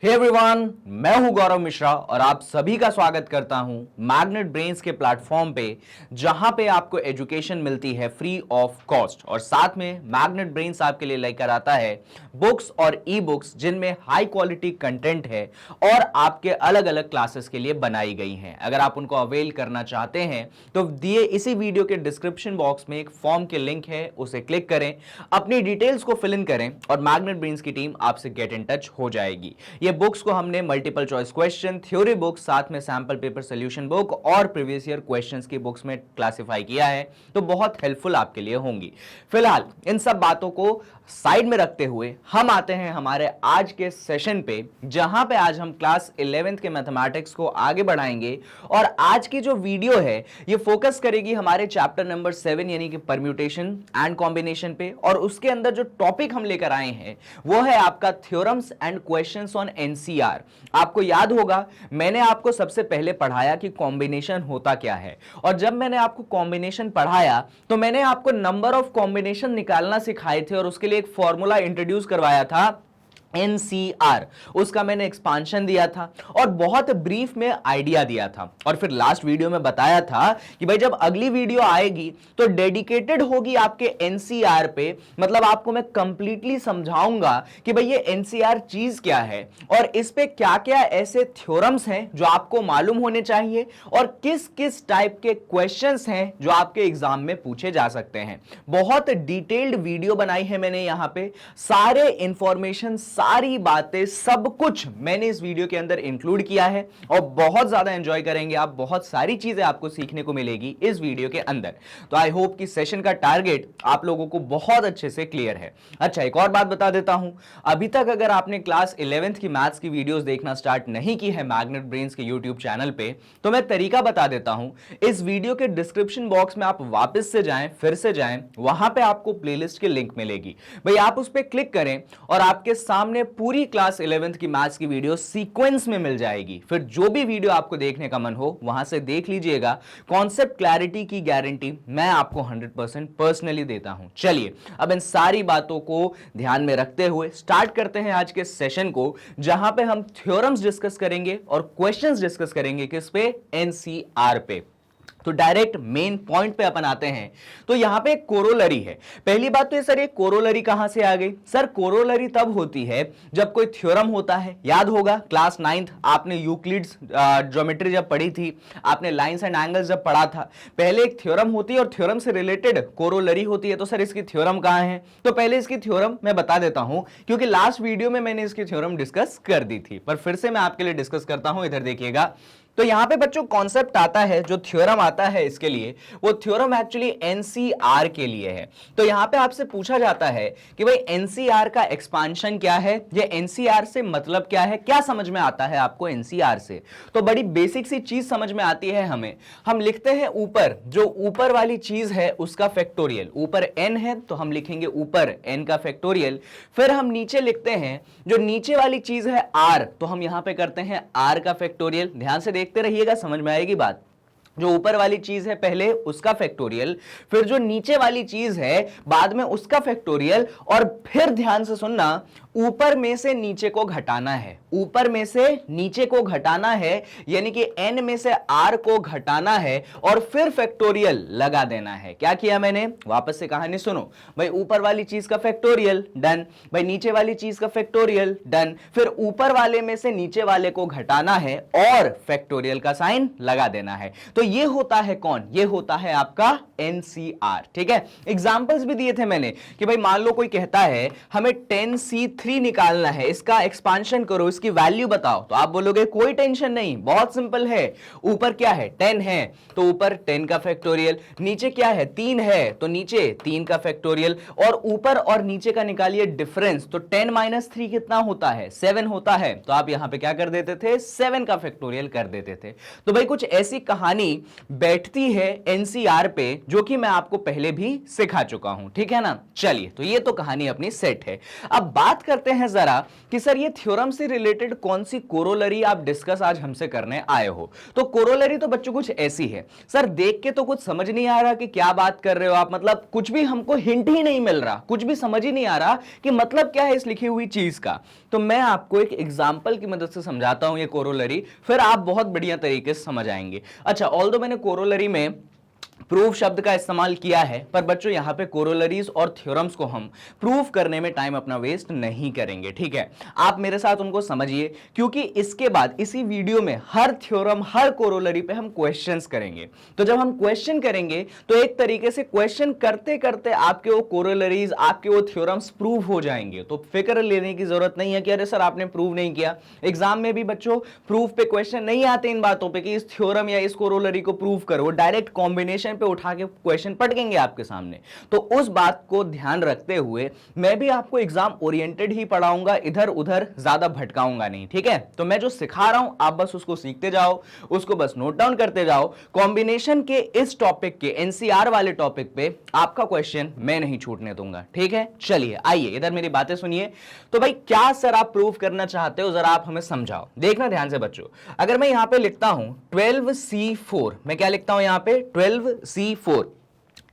Hey everyone, मैं हूं गौरव मिश्रा और आप सभी का स्वागत करता हूं मैग्नेट ब्रेन्स के प्लेटफॉर्म पे, जहां पे आपको एजुकेशन मिलती है फ्री ऑफ कॉस्ट। और साथ में मैग्नेट ब्रेन्स आपके लिए लेकर आता है बुक्स और ई बुक्स जिनमें हाई क्वालिटी कंटेंट है और आपके अलग अलग क्लासेस के लिए बनाई गई हैं। अगर आप उनको अवेल करना चाहते हैं तो दिए इसी वीडियो के डिस्क्रिप्शन बॉक्स में एक फॉर्म के लिंक है, उसे क्लिक करें, अपनी डिटेल्स को फिल इन करें और मैग्नेट ब्रेन्स की टीम आपसे गेट इन टच हो जाएगी। ये बुक्स को हमने multiple choice question, theory books, साथ में सैंपल पेपर सॉल्यूशन बुक और प्रीवियस ईयर क्वेश्चंस की बुक्स में क्लासिफाई किया है, तो बहुत हेल्पफुल आपके लिए होंगी। फिलहाल इन सब बातों को साइड में रखते हुए हम आते हैं हमारे आज के सेशन पे, जहां पे आज हम क्लास 11th के मैथमेटिक्स को आगे बढ़ाएंगे। और आज की जो वीडियो है ये फोकस करेगी हमारे चैप्टर नंबर 7 यानी कि परम्यूटेशन एंड कॉम्बिनेशन पे। और उसके अंदर जो टॉपिक हम लेकर आए हैं वो है आपका theorems and questions on NCR. आपको याद होगा मैंने आपको सबसे पहले पढ़ाया कि कॉम्बिनेशन होता क्या है, और जब मैंने आपको कॉम्बिनेशन पढ़ाया तो मैंने आपको नंबर ऑफ कॉम्बिनेशन निकालना सिखाए थे और उसके लिए एक फॉर्मूला इंट्रोड्यूस करवाया था एनसीआर। उसका मैंने एक्सपांशन दिया था और बहुत ब्रीफ में आइडिया दिया था। और फिर लास्ट वीडियो में बताया था कि भाई जब अगली वीडियो आएगी तो डेडिकेटेड होगी आपके एनसीआर पे, मतलब आपको मैं कंप्लीटली समझाऊंगा कि भाई ये एनसीआर चीज क्या है और इस पे क्या क्या ऐसे थ्योरम्स हैं जो आपको मालूम होने चाहिए और किस किस टाइप के क्वेश्चंस हैं जो आपके एग्जाम में पूछे जा सकते हैं। बहुत डिटेल्ड वीडियो बनाई है मैंने यहां पे, सारे इंफॉर्मेशन, सारी बातें, सब कुछ मैंने इस वीडियो के अंदर इंक्लूड किया है और बहुत ज्यादा एंजॉय करेंगे आप। बहुत सारी चीजें आपको सीखने को मिलेगी इस वीडियो के अंदर। तो आई होप कि सेशन का टारगेट आप लोगों को बहुत अच्छे से क्लियर है। अच्छा, एक और बात बता देता हूं, अभी तक अगर आपने क्लास 11th की मैथ्स की वीडियोस देखना स्टार्ट नहीं की है मैग्नेट ब्रेन्स के यूट्यूब चैनल पे, तो मैं तरीका बता देता हूं। इस वीडियो के डिस्क्रिप्शन बॉक्स में आप वापस से जाएं, फिर से जाएं, वहां पे आपको प्लेलिस्ट की लिंक मिलेगी। भाई आप उस पर क्लिक करें और आपके सामने पूरी क्लास 11th की मैथ्स की वीडियो सीक्वेंस में मिल जाएगी। फिर जो भी वीडियो आपको देखने का मन हो वहां से देख लीजिएगा। कॉन्सेप्ट क्लैरिटी की गारंटी मैं आपको 100% पर्सनली देता हूं। चलिए अब इन सारी बातों को ध्यान में रखते हुए स्टार्ट करते हैं आज के सेशन को, जहां पे हम थ्योरम्स डिस्कस करेंगे और क्वेश्चंस डिस्कस करेंगे किस पे, एनसीआर पे। तो डायरेक्ट मेन पॉइंट पे अपन आते हैं। तो यहां पे एक कोरोलरी है। पहली बात तो ये सर, ये कोरोलरी कहां से आ गई? सर कोरोलरी तब होती है जब कोई थ्योरम होता है। याद होगा क्लास 9th आपने यूक्लिड्स ज्योमेट्री जब पढ़ी थी, आपने लाइंस एंड एंगल्स जब पढ़ा था, पहले एक थ्योरम होती है और थ्योरम से रिलेटेड कोरोलरी होती है। तो सर इसकी थ्योरम कहां है? तो पहले इसकी थ्योरम मैं बता देता हूं, क्योंकि लास्ट वीडियो में मैंने इसकी थ्योरम डिस्कस कर दी थी, पर फिर से मैं आपके लिए डिस्कस करता हूं। इधर देखिएगा, तो यहां पे बच्चों कॉन्सेप्ट आता है, जो थ्योरम आता है इसके लिए, वो थ्योरम एक्चुअली एनसीआर के लिए है। तो यहां पे आपसे पूछा जाता है कि भाई एनसीआर का एक्सपांशन क्या है, ये एनसीआर से मतलब क्या है, क्या समझ में आता है आपको एनसीआर से? तो बड़ी बेसिक सी चीज समझ में आती है हमें। हम लिखते हैं ऊपर, जो ऊपर वाली चीज है उसका फैक्टोरियल, ऊपर एन है तो हम लिखेंगे ऊपर एन का फैक्टोरियल। फिर हम नीचे लिखते हैं जो नीचे वाली चीज है आर, तो हम यहां पे करते हैं आर का फैक्टोरियल। ध्यान से देखते रहिएगा, समझ में आएगी बात। जो ऊपर वाली चीज है पहले उसका फैक्टोरियल, फिर जो नीचे वाली चीज है बाद में उसका फैक्टोरियल, और फिर ध्यान से सुनना, ऊपर में से नीचे को घटाना है, ऊपर में से नीचे को घटाना है, यानी कि n में से r को घटाना है और फिर फैक्टोरियल लगा देना है। क्या किया मैंने? वापस से कहानी सुनो भाई, ऊपर वाली चीज का फैक्टोरियल डन, भाई नीचे वाली चीज का फैक्टोरियल डन, फिर ऊपर वाले में से नीचे वाले को घटाना है और फैक्टोरियल का साइन लगा देना है। तो ये होता है कौन? ये होता है आपका एनसीआर। ठीक है, एग्जांपल्स भी दिए थे मैंने कि भाई मान लो कोई कहता है हमें 10c3 निकालना है, इसका एक्सपांशन करो, इसकी वैल्यू बताओ। तो आप बोलोगे कोई टेंशन नहीं, बहुत सिंपल है। ऊपर क्या है? 10 है तो ऊपर 10 का फैक्टोरियल, नीचे क्या है? 3 है तो नीचे 3 का फैक्टोरियल, और ऊपर और नीचे का निकालिए डिफरेंस। तो 10 - 3 कितना होता है? 7 होता है। तो आप यहां पे क्या कर देते थे? 7 का फैक्टोरियल कर देते थे। तो भाई कुछ ऐसी कहानी बैठती है एनसीआर पे, जो कि मैं आपको पहले भी सिखा चुका हूं। ठीक है ना? चलिए, तो ये तो कहानी अपनी सेट है। अब बात करते हैं जरा कि सर ये थ्योरम से रिलेटेड कौन सी कोरोलरी आप डिस्कस आज हमसे करने आए हो। तो कोरोलरी तो बच्चों कुछ ऐसी है, सर देख के तो कुछ समझ नहीं आ रहा कि क्या बात कर रहे हो आप, मतलब कुछ भी हमको हिंट ही नहीं मिल रहा, कुछ भी समझ ही नहीं आ रहा कि मतलब क्या है इस लिखी हुई चीज का। तो मैं आपको एक एग्जांपल की मदद से समझाता हूं ये कोरोलरी, फिर आप बहुत बढ़िया तरीके से समझ आएंगे। अच्छा, ऑल्दो मैंने कोरोलरी में प्रूफ शब्द का इस्तेमाल किया है, पर बच्चों यहां पे कोरोलरीज और थ्योरम्स को हम प्रूफ करने में टाइम अपना वेस्ट नहीं करेंगे, ठीक है। आप मेरे साथ उनको समझिए, क्योंकि इसके बाद इसी वीडियो में हर थ्योरम हर कोरोलरी पे हम क्वेश्चंस करेंगे। तो जब हम क्वेश्चन करेंगे तो एक तरीके से क्वेश्चन करते करते आपके वो कोरोलरीज, आपके वो थ्योरम्स प्रूव हो जाएंगे। तो फिक्र लेने की जरूरत नहीं है कि अरे सर आपने प्रूव नहीं किया। एग्जाम में भी बच्चों प्रूफ पे क्वेश्चन नहीं आते इन बातों पे कि इस थ्योरम या इस कोरोलरी को प्रूव करो, वो डायरेक्ट कॉम्बिनेशन पे उठा के क्वेश्चन पटकेंगे आपके सामने। तो उस बात को ध्यान रखते हुए मैं भी आपको एग्जाम ओरिएंटेड ही पढ़ाऊंगा, इधर उधर ज्यादा भटकाऊंगा नहीं, ठीक है। तो मैं जो सिखा रहा हूं आप बस उसको सीखते जाओ, उसको बस नोट डाउन करते जाओ। कॉम्बिनेशन के इस टॉपिक के एनसीआर वाले टॉपिक पे आपका क्वेश्चन मैं नहीं छूटने दूंगा, ठीक है। चलिए आइए इधर मेरी बातें सुनिए। तो भाई क्या सर आप प्रूव करना चाहते हो, जरा आप हमें समझाओ। देखना ध्यान से बच्चों, अगर मैं यहां पे लिखता हूं 12C4, मैं क्या लिखता हूं यहां पे 12C4,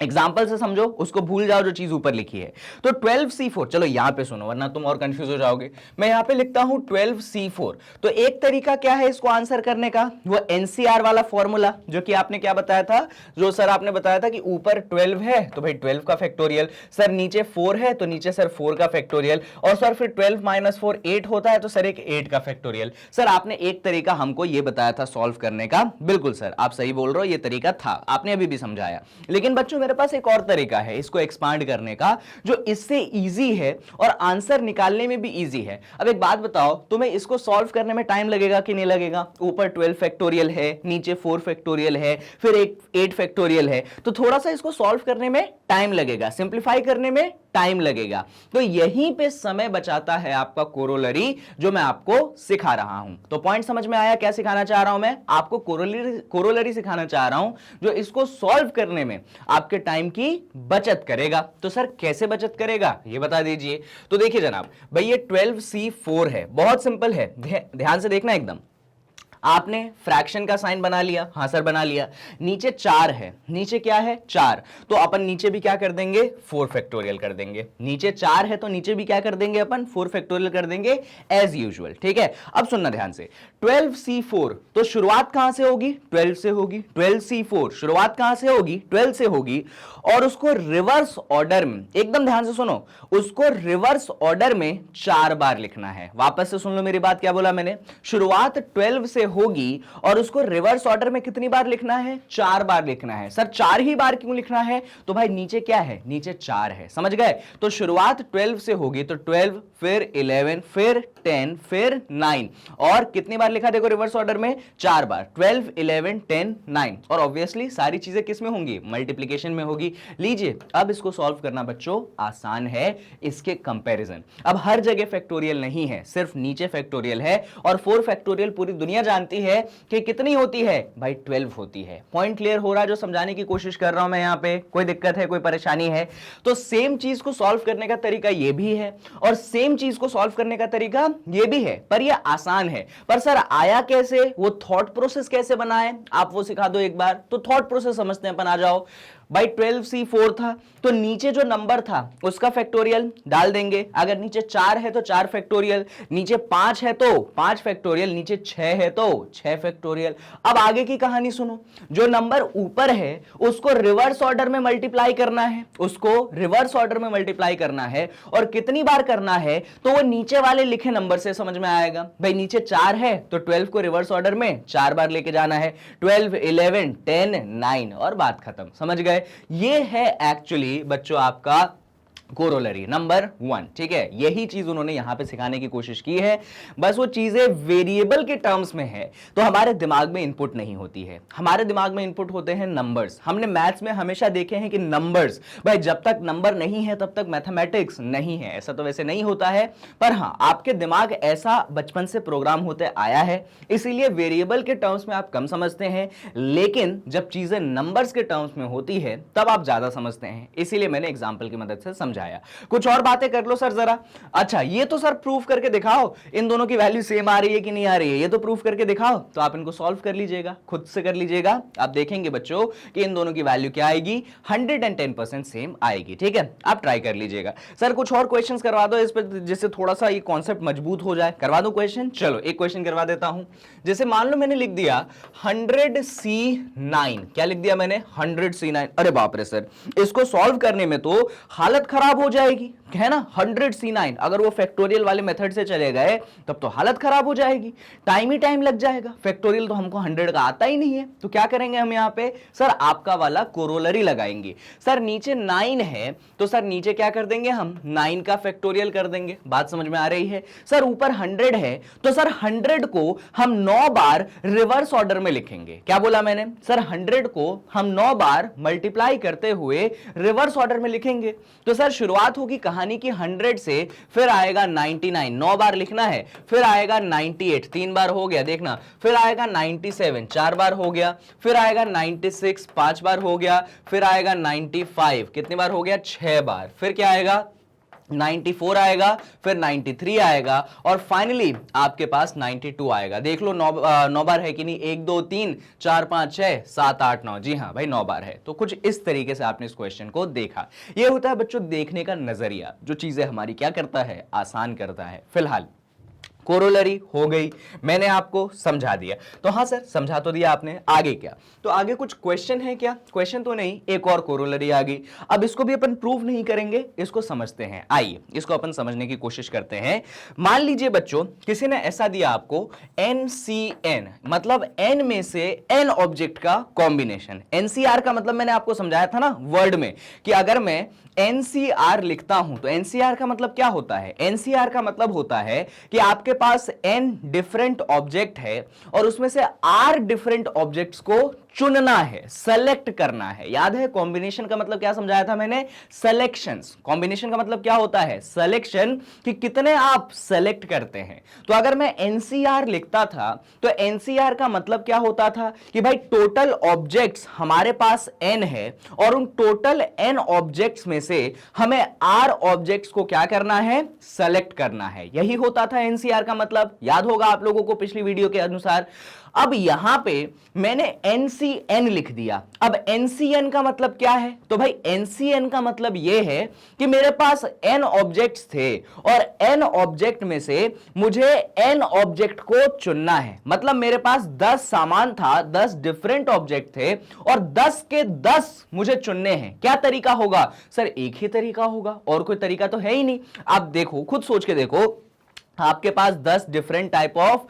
एग्जाम्पल से समझो, उसको भूल जाओ जो चीज ऊपर लिखी है। तो 12C4, चलो यहां पे सुनो वरना तुम और कंफ्यूज हो जाओगे। मैं यहां पे लिखता हूं 12C4। तो एक तरीका क्या है इसको आंसर करने का, वो एनसीआर वाला फॉर्मूला जो कि आपने क्या बताया था, जो सर आपने बताया था कि ऊपर 12 है तो भाई 12 का फैक्टोरियल, सर नीचे 4 है तो नीचे सर 4 का फैक्टोरियल, और सर फिर 12 - 4 8 होता है तो सर एक 8 का फैक्टोरियल। सर आपने एक तरीका हमको ये बताया था सॉल्व करने का, बिल्कुल सर आप सही बोल रहे हो, ये तरीका था, आपने अभी भी समझाया। लेकिन बच्चों मेरे पास एक और तरीका है इसको एक्सपांड करने का, जो इससे इजी है और आंसर निकालने में भी इजी है। अब एक बात बताओ, तुम्हें इसको सॉल्व करने में टाइम लगेगा कि नहीं लगेगा? ऊपर 12 फैक्टोरियल है, नीचे 4 फैक्टोरियल है, फिर एक 8 फैक्टोरियल है, तो थोड़ा सा इसको सॉल्व करने में टाइम लगेगा, सिंप्लीफाई करने में टाइम लगेगा। तो यहीं पे समय बचाता है आपका कोरोलरी, जो मैं आपको सिखा रहा हूं। तो पॉइंट समझ में आया क्या सिखाना चाह रहा हूं? मैं आपको कोरोलरी सिखाना चाह रहा हूं जो इसको सॉल्व करने में आपके टाइम की बचत करेगा। तो सर कैसे बचत करेगा ये बता दीजिए। तो देखिए जनाब, भाई ये 12C4 है, बहुत सिंपल है, ध्यान से देखना एकदम। आपने फ्रैक्शन का साइन बना लिया, हाँ सर बना लिया। नीचे 4 है, नीचे क्या है 4, तो अपन नीचे भी क्या कर देंगे 4 फैक्टोरियल कर देंगे। नीचे 4 है तो नीचे भी क्या कर देंगे अपन 4 फैक्टोरियल कर देंगे एज यूजुअल, ठीक है। अब सुनना ध्यान से, 12C4 तो शुरुआत कहां से होगी 12 से होगी। 12C4 शुरुआत कहां से होगी 12 से होगी, और उसको रिवर्स ऑर्डर में, एकदम ध्यान से सुनो, उसको रिवर्स ऑर्डर में 4 बार लिखना है। वापस से सुन लो मेरी बात, क्या बोला मैंने, शुरुआत 12 से होगी और उसको रिवर्स ऑर्डर में कितनी बार लिखना है 4 बार लिखना है। सर 4 ही बार क्यों लिखना है? तो भाई नीचे क्या है, नीचे 4 है, समझ गए। तो शुरुआत 12 से होगी तो 12 फिर 11 फिर 10 फिर 9, और कितनी बार लिखा देखो रिवर्स ऑर्डर में 4 बार, 12 11 10 9, और ऑब्वियसली सारी चीजें किस में होंगी मल्टीप्लीकेशन में होगी। लीजिए अब इसको सॉल्व करना बच्चों आसान है इसके कंपैरिजन। अब हर जगह फैक्टोरियल नहीं है, सिर्फ नीचे फैक्टोरियल है, और 4 फैक्टोरियल पूरी दुनिया जानती है कि कितनी होती है भाई 12 होती है। पॉइंट क्लियर हो रहा है जो समझाने की कोशिश कर रहा हूं मैं यहां पे? कोई दिक्कत है, कोई परेशानी है? तो सेम चीज को सॉल्व करने का तरीका ये भी है और सेम चीज को सॉल्व करने का तरीका ये भी है, पर ये आसान है। पर सर आया कैसे, वो थॉट प्रोसेस कैसे बना है आप वो सिखा दो एक बार। तो थॉट प्रोसेस समझते हैं अपन, आ जाओ भाई। 12C4 था तो नीचे जो नंबर था उसका फैक्टोरियल डाल देंगे। अगर नीचे 4 है तो 4 फैक्टोरियल, नीचे 5 है तो 5 फैक्टोरियल, नीचे 6 है तो 6 फैक्टोरियल। अब आगे की कहानी सुनो, जो नंबर ऊपर है उसको रिवर्स ऑर्डर में मल्टीप्लाई करना है, उसको रिवर्स ऑर्डर में मल्टीप्लाई करना है, और कितनी बार करना है तो वो नीचे वाले लिखे नंबर से समझ में आएगा। भाई नीचे 4 है तो 12 को रिवर्स ऑर्डर में 4 बार लेके जाना है, 12 11 10 9, और बात खत्म, समझ गए। ये है एक्चुअली बच्चों आपका कोरोलरी नंबर 1, ठीक है। यही चीज उन्होंने यहां पे सिखाने की कोशिश की है, बस वो चीजें वेरिएबल के टर्म्स में है तो हमारे दिमाग में इनपुट नहीं होती है, हमारे दिमाग में इनपुट होते हैं नंबर्स। हमने मैथ्स में हमेशा देखे हैं कि नंबर्स, भाई जब तक नंबर नहीं है तब तक मैथमेटिक्स नहीं है। ऐसा तो वैसे नहीं होता है, पर हाँ आपके दिमाग ऐसा बचपन से प्रोग्राम होते आया है, इसीलिए वेरिएबल के टर्म्स में आप कम समझते हैं, लेकिन जब चीजें नंबर्स के टर्म्स में होती है तब आप ज्यादा समझते हैं। इसीलिए मैंने एग्जाम्पल की मदद से समझा समझाया। कुछ और बातें कर लो सर जरा। अच्छा, ये तो सर प्रूफ करके दिखाओ इन दोनों की वैल्यू सेम आ रही है कि नहीं आ रही है, ये तो प्रूफ करके दिखाओ। तो आप इनको सॉल्व कर लीजिएगा, खुद से कर लीजिएगा। आप देखेंगे बच्चों कि इन दोनों की वैल्यू क्या आएगी, 110% सेम आएगी। ठीक है, आप ट्राई कर लीजिएगा। सर कुछ और क्वेश्चंस करवा दो इस पर, जिससे थोड़ा सा ये कॉन्सेप्ट मजबूत हो जाए। करवा दो क्वेश्चन? चलो एक क्वेश्चन करवा देता हूं। जैसे मान लो मैंने लिख दिया 100C9, क्या लिख दिया मैंने, 100C9। अरे बाप रे सर, इसको सॉल्व करने में तो हालत खराब हो जाएगी, है ना। 100C9 अगर वो फैक्टोरियल वाले मेथड से चले गए तब तो हालत खराब हो जाएगी, टाइम ही टाइम लग जाएगा। फैक्टोरियल तो हमको 100 का आता ही नहीं है, तो क्या करेंगे हम यहाँ पे, सर आपका वाला कोरोलरी लगाएंगे। सर नीचे 9 है तो सर नीचे क्या कर देंगे हम, 9 का फैक्टोरियल कर देंगे। बात समझ में आ रही है। सर ऊपर 100 है तो सर 100 को हम 9 बार रिवर्स ऑर्डर में लिखेंगे। क्या बोला मैंने, सर 100 को हम 9 बार मल्टीप्लाई करते हुए रिवर्स ऑर्डर में लिखेंगे। तो सर शुरुआत होगी कहानी की 100 से, फिर आएगा 99, 9 बार लिखना है, फिर आएगा 98, 3 बार हो गया देखना, फिर आएगा 97, 4 बार हो गया, फिर आएगा 96, 5 बार हो गया, फिर आएगा 95, कितनी बार हो गया, 6 बार, फिर क्या आएगा 94 आएगा, फिर 93 आएगा, और फाइनली आपके पास 92 आएगा। देख लो 9 बार है कि नहीं, 1 2 3 4 5 6 7 8 9, जी हाँ भाई 9 बार है। तो कुछ इस तरीके से आपने इस क्वेश्चन को देखा। ये होता है बच्चों देखने का नजरिया, जो चीजें हमारी क्या करता है, आसान करता है। फिलहाल कोरोलरी हो गई, मैंने आपको समझा दिया। तो हाँ सर समझा तो दिया आपने, आगे क्या, तो आगे कुछ क्वेश्चन है क्या, क्वेश्चन तो नहीं, एक और कोरोलरी आ गई। अब इसको भी अपन प्रूव नहीं करेंगे, इसको समझते हैं। आइए इसको अपन समझने की कोशिश करते हैं। मान लीजिए बच्चों किसी ने ऐसा दिया आपको NCN, मतलब N में से N ऑब्जेक्ट का कॉम्बिनेशन। NCR का मतलब मैंने आपको समझाया था ना वर्ड में, कि अगर मैं NCR लिखता हूं तो NCR का मतलब क्या होता है, NCR का मतलब होता है कि आपके पास N डिफरेंट ऑब्जेक्ट है और उसमें से R डिफरेंट ऑब्जेक्ट्स को चुनना है, सेलेक्ट करना है। याद है कॉम्बिनेशन का मतलब क्या समझाया था मैंने, सिलेक्शंस। कॉम्बिनेशन का मतलब क्या होता है, सिलेक्शन, कि कितने आप सेलेक्ट करते हैं। तो अगर मैं NCR लिखता था तो NCR का मतलब क्या होता था कि भाई टोटल ऑब्जेक्ट्स हमारे पास N है और उन टोटल N ऑब्जेक्ट्स में से हमें R ऑब्जेक्ट्स को क्या करना है, सेलेक्ट करना है। यही होता था NCR का मतलब, याद होगा आप लोगों को पिछली वीडियो के अनुसार। अब यहां पे मैंने NCN लिख दिया। अब NCN का मतलब क्या है, तो भाई NCN का मतलब यह है कि मेरे पास N ऑब्जेक्ट्स थे और N ऑब्जेक्ट में से मुझे N ऑब्जेक्ट को चुनना है। मतलब मेरे पास 10 सामान था, 10 डिफरेंट ऑब्जेक्ट थे और 10 के 10 मुझे चुनने हैं। क्या तरीका होगा, सर एक ही तरीका होगा, और कोई तरीका तो है ही नहीं। आप देखो, खुद सोच के देखो, आपके पास 10 different type of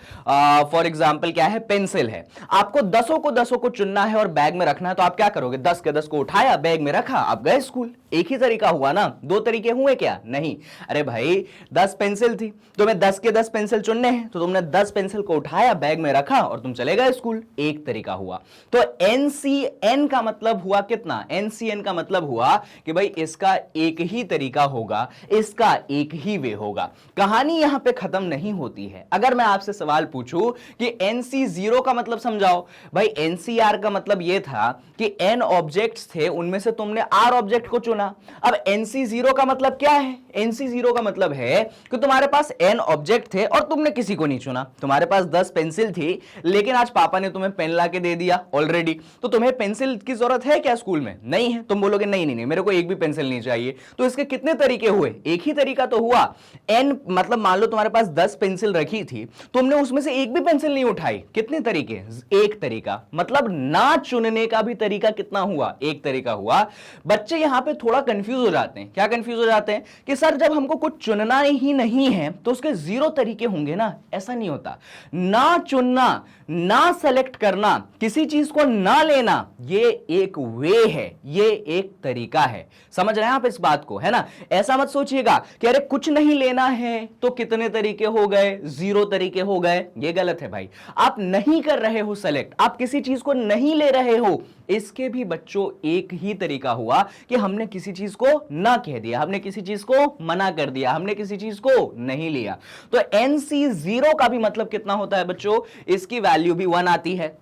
for example क्या है, पेंसिल है। आपको 10 को चुनना है और बैग में रखना है, तो आप क्या करोगे, 10 के 10 को उठाया, बैग में रखा, आप गए स्कूल। एक ही तरीका हुआ ना, दो तरीके हुए क्या, नहीं। अरे भाई 10 पेंसिल थी, तुम्हें 10 के 10 पेंसिल चुनने हैं, तो तुमने 10 पेंसिल को उठाया, बैग में रखा और तुम चले गए स्कूल। एक तरीका हुआ। तो NCN का मतलब हुआ कितना, NCN का मतलब हुआ कि भाई इसका एक ही तरीका होगा, इसका एक ही वे होगा। कहानी यहां पे खत्म नहीं होती है। अगर मैं आपसे सवाल पूछूं कि NC0 का मतलब समझाओ, भाई NCR का मतलब यह था कि N ऑब्जेक्ट्स थे, उनमें से तुमने R ऑब्जेक्ट को चुना। अब NC0 का मतलब क्या है, NC0 का मतलब है कि तुम्हारे पास N ऑब्जेक्ट थे और तुमने किसी को नहीं चुना। तुम्हारे पास 10 पेंसिल थी, लेकिन आज पापा ने तुम्हें पेन ला के दे दिया ऑलरेडी, तो तुम्हें पेंसिल की जरूरत है क्या स्कूल में, नहीं है। तुम बोलोगे नहीं नहीं नहीं, मेरे को एक भी पेंसिल नहीं चाहिए। तो इसके कितने तरीके हुए, एक ही तरीका तो हुआ। N मतलब मान लो तुम्हारे पास 10 पेंसिल रखी थी, तुमने उसमें से एक भी पेंसिल नहीं उठाई, कितने तरीके, एक तरीका। मतलब ना चुनने का भी तरीका कितना हुआ, एक तरीका हुआ। बच्चे यहां पे थोड़ा कंफ्यूज हो जाते हैं। क्या कंफ्यूज हो जाते हैं कि सर जब हमको कुछ चुनना ही नहीं है तो उसके 0 तरीके होंगे ना, ऐसा नहीं होता। ना चुनना, ना सेलेक्ट करना, किसी चीज को ना लेना, ये एक वे है, ये एक तरीका है। समझ रहे हैं आप इस बात को, है ना। ऐसा मत सोचिएगा कि अरे कुछ नहीं लेना है तो कितने तरीके हो गए, 0 तरीके हो गए, ये गलत है भाई। आप नहीं कर रहे हो सेलेक्ट, आप किसी चीज को नहीं ले रहे हो, इसके भी बच्चों एक ही तरीका हुआ कि हमने किसी चीज को ना कह दिया, हमने किसी चीज को मना कर दिया, हमने किसी चीज को नहीं लिया। तो NC0 का भी मतलब कितना होता है बच्चों, इसकी वैल्यू भी 1 आती है।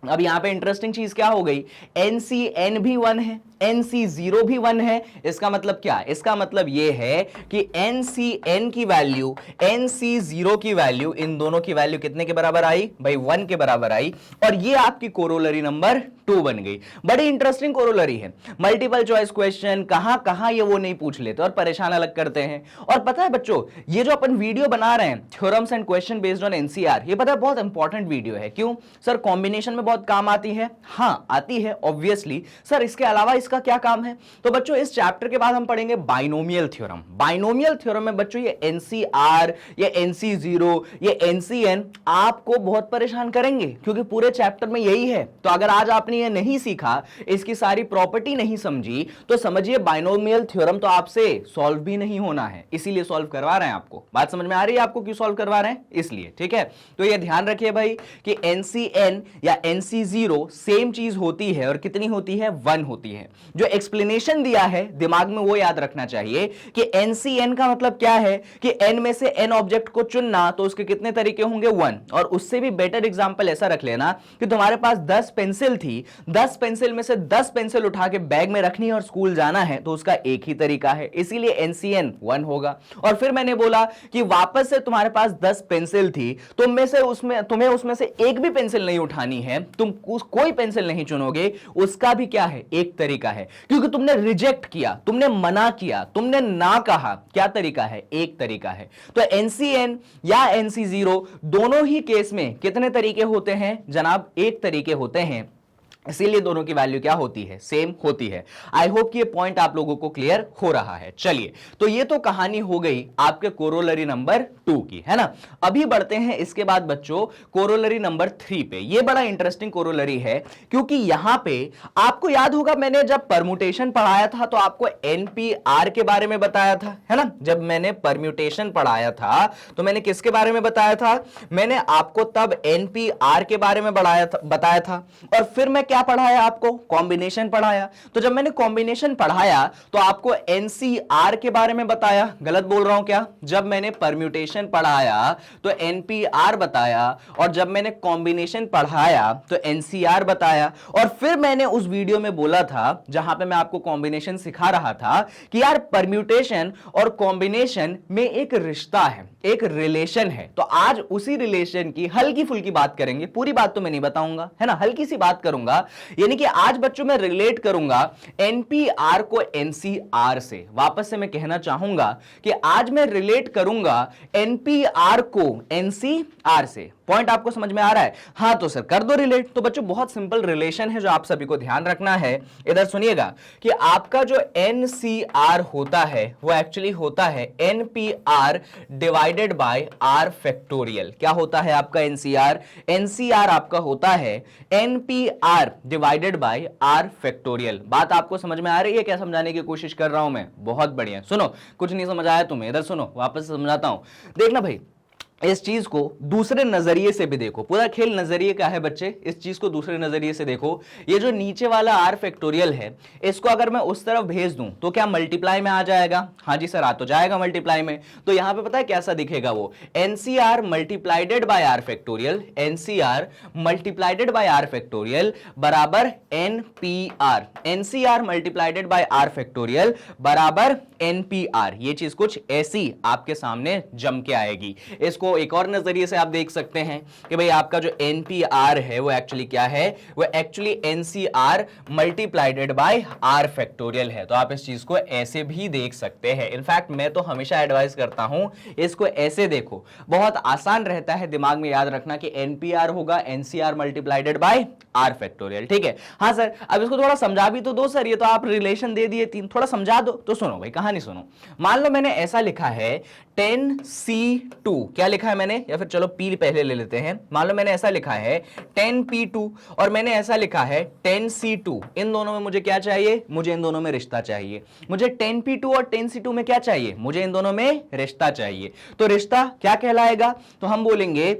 अब यहां पे इंटरेस्टिंग चीज क्या हो गई, NCN भी 1 है, NC0 भी 1 है। इसका मतलब क्या? इसका मतलब यह है कि NCN की वैल्यू, NC0 की वैल्यू, इन दोनों की वैल्यू कितने के बराबर आई भाई? 1 के बराबर आई, और ये आपकी कोरोलरी नंबर 2 बन गई। बड़ी इंटरेस्टिंग कोरोलरी है। मल्टीपल चॉइस क्वेश्चन कहां कहां ये वो नहीं पूछ लेते और परेशान अलग करते हैं। और पता है बच्चों, ये जो अपन वीडियो बना रहे हैं theorems and question based on NCR, ये पता है बहुत इंपॉर्टेंट वीडियो है। क्यों सर? कॉम्बिनेशन में बहुत काम आती है। हाँ आती है ऑब्वियसली सर, इसके अलावा इसका क्या काम है? तो बच्चों इस चैप्टर के बाद हम पढ़ेंगे बाइनोमियल थ्योरम। बाइनोमियल थ्योरम में बच्चों ये एनसीआर, ये NC0, ये NCN आपको बहुत परेशान करेंगे, क्योंकि पूरे चैप्टर में यही है। तो अगर आज आपने ये नहीं सीखा, इसकी सारी प्रॉपर्टी नहीं समझी, तो समझिए बाइनोमियल थ्योरम तो आपसे सॉल्व भी नहीं होना है। इसीलिए सॉल्व करवा रहे हैं आपको। बात समझ में आ रही है आपको क्यों सॉल्व करवा रहे हैं? इसलिए, ठीक है। तो ये ध्यान रखिए भाई कि NCN या NC0 सेम चीज होती है, और कितनी होती है? 1 होती है। जो एक्सप्लेनेशन दिया है दिमाग में वो याद रखना चाहिए कि NCN का मतलब क्या है कि n में से n ऑब्जेक्ट को चुनना, तो उसके कितने तरीके होंगे? 1। और उससे भी बेटर एग्जांपल ऐसा रख लेना कि तुम्हारे पास 10 पेंसिल थी, 10 पेंसिल में से 10 पेंसिल उठा के बैग में रखनी है और स्कूल जाना है, तो उसका एक ही तरीका है, इसीलिए NCN 1 होगा। और फिर मैंने बोला कि वापस से तुम्हारे पास 10 पेंसिल थी, तुम्हें उसमें से एक भी पेंसिल नहीं उठानी है, तुम कोई पेंसिल नहीं चुनोगे, उसका भी क्या है? एक तरीका है, क्योंकि तुमने रिजेक्ट किया, तुमने मना किया, तुमने ना कहा। क्या तरीका है? एक तरीका है। तो NCN या NC0 दोनों ही केस में कितने तरीके होते हैं जनाब? एक तरीके होते हैं। इसीलिए दोनों की वैल्यू क्या होती है? सेम होती है। आई होप कि ये पॉइंट आप लोगों को क्लियर हो रहा है। चलिए, तो ये तो कहानी हो गई आपके कोरोलरी नंबर 2 की, है ना। अभी बढ़ते हैं इसके बाद बच्चों कोरोलरी नंबर 3 पे। ये बड़ा इंटरेस्टिंग कोरोलरी है, क्योंकि यहां पे आपको याद होगा मैंने जब परम्यूटेशन पढ़ाया था तो आपको NPR के बारे में बताया था, है ना। जब मैंने परम्यूटेशन पढ़ाया था तो मैंने किसके बारे में बताया था? मैंने आपको तब NPR के बारे में बताया था। और फिर मैं क्या पढ़ाया आपको? कॉम्बिनेशन पढ़ाया। तो जब मैंने कॉम्बिनेशन पढ़ाया तो आपको NCR के बारे में बताया। गलत बोल रहा हूं क्या? जब मैंने परम्यूटेशन पढ़ाया तो NPR बताया, और जब मैंने कॉम्बिनेशन पढ़ाया तो NCR बताया। और फिर मैंने उस वीडियो में बोला था जहां पे मैं आपको कॉम्बिनेशन सिखा रहा था कि यार परम्यूटेशन और कॉम्बिनेशन में एक रिश्ता है, एक रिलेशन है। तो आज उसी रिलेशन की हल्की फुल्की बात करेंगे, पूरी बात तो मैं नहीं बताऊंगा, है ना, हल्की सी बात करूंगा। यानी कि आज बच्चों मैं रिलेट करूंगा NPR को NCR से। वापस से मैं कहना चाहूंगा कि आज मैं रिलेट करूंगा NPR को NCR से। पॉइंट आपको समझ में आ रहा है? हाँ तो सर कर दो रिलेट। तो बच्चों बहुत सिंपल रिलेशन है जो आप सभी को ध्यान रखना है। इधर सुनिएगा कि आपका जो NCR होता है वो एक्चुअली होता है NPR divided by R factorial. क्या होता है आपका NCR? NCR आपका होता है NPR divided by R factorial. बात आपको समझ में आ रही है? क्या समझाने की कोशिश कर रहा हूं मैं? बहुत बढ़िया। सुनो, कुछ नहीं समझ आया तुम्हें? इधर सुनो, वापस समझाता हूं। देखना भाई, इस चीज को दूसरे नजरिए से भी देखो। पूरा खेल नजरिए का है बच्चे, इस चीज को दूसरे नजरिए से देखो। ये जो नीचे वाला R फैक्टोरियल है, इसको अगर मैं उस तरफ भेज दूं तो क्या मल्टीप्लाई में आ जाएगा? हाँ जी सर, आ तो जाएगा मल्टीप्लाई में। तो यहां पे पता है कैसा दिखेगा वो? NCR मल्टीप्लाइडेड bye R factorial, NCR मल्टीप्लाइडेड bye R factorial बराबर NPR। NCR मल्टीप्लाइडेड bye R factorial बराबर NPR। ये चीज कुछ ऐसी आपके सामने जम के आएगी। इसको एक और नजरिए से आप देख सकते हैं कि भाई आपका जो NPR है वो एक्चुअली क्या है? वो actually NCR मल्टीप्लाइडेड bye R factorial है। तो आप इस चीज को ऐसे भी देख सकते हैं। इनफैक्ट मैं तो हमेशा एडवाइस करता हूं इसको ऐसे देखो, बहुत आसान रहता है दिमाग में याद रखना कि NPR होगा NCR मल्टीप्लाइडेड बाय R फैक्टोरियल। ठीक है? हाँ सर, अब इसको थोड़ा समझा भी तो दो सर, ये तो आप रिलेशन दे दिए 3, थोड़ा समझा दो। तो सुनो भाई, कहानी सुनो। मान लो मैंने ऐसा लिखा है 10C2, क्या लिखा है मैंने? या फिर चलो P पहले ले लेते हैं। मान लो मैंने ऐसा लिखा है 10P2 और मैंने ऐसा लिखा है 10C2। इन दोनों में मुझे क्या चाहिए? मुझे इन दोनों में रिश्ता चाहिए। मुझे 10P2 और 10C2 में क्या चाहिए? मुझे इन दोनों में रिश्ता चाहिए। तो रिश्ता क्या कहलाएगा? तो हम बोलेंगे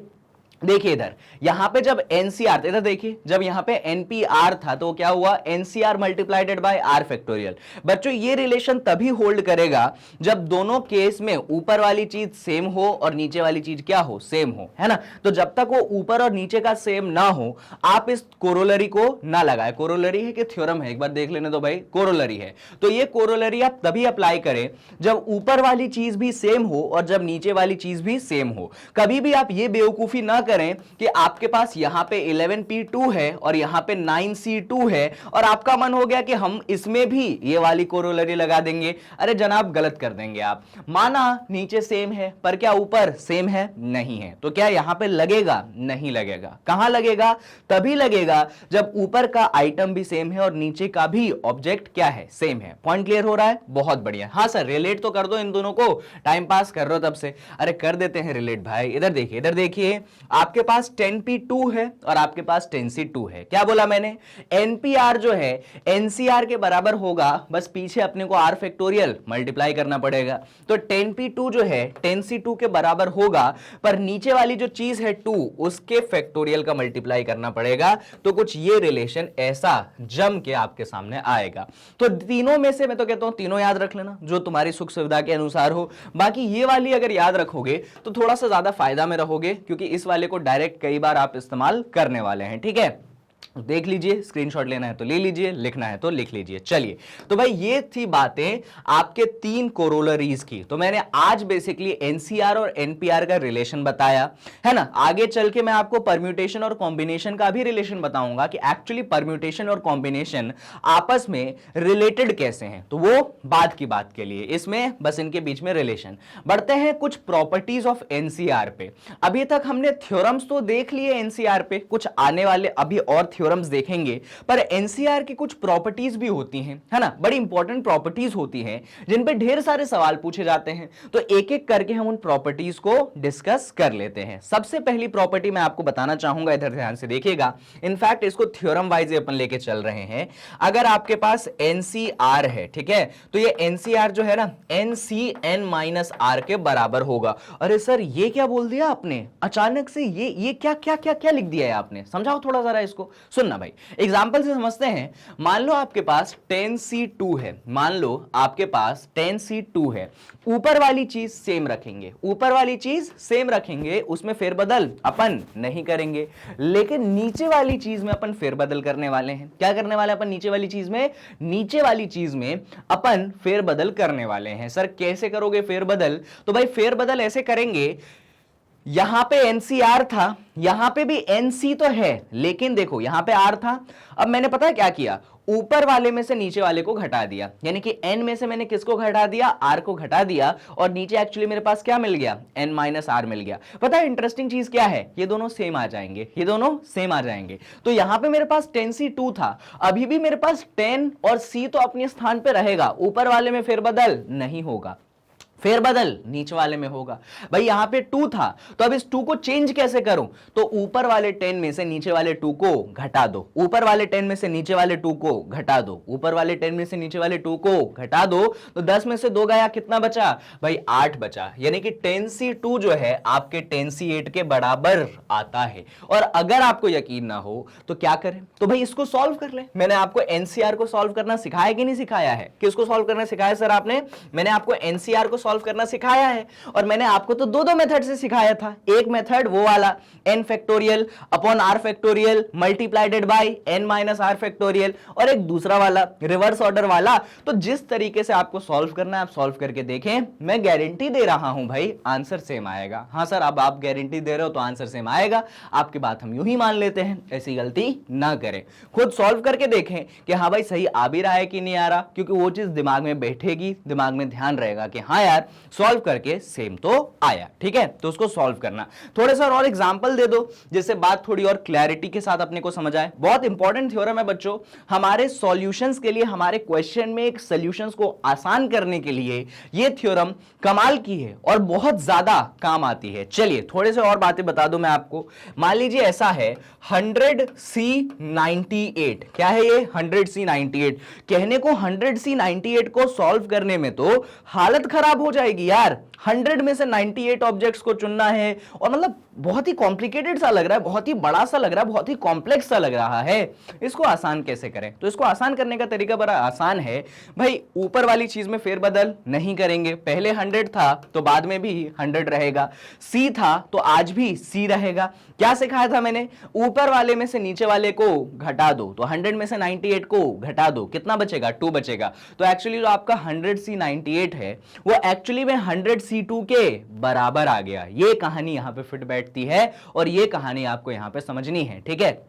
देखिए इधर, यहां पे जब एनसीआर, इधर देखिए, जब यहां पे एनपीआर था तो क्या हुआ, NCR multiplied by R factorial. बच्चों ये रिलेशन तभी होल्ड करेगा जब दोनों केस में ऊपर वाली चीज सेम हो और नीचे वाली चीज क्या हो, सेम हो, है ना। तो जब तक वो ऊपर और नीचे का सेम ना हो, आप इस कोरोलरी को ना लगाए। कोरोलरी है कि थ्योरम है, एक बार देख लेने दो भाई, कोरोलरी है। तो ये कोरोलरी आप तभी अप्लाई करें जब ऊपर वाली चीज भी सेम हो और जब नीचे वाली चीज भी सेम हो। कभी भी आप ये बेवकूफी ना करें कि आपके पास यहां पे 11p2 है और यहां पे 9c2 है और आपका मन हो गया कि हम इसमें भी ये वाली कोरोलरी लगा देंगे। अरे जनाब गलत कर देंगे आप। माना नीचे सेम है पर क्या ऊपर सेम है, नहीं है, तो क्या यहां पे लगेगा, नहीं लगेगा। कहां लगेगा, तभी लगेगा जब ऊपर का आइटम भी सेम है और नीचे का भी ऑब्जेक्ट क्या है, सेम है। पॉइंट क्लियर हो रहा है, बहुत बढ़िया। हाँ सर रिलेट तो कर दो इन दोनों को, टाइम पास कर रहे हो तब से। अरे कर देते हैं रिलेट भाई। इधर देखिए, इधर देखिए, आपके पास 10p2 है और आपके पास 10c2 है। क्या बोला मैंने, npr जो है ncr के बराबर होगा, बस पीछे अपने को r फैक्टोरियल मल्टीप्लाई करना पड़ेगा। तो 10p2 जो है 10c2 के बराबर होगा, पर नीचे वाली जो चीज है 2 उसके फैक्टोरियल का मल्टीप्लाई करना पड़ेगा। तो कुछ ये रिलेशन ऐसा जम के आपके सामने आएगा। तो तीनों में से मैं तो कहता हूं तीनों याद रख लेना जो तुम्हारी सुख सुविधा के अनुसार हो। बाकी ये वाली अगर याद रखोगे तो थोड़ा सा ज्यादा फायदा में रहोगे, क्योंकि इस वाले को डायरेक्ट कई बार आप इस्तेमाल करने वाले हैं। ठीक है, देख लीजिए, स्क्रीनशॉट लेना है तो ले लीजिए, लिखना है तो लिख लीजिए। चलिए, तो भाई ये थी बातें आपके 3 कोरोलरीज की। तो मैंने आज बेसिकली एनसीआर और एनपीआर का रिलेशन बताया, है ना। आगे चल के मैं आपको परम्यूटेशन और कॉम्बिनेशन का भी रिलेशन बताऊंगा कि एक्चुअली परम्यूटेशन और कॉम्बिनेशन आपस में रिलेटेड कैसे हैं, तो वो बाद की बात के लिए, इसमें बस इनके बीच में रिलेशन। बढ़ते हैं कुछ प्रॉपर्टीज ऑफ एनसीआर पे। अभी तक हमने थ्योरम्स तो देख लिए एनसीआर पे, कुछ आने वाले अभी और थ्योरम्स देखेंगे, पर एनसीआर की कुछ प्रॉपर्टीज भी होती हैं, है ना, बड़ी इंपॉर्टेंट प्रॉपर्टीज होती हैं जिन पे ढेर सारे सवाल पूछे जाते हैं। तो एक एक करके हम उन प्रॉपर्टीज को डिस्कस कर लेते हैं। सबसे पहली प्रॉपर्टी मैं आपको बताना चाहूंगा, इधर ध्यान से देखिएगा। इनफैक्ट इसको थ्योरम वाइज अपन लेके चल रहे हैं। अगर आपके पास एनसीआर है, ठीक है, तो ये एनसीआर जो है ना NCN-R के बराबर होगा। अरे सर ये क्या बोल दिया आपने अचानक से, ये क्या क्या क्या क्या लिख दिया है आपने, समझाओ थोड़ा जरा इसको। सुनना भाई, एग्जांपल से समझते हैं। मान लो आपके पास 10c2 है, मान लो आपके पास 10c2 है। ऊपर वाली चीज सेम रखेंगे, ऊपर वाली चीज सेम रखेंगे, उसमें फेरबदल अपन नहीं करेंगे, लेकिन नीचे वाली चीज में अपन फेरबदल करने वाले हैं। क्या करने वाले अपन नीचे वाली चीज में, नीचे वाली चीज में अपन फेरबदल करने वाले हैं। सर कैसे करोगे फेरबदल, तो भाई फेरबदल ऐसे करेंगे, यहां पे एनसीआर था, यहां पे भी एनसी तो है, लेकिन देखो यहां पे आर था। अब मैंने पता है क्या किया, ऊपर वाले में से नीचे वाले को घटा दिया, यानी कि एन में से मैंने किसको घटा दिया, आर को घटा दिया, और नीचे एक्चुअली मेरे पास क्या मिल गया, n-r मिल गया। पता है इंटरेस्टिंग चीज क्या है, ये दोनों सेम आ जाएंगे, ये दोनों सेम आ जाएंगे। तो यहां पे मेरे पास 10c2 था, अभी भी मेरे पास 10 और c तो अपने स्थान पे रहेगा, ऊपर वाले में फेरबदल नहीं होगा, फेरबदल नीचे वाले में होगा। भाई यहां पे 2 था, तो अब इस 2 को चेंज कैसे करूं, तो ऊपर वाले 10 में से नीचे वाले 2 को घटा दो, ऊपर वाले 10 में से नीचे वाले 2 को घटा दो, ऊपर वाले 10 में से नीचे वाले 2 को घटा दो, तो 10 में से 2 गया, कितना बचा भाई 8 बचा। यानी कि 10c2 जो है आपके 10c8 के बराबर आता है। और अगर आपको यकीन ना हो तो क्या करें, तो भाई इसको सॉल्व कर ले। मैंने आपको एनसीआर को सॉल्व करना सिखाया कि नहीं सिखाया है, किसको सॉल्व करना सिखाया सर आपने, मैंने आपको एनसीआर को सॉल्व करना सिखाया है। और मैंने आपको तो दो मेथड से सिखाया था, एक मेथड वो वाला n factorial upon r factorial multiplied bye n-r factorial, और एक दूसरा वाला रिवर्स ऑर्डर वाला। तो जिस तरीके से आपको सॉल्व करना है आप सॉल्व करके देखें, मैं गारंटी दे रहा हूं भाई आंसर सेम आएगा। हां सर अब आप गारंटी दे रहे हो तो आंसर सेम आएगा, आपकी बात हम यूं ही मान लेते हैं, ऐसी गलती ना करें, खुद सॉल्व करके देखें कि हाँ भाई सही आ भी रहा है कि नहीं आ रहा, क्योंकि वो चीज दिमाग में बैठेगी, दिमाग में ध्यान रहेगा कि हाँ यार सॉल्व करके सेम तो आया। ठीक है, तो उसको सॉल्व करना, थोड़े से और एग्जांपल दे दो जिससे बात थोड़ी और क्लैरिटी के साथ अपने को समझ आए। बहुत इंपॉर्टेंट थ्योरम है बच्चों, हमारे सॉल्यूशंस के लिए, हमारे क्वेश्चन में एक सॉल्यूशंस को आसान करने के लिए ये थ्योरम कमाल की है और बहुत ज्यादा काम आती है। चलिए थोड़े से और बातें बता दूं मैं आपको। मान लीजिए ऐसा है 100C98, क्या है ये 100C98, कहने को 100C98 को सॉल्व करने में तो हालत खराब हो जाएगी यार, 100 में से 98 ऑब्जेक्ट्स को चुनना है, और मतलब बहुत ही कॉम्प्लिकेटेड सा लग रहा है, बहुत ही बड़ा सा लग रहा है, बहुत ही कॉम्प्लेक्स सा लग रहा है। इसको आसान कैसे करें? तो इसको आसान करने का तरीका बड़ा आसान है भाई। ऊपर वाली चीज में फेरबदल नहीं करेंगे, पहले 100 था तो बाद में भी 100 रहेगा, सी था तो आज भी सी रहेगा। क्या सिखाया था मैंने? ऊपर वाले में से नीचे वाले को घटा दो, तो 100 में से 98 को घटा दो, कितना बचेगा? 2 बचेगा। तो एक्चुअली जो आपका 100C98 है वो एक्चुअली में 100C2 के बराबर आ गया। ये कहानी यहां पे फिट बैठती है और ये कहानी आपको यहां पे समझनी है, ठीक है?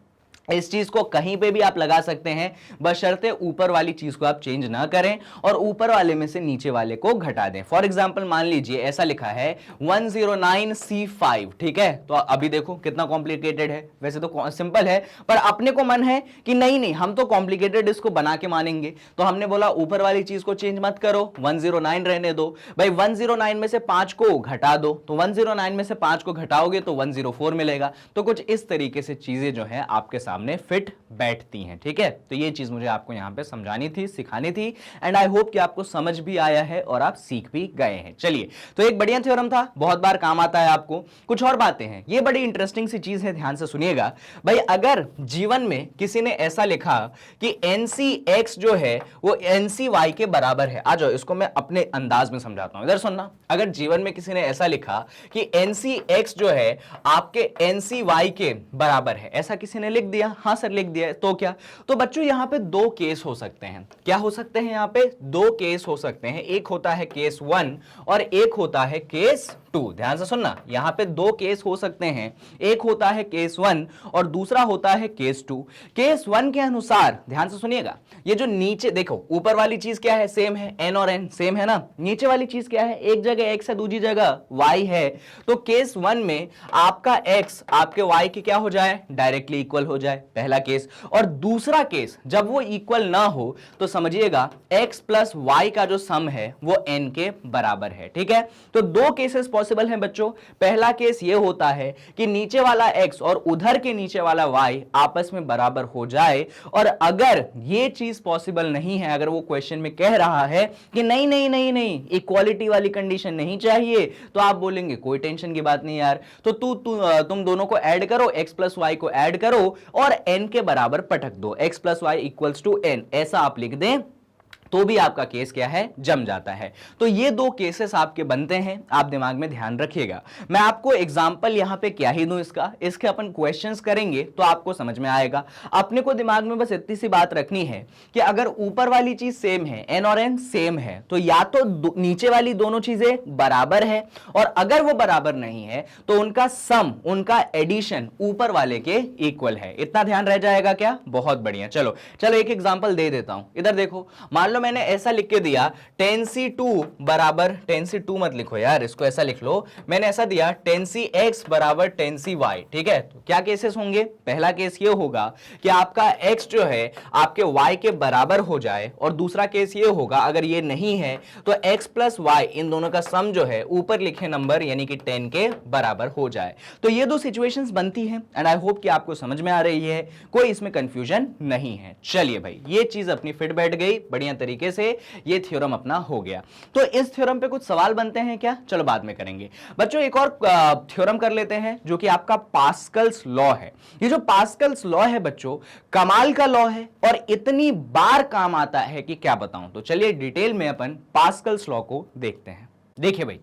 इस चीज को कहीं पे भी आप लगा सकते हैं, बशर्ते ऊपर वाली चीज को आप चेंज ना करें और ऊपर वाले में से नीचे वाले को घटा दें। फॉर एग्जांपल मान लीजिए ऐसा लिखा है 109C5, ठीक है? तो अभी देखो कितना कॉम्प्लिकेटेड है, वैसे तो सिंपल है, पर अपने को मन है कि नहीं नहीं हम तो कॉम्प्लिकेटेड इसको बना के मानेंगे, तो हमने बोला ऊपर वाली चीज को चेंज मत करो, 109 रहने दो भाई। 109 में से 5 को घटा दो, तो 109 में से 5 को घटाओगे तो 104 मिलेगा। तो कुछ इस तरीके से चीजें जो है आपके सामने फिट बैठती हैं, ठीक है? तो ये चीज मुझे आपको यहां पे समझानी थी, सिखानी थी, एंड आई होप कि आपको समझ भी आया है और आप सीख भी गए हैं। चलिए, तो एक बढ़िया थ्योरम था, बहुत बार काम आता है आपको। कुछ और बातें हैं, ये बड़ी इंटरेस्टिंग सी चीज है, ध्यान से सुनिएगा भाई। अगर जीवन में किसी ने ऐसा लिखा कि NCX जो है वो NCY के बराबर है, आ जाओ इसको मैं अपने अंदाज में समझाता हूं, इधर सुनना। अगर जीवन में किसी ने ऐसा लिखा कि NCX जो है आपके NCY के बराबर है, ऐसा किसी ने लिख दिया, हां सर लिख दिया, तो क्या? तो बच्चों यहां पे 2 केस हो सकते हैं। क्या हो सकते हैं? यहां पे 2 केस हो सकते हैं। एक होता है केस 1 और एक होता है केस 2। ध्यान से सुनना, यहां पे 2 केस हो सकते हैं, एक होता है केस 1 और दूसरा होता है केस 2। केस 1 के अनुसार ध्यान से सुनिएगा, ये जो नीचे देखो ऊपर वाली चीज क्या है? सेम है, n और n सेम है ना। नीचे वाली चीज क्या है? एक जगह x है, दूसरी जगह y है। तो केस 1 में आपका x आपके y के क्या हो जाए? डायरेक्टली इक्वल हो जाए, पहला केस। और दूसरा केस जब वो इक्वल ना हो तो समझिएगा x प्लस y का जो सम है वो n के बराबर है, ठीक है? तो 2 केसेस पॉसिबल हैं बच्चों। पहला केस ये होता है कि नीचे वाला x और उधर के नीचे वाला y आपस में बराबर हो जाए, और अगर ये चीज पॉसिबल नहीं है, अगर वो क्वेश्चन में कह रहा है कि नहीं नहीं नहीं नहीं इक्वालिटी वाली कंडीशन नहीं चाहिए, तो आप बोलेंगे कोई टेंशन की बात नहीं यार, तो तुम दोनों को ऐड करो, x प्लस वाई को ऐड करो और n के बराबर पटक दो, x plus Y equals to n, ऐसा आप लिख दें तो भी आपका केस क्या है? जम जाता है। तो ये 2 केसेस आपके बनते हैं, आप दिमाग में ध्यान रखिएगा। मैं आपको एग्जांपल यहां पे क्या ही दूं इसके अपन क्वेश्चंस करेंगे तो आपको समझ में आएगा। अपने को दिमाग में बस इतनी सी बात रखनी है कि अगर ऊपर वाली चीज सेम है, n और n सेम है, तो या तो नीचे वाली दोनों चीजें बराबर है, और अगर वो बराबर नहीं है तो उनका सम, उनका एडिशन ऊपर वाले के इक्वल है। इतना ध्यान रह जाएगा क्या? बहुत बढ़िया। चलो एक एग्जांपल दे देता हूं, इधर देखो। मान लो मैंने ऐसा लिख के दिया 10C2 बराबर, 10C2 मत लिखो यार, इसको ऐसा लिख लो, मैंने ऐसा दिया 10CX बराबर 10CY, ठीक है? तो क्या केसेस होंगे? पहला केस ये होगा कि आपका x जो है आपके y के बराबर हो जाए, और दूसरा केस ये होगा अगर ये नहीं है तो x प्लस y इन दोनों का सम जो है ऊपर लिखे नंबर यानी कि 10 के बराबर हो जाए। तो ये 2 सिचुएशंस बनती हैं, एंड आई होप कि आपको समझ में आ रही है, कोई इसमें कंफ्यूजन नहीं है। चलिए भाई, ये चीज अपनी फिट बैठ गई बढ़िया तरीके से, ये थ्योरम अपना हो गया। तो इस थ्योरम पे कुछ सवाल बनते हैं क्या? चलो बाद में करेंगे बच्चों। एक और थ्योरम कर लेते हैं जो कि आपका पास्कल्स लॉ है। ये जो पास्कल्स लॉ है बच्चों, कमाल का लॉ है और इतनी बार काम आता है कि क्या बताऊं। तो चलिए डिटेल में अपन पास्कल्स लॉ को देखते हैं। देखिए भाई,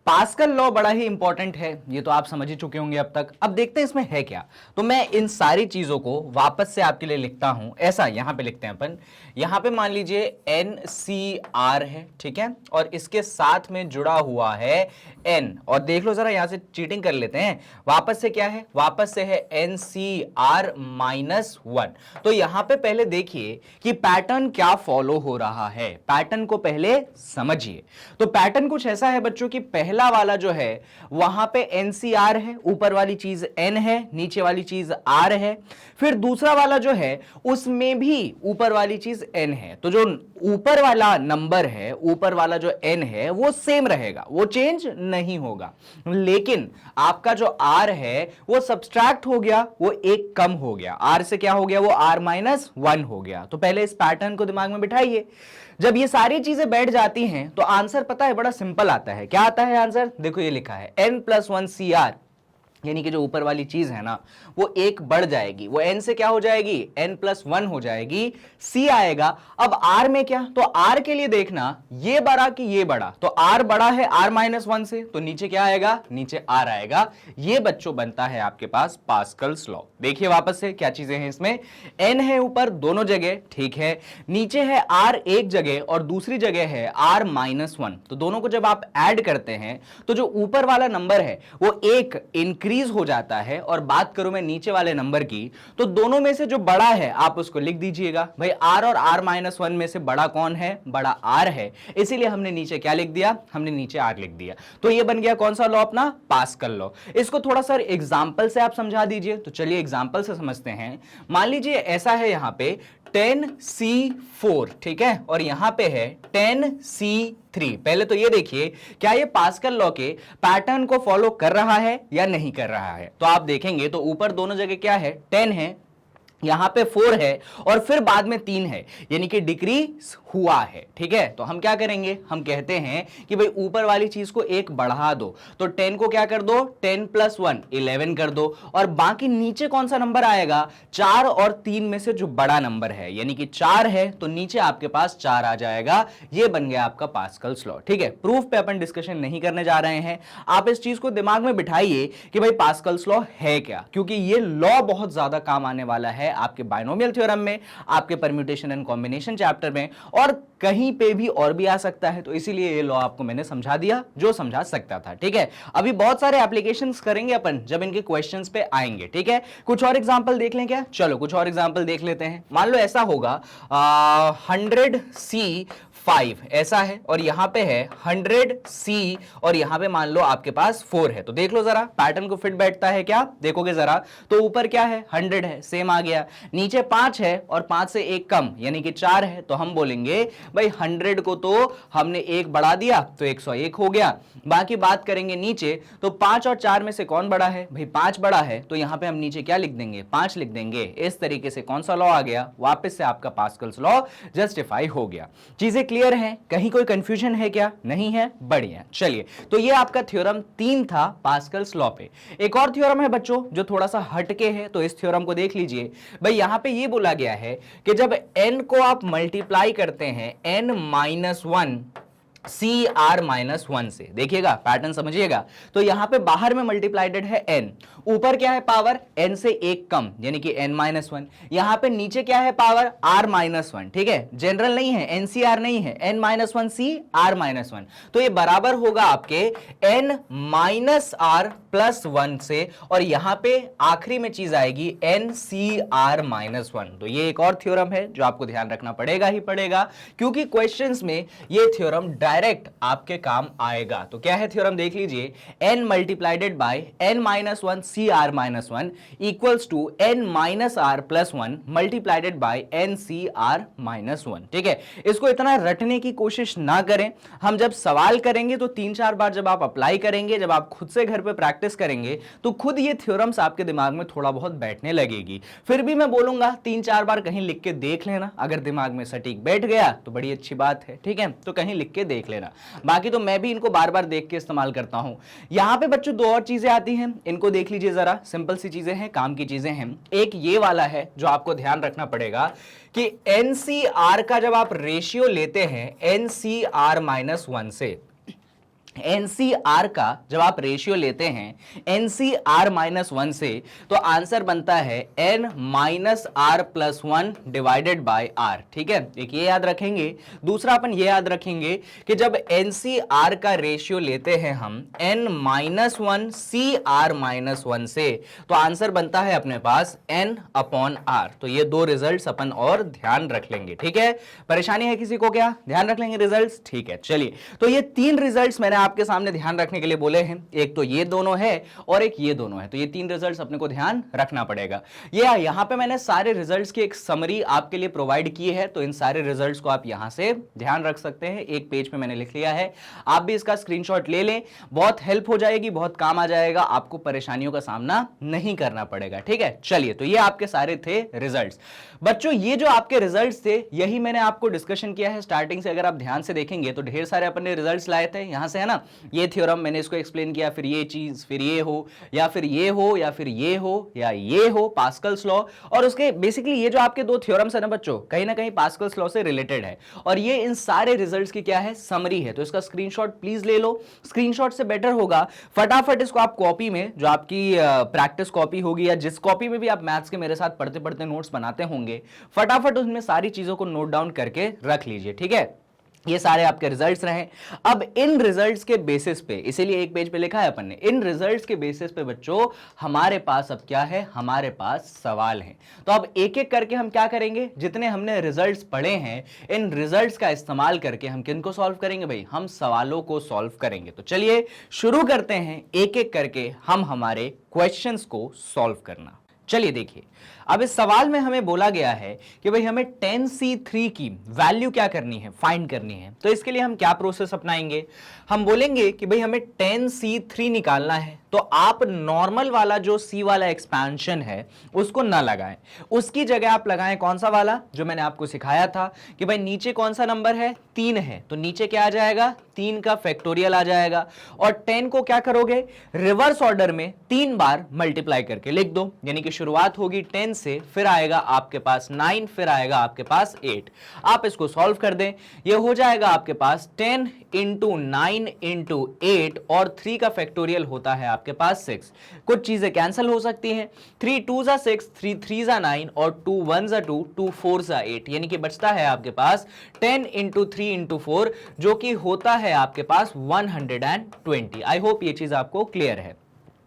पास्कल लॉ बड़ा ही इंपॉर्टेंट है, ये तो आप समझ ही चुके होंगे अब तक। अब देखते हैं इसमें है क्या। तो मैं इन सारी चीजों को वापस से आपके लिए लिखता हूं, ऐसा यहां पे लिखते हैं अपन। यहां पे मान लीजिए NCR है, ठीक है, और इसके साथ में जुड़ा हुआ है N, और देख लो जरा, यहां से चीटिंग कर लेते हैं। वापस से क्या है? वापस से है NCR-1। तो यहां पे पहले देखिए कि पैटर्न क्या फॉलो हो रहा है, पैटर्न को पहले समझिए। तो पैटर्न कुछ ऐसा है बच्चों की पहला वाला जो है वहां पे NCR है, ऊपर वाली चीज N है, नीचे वाली चीज R है। फिर दूसरा वाला जो है उसमें भी ऊपर वाली चीज N है। तो जो ऊपर वाला नंबर है, ऊपर वाला जो n है वो सेम रहेगा, वो चेंज नहीं होगा, लेकिन आपका जो r है वो सब्सट्रैक्ट हो गया, वो एक कम हो गया, r से क्या हो गया, वो r-1 हो गया। तो पहले इस पैटर्न को दिमाग में बिठाइए। जब ये सारी चीजें बैठ जाती हैं तो आंसर पता है बड़ा सिंपल आता है। क्या आता है आंसर? देखो ये लिखा है n+1 CR, यानी कि जो ऊपर वाली चीज है ना वो एक बढ़ जाएगी, वो n से क्या हो जाएगी, n+1 हो जाएगी, c आएगा। अब r में क्या, तो r के लिए देखना ये बड़ा कि ये बड़ा, तो r बड़ा है r-1 से, तो नीचे क्या आएगा, नीचे r आएगा। ये बच्चों बनता है आपके पास पास्कल्स लॉ। देखिए वापस से क्या चीजें हैं इसमें, n है ऊपर दोनों जगह, ठीक है, नीचे है r एक जगह और दूसरी जगह है r-1, तो दोनों को जब आप ऐड करते हैं तो जो ऊपर वाला नंबर है वो एक इंक्रीज हो जाता है। और बात करूं मैं नीचे वाले नंबर की, तो दोनों में से जो बड़ा है आप उसको लिख दीजिएगा। भाई r और r-1 में से बड़ा कौन है, बड़ा r है, इसीलिए हमने नीचे क्या लिख दिया, हमने नीचे r लिख दिया। तो ये बन गया कौन सा लॉ, अपना पास्कल लॉ। इसको थोड़ा सा एग्जांपल से आप समझा दीजिए। तो चलिए एग्जांपल से समझते हैं। मान लीजिए ऐसा है यहां पे 10C4, ठीक है, और यहां पे है 10C3। पहले तो ये देखिए क्या ये पास्कल लॉ के पैटर्न को फॉलो कर रहा है या नहीं कर रहा है। तो आप देखेंगे तो ऊपर दोनों जगह क्या है, 10 है, यहां पे 4 है और फिर बाद में 3 है, यानी कि डिक्रीज हुआ है, ठीक है। तो हम क्या करेंगे, हम कहते हैं कि भाई ऊपर वाली चीज को एक बढ़ा दो, तो 10 को क्या कर दो, 10+1 11 कर दो, और बाकी नीचे कौन सा नंबर आएगा, 4 और 3 में से जो बड़ा नंबर है, यानी कि 4 है तो नीचे आपके पास 4 आ जाएगा। ये बन गया आपका पास्कल्स लॉ, ठीक है। प्रूफ पे अपन डिस्कशन नहीं करने जा रहे हैं, आप इस चीज को दिमाग में बिठाइए कि भाई पास्कल्स लॉ है क्या, क्योंकि ये लॉ बहुत ज्यादा काम आने वाला है आपके बायनोमियल थ्योरम में, आपके परम्यूटेशन एंड कॉम्बिनेशन चैप्टर में, और कहीं पे भी और भी आ सकता है। तो इसीलिए ये लॉ आपको मैंने समझा दिया जो समझा सकता था, ठीक है। अभी बहुत सारे एप्लीकेशंस करेंगे अपन जब इनके क्वेश्चंस पे आएंगे, ठीक है। कुछ और एग्जांपल देख लें क्या, चलो कुछ और एग्जांपल देख लेते हैं। मान लो ऐसा होगा 100C5 ऐसा है, और यहां पे है 100C, और यहां पे मान लो आपके पास 4 है। तो देख लो जरा पैटर्न को फिट बैठता है क्या, देखोगे जरा, तो ऊपर क्या है, 100 है, सेम आ गया, नीचे 5 है और 5 से एक कम यानी कि 4 है, तो हम बोलेंगे भाई 100 को तो हमने एक बढ़ा दिया तो 101 हो गया। बाकी बात करेंगे नीचे, तो 5 और 4 में से कौन बड़ा है, भाई 5 बड़ा है, तो यहां पे हम नीचे क्या लिख देंगे, 5 लिख देंगे। इस तरीके से कौन सा लॉ आ गया, वापस से आपका पास्कल्स लॉ जस्टिफाई हो गया। चीजें क्लियर हैं, कहीं कोई कंफ्यूजन है क्या, नहीं है, बढ़िया। चलिए तो ये आपका थ्योरम 3 था पास्कल्स लॉ पे। एक और थ्योरम है बच्चों जो थोड़ा सा हटके है, तो इस थ्योरम को देख लीजिए। भाई यहां पे ये बोला गया है कि जब n को आप मल्टीप्लाई करते हैं n-1 CR-1 से, देखिएगा पैटर्न समझिएगा, तो यहां पे बाहर में मल्टीप्लाइडेड है n, ऊपर क्या है पावर, n से एक कम यानी कि n-1, यहां पे नीचे क्या है पावर, r-1, ठीक है, जनरल नहीं है, NCR नहीं है, n-1 CR-1, तो ये बराबर होगा आपके n-R+1 से, और यहां पे आखिरी में चीज आएगी NCR-1। तो ये एक और थ्योरम है जो आपको ध्यान रखना पड़ेगा ही पड़ेगा, क्योंकि क्वेश्चंस में ये थ्योरम डायरेक्ट आपके काम आएगा। तो क्या है थ्योरम देख लीजिए, n multiplied by n-1 CR-1 equals to n-R+1 multiplied by NCR-1, ठीक है। इसको इतना रटने की कोशिश ना करें, हम जब सवाल करेंगे तो 3-4 बार जब आप अप्लाई करेंगे, जब आप खुद से घर पे प्रैक्टिस करेंगे, तो खुद ये थ्योरम्स आपके दिमाग में थोड़ा बहुत बैठने लगेगी। फिर भी मैं बोलूंगा 3-4 बार कहीं लिख के देख लेना, अगर दिमाग में सटीक बैठ गया तो बड़ी अच्छी बात है, ठीक है, तो कहीं लिख के देख लेना। बाकी तो मैं भी इनको बार बार देख के इस्तेमाल करता हूं। यहां पे बच्चों दो और चीजें आती हैं, इनको देख लीजिए जरा, सिंपल सी चीजें हैं, काम की चीजें हैं। एक ये वाला है जो आपको ध्यान रखना पड़ेगा कि NCR का जब आप रेशियो लेते हैं NCR-1 से, NCR का जब आप रेशियो लेते हैं NCR-1 से, तो आंसर बनता है n-R+1 डिवाइडेड बाय R, ठीक है, एक ये याद रखेंगे। दूसरा अपन ये याद रखेंगे कि जब NCR का रेशियो लेते हैं हम n-1 CR-1 से, तो आंसर बनता है अपने पास n/R। तो ये दो रिजल्ट्स अपन और ध्यान रख लेंगे, ठीक है। परेशानी है किसी को क्या, ध्यान रख लेंगे रिजल्ट्स, ठीक है। चलिए तो ये 3 रिजल्ट्स मैंने आपके सामने ध्यान रखने के लिए बोले हैं, एक तो ये दोनों है और एक ये दोनों है, तो ये 3 रिजल्ट्स अपने को ध्यान रखना पड़ेगा। ये यहाँ पे मैंने सारे रिजल्ट्स की एक समरी आपके लिए प्रोवाइड की है, तो इन सारे रिजल्ट्स को आप यहां से ध्यान रख सकते हैं। एक पेज पे मैंने लिख लिया है, आप भी इसका स्क्रीनशॉट ले लें, बहुत हेल्प हो जाएगी, बहुत काम आ जाएगा, आपको परेशानियों का सामना नहीं करना पड़ेगा। ठीक है, चलिए, तो ये आपके सारे थे रिजल्ट्स। बच्चों, ये जो आपके रिजल्ट्स थे यही मैंने आपको डिस्कशन किया है स्टार्टिंग से। अगर आप ध्यान से देखेंगे तो ढेर सारे अपने रिजल्ट्स लाए थे यहां से, है ना। ये थ्योरम मैंने इसको एक्सप्लेन किया, फिर ये चीज, फिर ये हो, या फिर ये हो, या फिर ये हो, या ये हो, पास्कल्स लॉ। और उसके बेसिकली ये जो आपके 2 थ्योरम्स है ना बच्चों, कहीं ना कहीं पास्कल्स लॉ से रिलेटेड है, और ये इन सारे रिजल्ट्स की क्या है, समरी है। तो इसका स्क्रीनशॉट प्लीज ले लो। स्क्रीनशॉट से बेटर होगा फटाफट इसको आप कॉपी में, जो आपकी प्रैक्टिस कॉपी होगी या जिस कॉपी में भी आप मैथ्स के मेरे साथ पढ़ते पढ़ते नोट्स बनाते होंगे, फटाफट उसमें सारी चीजों को नोट डाउन करके रख लीजिए। ठीक है, ये सारे आपके रिजल्ट्स रहे। अब इन रिजल्ट्स के बेसिस पे, इसीलिए एक पेज पे लिखा है अपन ने, इन रिजल्ट्स के बेसिस पे बच्चों हमारे पास अब क्या है, हमारे पास सवाल हैं। तो अब एक एक करके हम क्या करेंगे, जितने हमने रिजल्ट्स पढ़े हैं इन रिजल्ट्स का इस्तेमाल करके हम किनको सॉल्व करेंगे भाई, हम सवालों को सॉल्व करेंगे। तो चलिए शुरू करते हैं एक एक करके हम हमारे क्वेश्चंस को सॉल्व करना। चलिए देखिए, अब इस सवाल में हमें बोला गया है कि भाई हमें tan C3 की वैल्यू क्या करनी है, फाइंड करनी है। तो इसके लिए हम क्या प्रोसेस अपनाएंगे, हम बोलेंगे कि भाई हमें tan C3 निकालना है, तो आप नॉर्मल वाला जो C वाला एक्सपेंशन है उसको ना लगाएं, उसकी जगह आप लगाएं कौन सा वाला, जो मैंने आपको सिखाया था कि भाई नीचे कौन सा नंबर है, 3 है, तो नीचे क्या आ जाएगा, 3 का फैक्टोरियल आ जाएगा। और 10 को क्या करोगे, रिवर्स ऑर्डर में 3 बार मल्टीप्लाई करके लिख दो, यानी कि शुरुआत होगी 10 से, फिर आएगा आपके पास 9, फिर आएगा आपके पास 8। आप इसको सॉल्व कर दें, ये हो जाएगा आपके पास 10 इंटू 9 इंटू 8, और 3 का फैक्टोरियल होता है आपके पास 6। कुछ चीजें कैंसिल हो सकती हैं, 3 2 जा 6, 3 3 जा 9, और 2 1 जा 2, 2 4 जा 8, यानी कि बचता है आपके पास 10 इंटू 3 इंटू 4, जो कि होता है आपके पास 120। आई होप ये चीज आपको क्लियर है।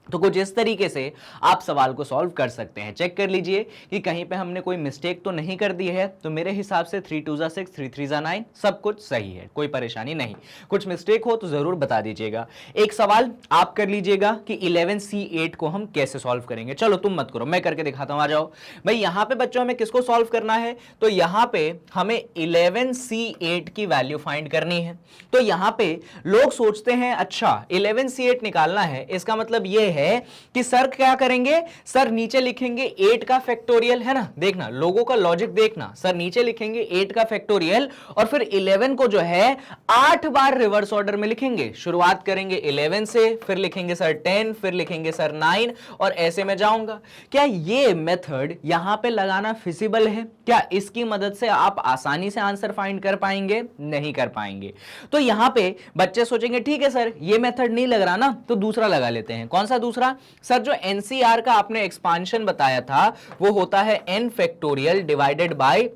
तो कुछ इस तरीके से आप सवाल को सॉल्व कर सकते हैं। चेक कर लीजिए कि कहीं पे हमने कोई मिस्टेक तो नहीं कर दी है। तो मेरे हिसाब से 3 2 जा 6, 3 3 जा 9 सब कुछ सही है, कोई परेशानी नहीं। कुछ मिस्टेक हो तो जरूर बता दीजिएगा। एक सवाल आप कर लीजिएगा कि 11C8 को हम कैसे सॉल्व करेंगे। चलो तुम मत करो, मैं करके दिखाता हूं, आ जाओ भाई। यहां पे बच्चों हमें किसको सॉल्व करना है, तो यहां पे हमें 11C8 की वैल्यू फाइंड करनी है। तो यहां पे लोग सोचते हैं अच्छा 11C8 निकालना है, इसका मतलब यह है कि सर क्या करेंगे, सर नीचे लिखेंगे 8 का फैक्टोरियल, है ना। देखना लोगों का लॉजिक देखना, सर नीचे लिखेंगे 8 का फैक्टोरियल और फिर 11 को जो है 8 बार रिवर्स ऑर्डर में लिखेंगे। शुरुआत करेंगे 11 से, फिर लिखेंगे सर 10, फिर लिखेंगे सर 9, और ऐसे में जाऊंगा। क्या ये मेथड यहां पे लगाना फिजिबल है, क्या इसकी मदद से आप आसानी से आंसर फाइंड कर पाएंगे, नहीं कर पाएंगे। तो यहां पे बच्चे सोचेंगे ठीक है सर ये मेथड नहीं लग रहा ना, तो दूसरा लगा लेते हैं। कौन सा दूसरा, सर जो एनसीआर का आपने एक्सपांशन बताया था वो होता है n फैक्टोरियल डिवाइडेड बाय,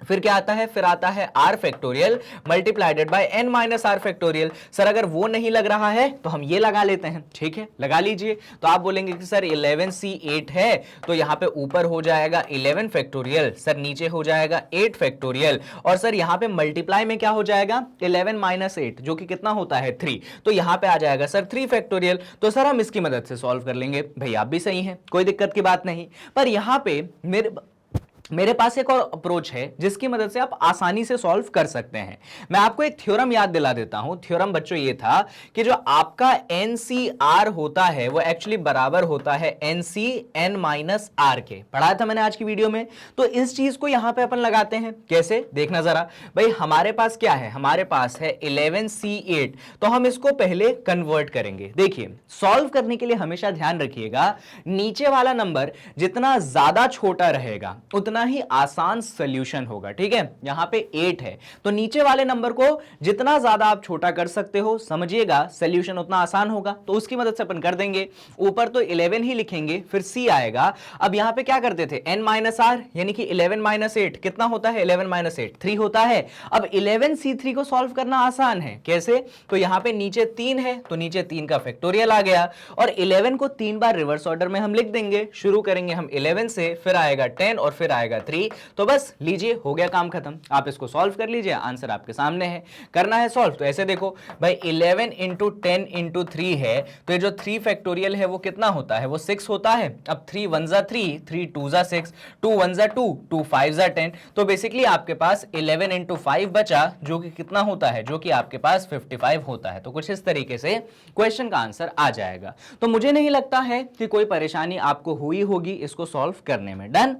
फिर क्या आता है, फिर आता है r factorial multiplied by n minus r factorial. Sir अगर वो नहीं लग रहा है तो हम ये लगा लेते हैं, ठीक है लगा लीजिए। तो आप बोलेंगे कि सर 11C8 है, तो यहां पे ऊपर हो जाएगा 11 फैक्टोरियल, सर नीचे हो जाएगा 8 फैक्टोरियल, और सर यहां पे मल्टीप्लाई में क्या हो जाएगा 11 माइनस 8, जो कि कितना होता है 3, तो यहां पे आ जाएगा सर 3 फैक्टोरियल। तो सर हम इसकी मदद से सॉल्व कर लेंगे। भाई आप भी सही हैं, कोई दिक्कत की बात नहीं। पर यहां पे मेरे पास एक और अप्रोच है जिसकी मदद से आप आसानी से सॉल्व कर सकते हैं। मैं आपको एक थ्योरम याद दिला देता हूं। थ्योरम बच्चों ये था कि जो आपका NCR होता है वो एक्चुअली बराबर होता है NC n माइनस R के। पढ़ाया था मैंने आज की वीडियो में। तो इस चीज को यहां पे अपन लगाते हैं, कैसे देखना जरा। भाई हमारे पास क्या है, हमारे पास है 11C8, तो हम इसको पहले कन्वर्ट करेंगे। देखिए सॉल्व करने के लिए हमेशा ध्यान रखिएगा, नीचे वाला नंबर जितना ज्यादा छोटा रहेगा उतना ही आसान सॉल्यूशन होगा, ठीक है। यहां पे 8 है तो नीचे वाले नंबर को जितना ज्यादा आप छोटा कर सकते हो, समझिएगा सॉल्यूशन उतना आसान होगा। तो उसकी मदद से अपन कर देंगे। ऊपर तो 11 ही लिखेंगे, फिर C आएगा। अब यहां पे क्या करते थे, n माइनस R, यानी कि 11 माइनस 8 कितना होता है, 11 माइनस 8 3 होता है। अब 11C3 को सॉल्व करना आसान है, कैसे, तो यहां पे नीचे 3 है तो नीचे 3 का फैक्टोरियल आ गया, और 11 को 3 बार रिवर्स ऑर्डर में हम लिख देंगे। शुरू करेंगे हम 11 से, फिर आएगा 10 और फिर आएगा आएगा 3। तो बस लीजिए, हो गया काम खत्म। आप इसको सॉल्व कर लीजिए, आंसर आपके सामने है। करना है सॉल्व तो ऐसे देखो भाई, 11 इंटू 10 इंटू 3 है, तो ये जो 3 फैक्टोरियल है वो कितना होता है, वो 6 होता है। अब 3 1 जा 3, 3 2 जा 6, 2 1 जा 2, 2 5 जा 10, तो बेसिकली आपके पास 11 इंटू 5 बचा, जो कि कितना होता है, जो कि आपके पास 55 होता है। तो कुछ इस तरीके से क्वेश्चन का आंसर आ जाएगा। तो मुझे नहीं लगता है कि कोई परेशानी आपको हुई होगी इसको सॉल्व करने में। डन।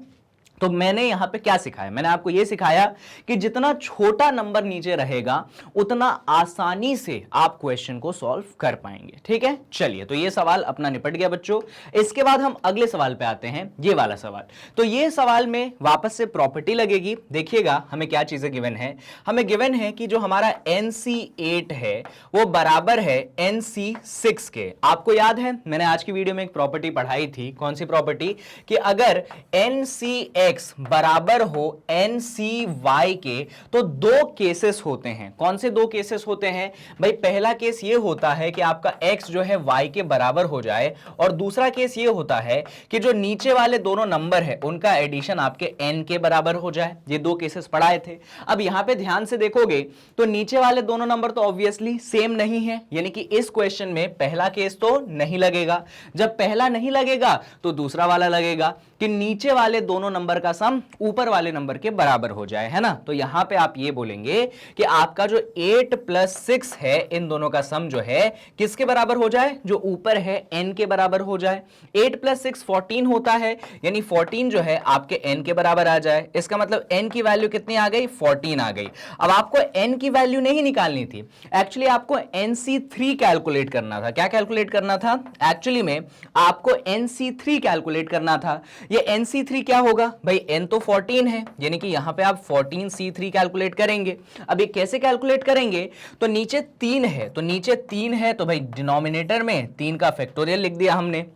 तो मैंने यहां पे क्या सिखाया, मैंने आपको यह सिखाया कि जितना छोटा नंबर नीचे रहेगा उतना आसानी से आप क्वेश्चन को सॉल्व कर पाएंगे। ठीक है, चलिए, तो ये सवाल अपना निपट गया बच्चों। इसके बाद हम अगले सवाल पे आते हैं, ये वाला सवाल। तो ये सवाल में वापस से प्रॉपर्टी लगेगी। देखिएगा हमें क्या चीजें गिवन है। हमें गिवन है कि जो हमारा NC8 है वो बराबर है NC6 के। आपको याद है मैंने आज की वीडियो में एक प्रॉपर्टी पढ़ाई थी। कौन सी प्रॉपर्टी? कि अगर NCX बराबर हो NCY के तो दो केसेस होते हैं। कौन से दो केसेस होते हैं भाई? पहला केस ये होता है कि आपका X जो है Y के बराबर हो जाए, और दूसरा केस ये होता है कि जो नीचे वाले दोनों नंबर है उनका एडिशन आपके N के बराबर हो जाए। ये दो केसेस पढ़ाए थे। अब यहां पे ध्यान से देखोगे तो नीचे वाले दोनों नंबर तो ऑब्वियसली सेम नहीं है, यानी कि इस क्वेश्चन में पहला केस तो नहीं लगेगा। जब पहला नहीं लगेगा तो दूसरा वाला लगेगा कि नीचे वाले दोनों नंबर का सम ऊपर वाले नंबर के बराबर हो जाए, है ना। तो यहां पे आप ये बोलेंगे कि आपका जो 8 + 6 है, इन दोनों का सम जो है किसके बराबर हो जाए? जो ऊपर है n के बराबर हो जाए। 8 + 6 14 होता है, यानी 14 जो है आपके n के बराबर आ जाए। इसका मतलब n की वैल्यू कितनी आ गई? 14 आ गई। अब आपको n की वैल्यू नहीं निकालनी थी, एक्चुअली आपको NC3 कैलकुलेट करना था। क्या कैलकुलेट करना था? एक्चुअली में आपको NC3 कैलकुलेट करना था। ये NC3 क्या होगा भाई? n तो 14 है, यानी कि यहां पे आप 14C3 कैलकुलेट करेंगे। अब ये कैसे कैलकुलेट करेंगे? तो नीचे 3 है, तो नीचे 3 है तो भाई डिनोमिनेटर में 3 का फैक्टोरियल लिख दिया हमने।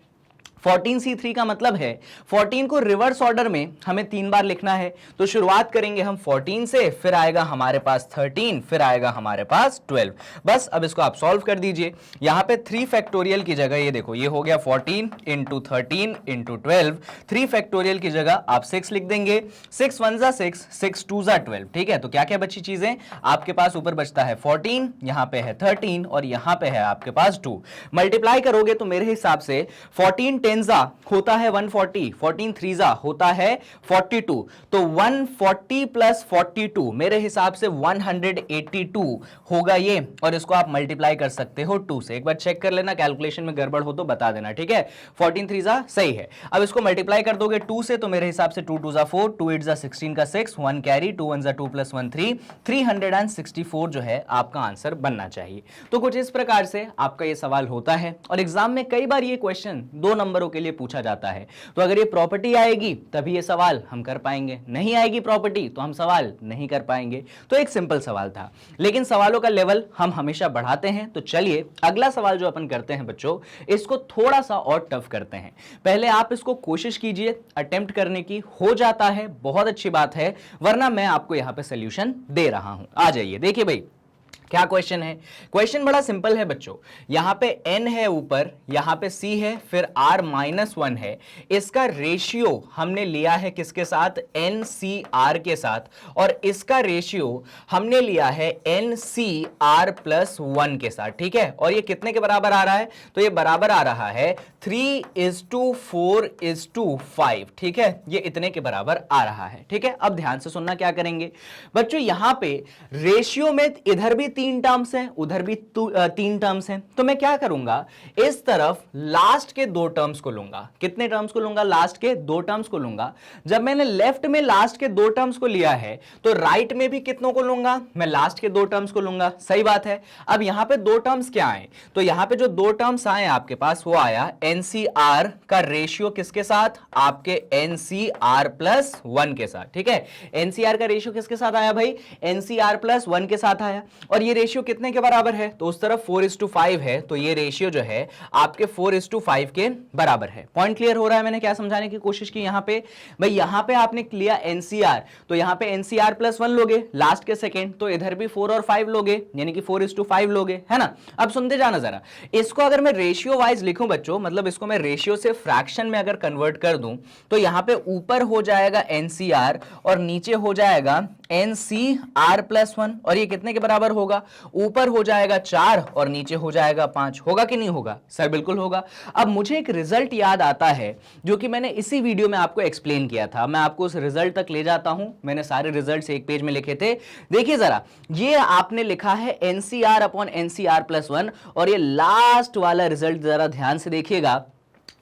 14C3 का मतलब है 14 को रिवर्स ऑर्डर में हमें 3 बार लिखना है। तो शुरुआत करेंगे हम 14 से, फिर आएगा हमारे पास 13, फिर आएगा हमारे पास 12। बस अब इसको आप सॉल्व कर दीजिए। यहां पे 3 फैक्टोरियल की जगह ये देखो, ये हो गया 14 × 13 × 12। 3 फैक्टोरियल की जगह आप 6 लिख देंगे। 6 1 जा 6, 6 2 जा 12। ठीक है, तो क्या क्या बची चीजें आपके पास? ऊपर बचता है 14, यहां पे है 13 और यहां पे है आपके पास 2। मल्टीप्लाई करोगे तो मेरे हिसाब से 14 10 जा होता है 140, 14 3 जा होता है 42। तो 140 + 42 मेरे हिसाब से 182 होगा ये, और इसको आप मल्टीप्लाई कर सकते हो 2 से। एक बार चेक कर लेना, कैलकुलेशन में गड़बड़ हो तो बता देना। ठीक है, 14 3 जा सही है। अब इसको मल्टीप्लाई कर दोगे 2 से, तो मेरे हिसाब से 2 2 जा 4, 2 8 जा 16 का 6, 1 कैरी, 2 1 जा 2 + 1 3, 364 जो है आपका आंसर बनना चाहिए। तो कुछ इस प्रकार से आपका ये सवाल होता है, और एग्जाम में कई बार ये क्वेश्चन 2 नंबरों के लिए पूछा जाता है। तो अगर ये प्रॉपर्टी आएगी तभी ये सवाल हम कर पाएंगे, नहीं आएगी प्रॉपर्टी तो हम सवाल नहीं कर पाएंगे। तो एक सिंपल सवाल था, लेकिन सवालों का लेवल हम हमेशा बढ़ाते हैं। तो चलिए अगला सवाल जो अपन करते हैं बच्चों, इसको थोड़ा सा और टफ करते हैं। पहले आप इसको कोशिश कीजिए अटेम्प्ट करने की, हो जाता है बहुत अच्छी बात है, वरना मैं आपको यहां पे सॉल्यूशन दे रहा हूं। आ जाइए, देखिए भाई क्या क्वेश्चन है। क्वेश्चन बड़ा सिंपल है बच्चों। यहां पे n है ऊपर, यहां पे c है, फिर r-1 है। इसका रेशियो हमने लिया है किसके साथ? NCR के साथ। और इसका रेशियो हमने लिया है NCR+1 के साथ। ठीक है, और ये कितने के बराबर आ रहा है? तो ये बराबर आ रहा है 3:4:5। ठीक है, ये इतने के बराबर आ रहा है। ठीक है, अब ध्यान से सुनना, क्या करेंगे बच्चों, यहां पे रेशियो में इधर भी 3 टर्म्स हैं, उधर भी 3 टर्म्स हैं। तो मैं क्या करूंगा, इस तरफ लास्ट के 2 टर्म्स को लूंगा। कितने टर्म्स को लूंगा? लास्ट के 2 टर्म्स को लूंगा। जब मैंने लेफ्ट में लास्ट के 2 टर्म्स को लिया है तो राइट में भी कितनों को लूंगा? मैं लास्ट के 2 टर्म्स को लूंगा। सही बात है। अब यहां पे 2 टर्म्स क्या आए? तो यहां पे जो 2 टर्म्स आए आपके पास, वो आया NCR का रेशियो किसके साथ? आपके NCR+1 के साथ। ठीक है, NCR का रेशियो किसके साथ आया भाई? NCR+1 के साथ आया। और ये रेशियो कितने के बराबर है? तो उस तरफ 4:5 है, तो ये रेशियो जो है आपके 4:5 के बराबर है। पॉइंट क्लियर हो रहा है? मैंने क्या समझाने की कोशिश की यहां पे भाई, यहां पे आपने लिया NCR, तो यहां पे NCR+1 लोगे लास्ट के सेकंड, तो इधर भी 4 और 5 लोगे, यानी कि 4:5 लोगे, है ना। अब सुनते जाना जरा, इसको अगर मैं रेशियो वाइज लिखूं बच्चों, मतलब मतलब इसको मैं रेशियो से फ्रैक्शन में अगर कन्वर्ट कर दूं तो यहां पे ऊपर हो जाएगा NCR और नीचे हो जाएगा NCR+1, और ये कितने के बराबर होगा? ऊपर हो जाएगा 4 और नीचे हो जाएगा 5। होगा कि नहीं होगा? सर बिल्कुल होगा। अब मुझे एक रिजल्ट याद आता है जो कि मैंने इसी वीडियो में आपको एक्सप्लेन किया था। मैं आपको उस रिजल्ट तक ले जाता हूं। मैंने सारे रिजल्ट्स एक पेज में लिखे थे। देखिए जरा, ये आपने लिखा है NCR/NCR+1, और ये लास्ट वाला रिजल्ट जरा ध्यान से देखिएगा,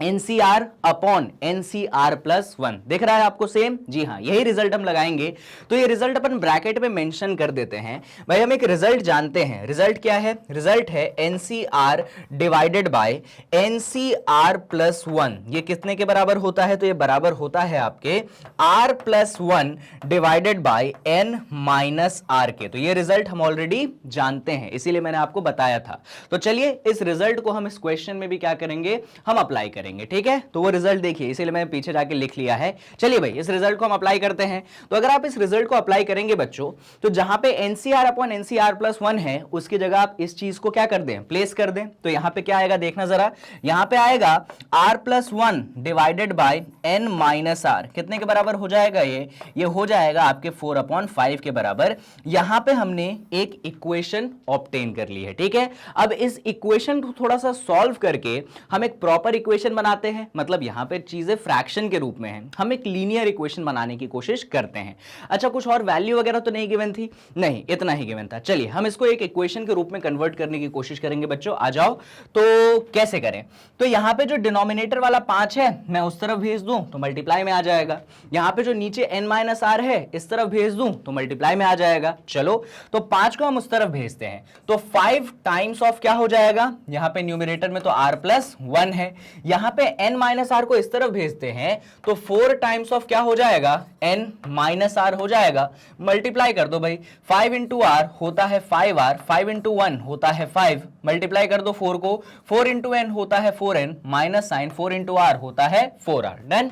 NCR/NCR+1 दिख रहा है आपको सेम? जी हाँ, यही रिजल्ट हम लगाएंगे। तो ये रिजल्ट अपन ब्रैकेट में मेंशन कर देते हैं। भाई हम एक रिजल्ट जानते हैं। रिजल्ट क्या है? रिजल्ट है NCR डिवाइडेड बाय NCR+1। ये कितने के बराबर होता है? तो ये बराबर होता है आपके R+1 डिवाइडेड बाय N-R के। तो ये रिजल्ट हम ऑलरेडी जानते हैं, इसीलिए मैंने आपको बताया था। तो चलिए इस रिजल्ट को हम इस क्वेश्चन में भी क्या करेंगे? हम अप्लाई करेंगे। ठीक है, तो वो रिजल्ट देखिए, इसीलिए मैंने पीछे जाके लिख लिया है। चलिए भाई इस रिजल्ट को हम अप्लाई करते हैं। तो अगर आप इस रिजल्ट को अप्लाई करेंगे बच्चों, तो जहां पे NCR/NCR+1 है उसकी जगह आप इस चीज को क्या कर दें? प्लेस कर दें। तो यहां पे क्या आएगा देखना जरा, यहां पे आएगा R+1 डिवाइडेड बाय N-R। कितने के बराबर हो जाएगा? ये हो जाएगा आपके 4/5 के बराबर। यहां पे हमने एक इक्वेशन ऑब्टेन कर ली है। ठीक है, अब इस इक्वेशन को थोड़ा सा सॉल्व करके हम एक प्रॉपर इक्वेशन बनाते हैं। मतलब यहां पे चीजें फ्रैक्शन के रूप में हैं, हम एक लीनियर इक्वेशन बनाने की कोशिश करते हैं। अच्छा, कुछ और वैल्यू वगैरह तो नहीं गिवन थी? नहीं, इतना ही गिवन था। चलिए हम इसको एक इक्वेशन के रूप में कन्वर्ट करने की कोशिश करेंगे बच्चों। आ जाओ, तो कैसे करें? तो यहां पे जो डिनोमिनेटर वाला 5 है मैं उस तरफ भेज दूं तो मल्टीप्लाई में आ जाएगा। यहां पे जो नीचे N-R है इस तरफ भेज दूं तो मल्टीप्लाई में आ जाएगा। चलो, तो 5 को हम उस तरफ भेजते हैं तो 5 टाइम्स ऑफ क्या हो जाएगा? यहां पे न्यूमरेटर में तो R+1 है, यहां पे N-R को इस तरफ भेजते हैं तो 4 टाइम्स ऑफ क्या हो जाएगा? N-R हो जाएगा। मल्टीप्लाई कर दो भाई, 5 इंटू R होता है 5R, 5 इंटू 1 होता है 5, मल्टीप्लाई कर दो 4 को, 4 इंटू N होता है 4N, minus sign 4 into R होता है 4R। डन।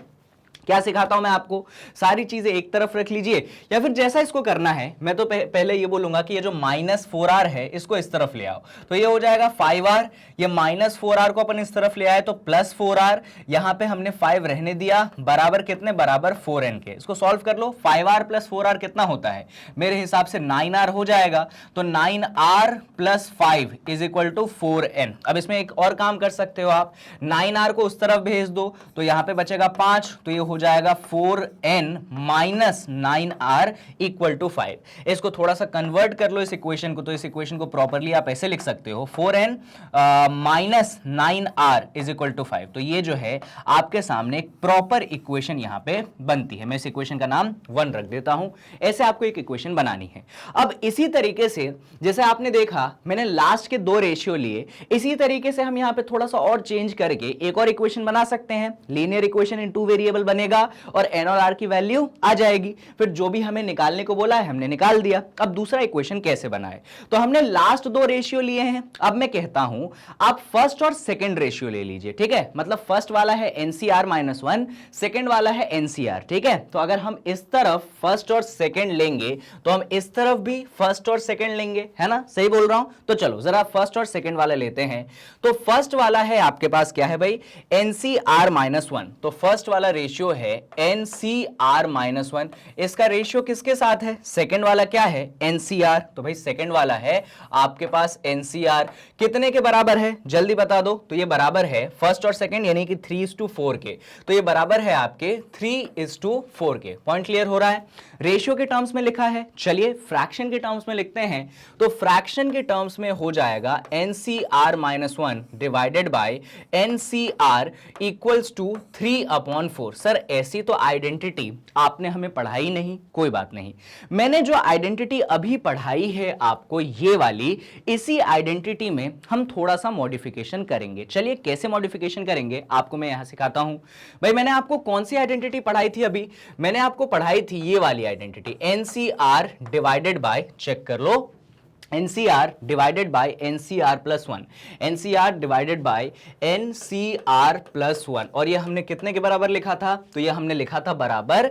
क्या सिखाता हूं मैं आपको? सारी चीजें एक तरफ रख लीजिए, या फिर जैसा इसको करना है मैं तो पहले ये बोलूंगा कि ये जो -4R है इसको इस तरफ ले आओ। तो ये हो जाएगा 5R, ये -4R को अपन इस तरफ ले आए तो +4R, यहां पे हमने 5 रहने दिया, बराबर कितने? बराबर 4N के। इसको सॉल्व कर लो। 5R + 4R कितना होता है? मेरे हिसाब से 9R हो जाएगा। तो 9R + 5 = 4N। अब इसमें एक और काम कर सकते हो आप, 9R को उस तरफ भेज दो तो यहां पे बचेगा 5, तो ये हो जाएगा 4N - 9R = 5। इसको थोड़ा सा कन्वर्ट कर लो इस इक्वेशन को, तो इस इक्वेशन को प्रॉपर्ली आप ऐसे लिख सकते हो, 4N - 9R = 5। तो ये जो है आपके सामने एक प्रॉपर इक्वेशन यहां पे बनती है। मैं इस इक्वेशन का नाम 1 रख देता हूं। ऐसे आपको एक इक्वेशन बनानी है। अब इसी तरीके से जैसे आपने देखा मैंने लास्ट के 2 रेशियो लिए, इसी तरीके से हम यहां पे थोड़ा सा और चेंज करके एक और इक्वेशन बना सकते हैं। लीनियर इक्वेशन इन 2 वेरिएबल बनेगा और N और R की वैल्यू आ जाएगी। फिर जो भी हमें निकालने को बोला है हमने निकाल दिया। अब दूसरा इक्वेशन कैसे बनाए? तो हमने लास्ट 2 रेशियो लिए हैं। अब मैं कहता हूं आप फर्स्ट और सेकंड रेशियो ले लीजिए। ठीक है, मतलब फर्स्ट वाला है NCR-1, सेकंड वाला है NCR। ठीक है, तो अगर हम इस तरफ फर्स्ट और सेकंड लेंगे तो हम इस तरफ भी फर्स्ट और सेकंड लेंगे, है ना? सही बोल रहा हूं? तो चलो जरा फर्स्ट और सेकंड वाला लेते हैं। तो फर्स्ट वाला है आपके पास क्या है भाई? NCR-1। तो फर्स्ट वाला रेशियो है NCR-1। इसका रेशियो किसके साथ है? सेकंड वाला क्या है? NCR। तो भाई सेकंड वाला है आपके पास NCR। कितने के बराबर है? जल्दी बता दो। तो ये बराबर है फर्स्ट और सेकंड यानी कि 3:4 के। तो ये बराबर है आपके 3:4 के। पॉइंट क्लियर हो रहा है? रेशियो के टर्म्स में लिखा है। चलिए फ्रैक्शन के टर्म्स में लिखते हैं। तो फ्रैक्शन के टर्म्स में हो जाएगा NCR-1 divided by NCR = 3/4। Sir ऐसी तो आइडेंटिटी आपने हमें पढ़ाई नहीं, कोई बात नहीं। मैंने जो आइडेंटिटी अभी पढ़ाई है आपको ये वाली, इसी आइडेंटिटी में हम थोड़ा सा मॉडिफिकेशन करेंगे। चलिए कैसे मॉडिफिकेशन करेंगे आपको मैं यहां सिखाता हूं। भाई मैंने आपको कौन सी आइडेंटिटी पढ़ाई थी अभी? मैंने आपको पढ़ाई थी ये वाली identity, NCR divided by, check कर लो, NCR divided by NCR+1, NCR divided by NCR+1। और ये हमने कितने के बराबर लिखा था? तो ये हमने लिखा था बराबर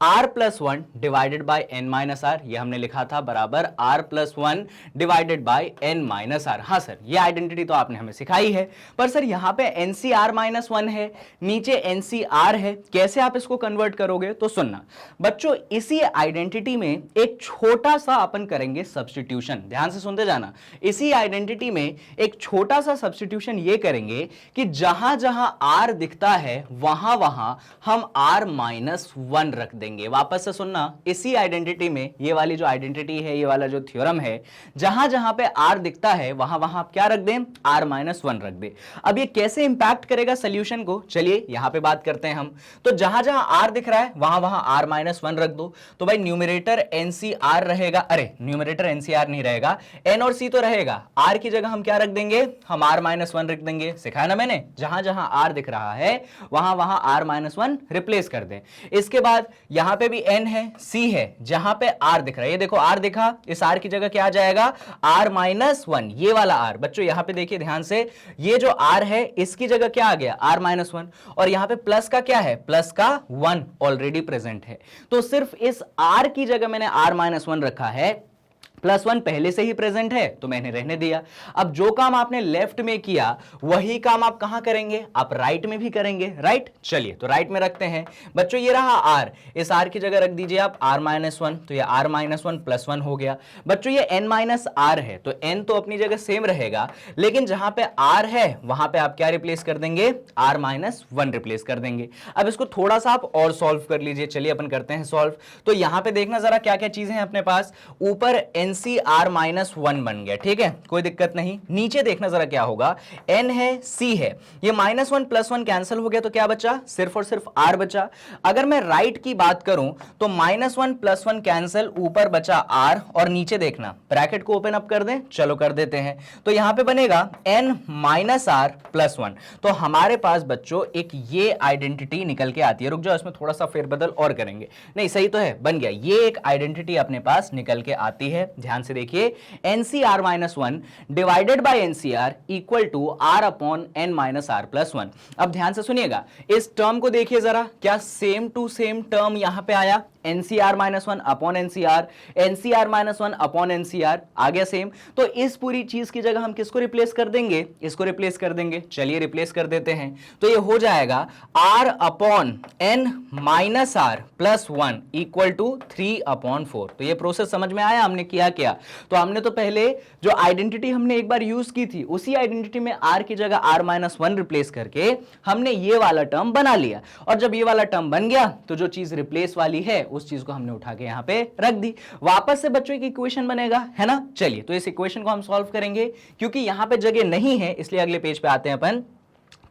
r plus one divided by n minus R, ये हमने लिखा था बराबर r plus one divided by n minus R. हाँ सर, ये आइडेंटिटी तो आपने हमें सिखाई है, पर सर यहाँ पे NCR माइनस वन है, नीचे NCR है, कैसे आप इसको कन्वर्ट करोगे? तो सुनना बच्चों, इसी आइडेंटिटी में एक छोटा सा अपन करेंगे सब्स्टिट्यूशन, ध्यान से सुनते जाना। इसी आइडेंटिटी में एक छोटा सा सब्स्टिट्यूशन ये करेंगे कि जहां जहां r दिखता है वहां वहां हम r माइनस वन रख देंगे। वापस से सुनना, इसी आइडेंटिटी में, ये वाली जो आइडेंटिटी है, ये वाला जो थ्योरम है, जहां जहां पे r दिखता है वहां वहां आप क्या रख दें? r माइनस वन रख दे। अब ये कैसे इंपैक्ट करेगा सोल्यूशन को, चलिए यहां पे बात करते हैं हम। तो जहां जहां r दिख रहा है वहां वहां r माइनस वन रख दो, तो भाई न्यूमरेटर NCR रहेगा, अरे न्यूमरेटर NCR नहीं रहेगा, n और c तो रहेगा, r की जगह हम क्या रख देंगे? हम r माइनस वन रख देंगे। सिखाया ना मैंने, जहां जहां r दिख रहा है वहां वहां r माइनस वन रिप्लेस कर दें। इसके बाद यहां पे भी n है, c है, जहां पे r दिख रहा है, ये देखो r दिखा, इस r की जगह क्या आ जाएगा? r माइनस वन, ये वाला r। बच्चों यहां पे देखिए ध्यान से, ये जो r है इसकी जगह क्या आ गया? r माइनस वन, और यहां पे प्लस का क्या है? प्लस का वन ऑलरेडी प्रेजेंट है, तो सिर्फ इस r की जगह मैंने r माइनस वन रखा है, प्लस वन पहले से ही प्रेजेंट है तो मैंने रहने दिया। अब जो काम आपने लेफ्ट में किया वही काम आप कहां करेंगे? आप राइट में भी करेंगे, राइट? चलिए तो राइट में रखते हैं बच्चों, ये रहा r, इस r की जगह रख दीजिए आप r माइनस वन, तो ये r minus one plus one हो गया। बच्चों ये n माइनस r है, तो n तो अपनी जगह सेम रहेगा, लेकिन जहां पे r है वहां पे आप क्या रिप्लेस कर देंगे? r माइनस वन रिप्लेस कर देंगे। अब इसको थोड़ा सा आप और सॉल्व कर लीजिए, चलिए अपन करते हैं सॉल्व। तो यहां पे देखना जरा क्या क्या चीजें हैं अपने पास, ऊपर NCR माइनस वन बन गया, ठीक है, कोई दिक्कत नहीं। नीचे देखना जरा क्या होगा, n है, c है, ये minus one plus one cancel हो गया, तो क्या बचा? सिर्फ और सिर्फ r बचा। अगर मैं राइट की बात करूं तो minus one plus one cancel, ऊपर बचा r, और नीचे देखना, ब्रैकेट को ओपन अप कर दें, चलो कर देते हैं, तो यहां पे बनेगा n minus R plus one. तो हमारे पास बच्चों एक ये आइडेंटिटी निकल के आती है, रुक जाओ इसमें थोड़ा सा फेरबदल और करेंगे, नहीं सही तो है, बन गया, ये एक आइडेंटिटी अपने पास निकल के आती है। ध्यान से देखिए, NCR minus one divided by NCR equal to R upon n minus R plus one. अब ध्यान से सुनिएगा, इस टर्म को देखिए जरा, क्या सेम टू सेम टर्म यहां पे आया? NCR minus one upon NCR, NCR minus one upon NCR आ गया सेम। तो इस पूरी चीज की जगह हम किसको रिप्लेस कर देंगे? इसको रिप्लेस कर देंगे, चलिए रिप्लेस कर देते हैं, तो ये हो जाएगा R upon n minus R plus one equal to 3 upon 4। तो ये प्रोसेस समझ में आया हमने किया क्या? तो हमने तो पहले जो आइडेंटिटी हमने एक बार यूज की थी, उसी आइडेंटिटी में r की जगह r माइनस वन रिप्लेस करके हमने ये वाला टर्म बना लिया, और जब ये वाला टर्म बन गया तो जो चीज रिप्लेस वाली है उस चीज को हमने उठा के यहां पे रख दी। वापस से बच्चों एक इक्वेशन बनेगा, है ना? चलिए तो इस इक्वेशन को हम सॉल्व करेंगे, क्योंकि यहां पे जगह नहीं है इसलिए अगले पेज पे आते हैं अपन।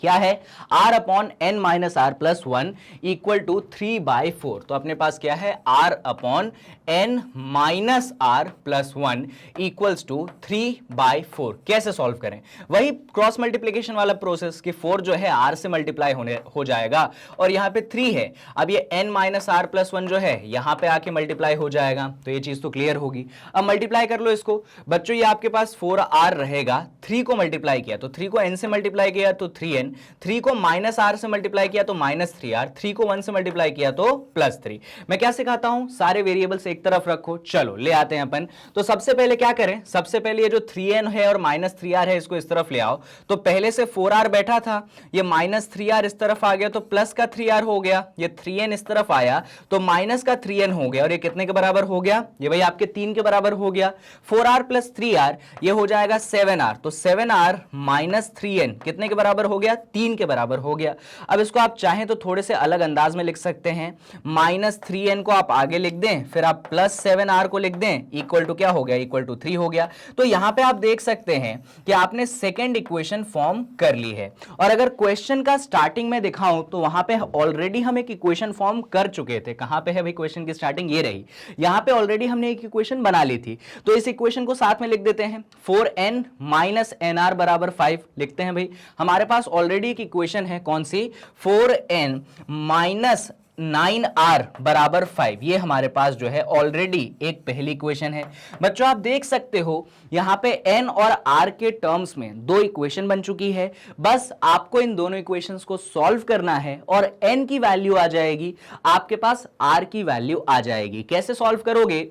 क्या है? r upon n minus R plus one equal to 3 by 4। तो अपने पास क्या है? r upon n minus R plus one equals to 3 by 4। कैसे सॉल्व करें? वही क्रॉस मल्टीप्लीकेशन वाला प्रोसेस कि 4 जो है r से मल्टीप्लाई हो जाएगा, और यहाँ पे 3 है, अब ये n minus R plus one जो है यहाँ पे आके मल्टीप्लाई हो जाएगा, तो ये चीज तो क्लियर होगी। अब मल्टीप्लाई कर लो इसको बच्चों, ये आपके पास 4r रहेगा, 3 को मल्टीप्लाई किया तो 3 को n से मल्टीप्लाई किया तो 3n, 3 को माइनस आर से मल्टीप्लाई किया तो माइनस 3r, 3 को 1 से मल्टीप्लाई किया तो प्लस 3। मैं क्या सिखाता हूं? सारे वेरिएबल्स एक तरफ रखो, चलो ले आते हैं अपन। तो सबसे पहले क्या करें? सबसे पहले ये जो 3n है और माइनस 3r है इसको इस तरफ ले आओ। तो पहले से 4r बैठा था, ये माइनस 3r इस तरफ आ गया तो प्लस का 3r हो गया, ये 3n इस तरफ आया तो माइनस का 3n हो गया, और ये कितने के बराबर हो गया? ये भाई आपके 3 के बराबर हो गया। 4r प्लस 3r ये हो जाएगा 7r, तो 7r माइनस 3n कितने के बराबर हो गया? 3 के बराबर हो गया। अब इसको आप चाहें तो थोड़े से अलग अंदाज में लिख सकते हैं, माइनस 3n को आप आगे लिख दें, फिर आप प्लस 7r को लिख दें, इक्वल टू क्या हो गया? इक्वल टू 3 हो गया। तो यहां पे आप देख सकते हैं कि आपने सेकेंड इक्वेशन फॉर्म कर ली है, और अगर क्वेश्चन का स्टार्टिंग में दिखाऊं तो वहां पे ऑलरेडी हम एक इक्वेशन फॉर्म कर चुके थे। कहां पे है भाई क्वेश्चन की स्टार्टिंग? ये रही, यहां पे ऑलरेडी हमने एक इक्वेशन बना ली थी, तो इस इक्वेशन को साथ में लिख देते हैं। 4n माइनस nr बराबर 5 लिखते हैं भाई, हमारे पास ऑलरेडी एक इक्वेशन है, कौन सी? 4n माइनस 9r बराबर 5, ये हमारे पास जो है ऑलरेडी एक पहली इक्वेशन है। बच्चों आप देख सकते हो यहां पे n और r के टर्म्स में दो इक्वेशन बन चुकी है। बस आपको इन दोनों इक्वेशंस को सॉल्व करना है और n की वैल्यू आ जाएगी, आपके पास r की वैल्यू आ जाएगी। कैसे सॉल्व करोगे?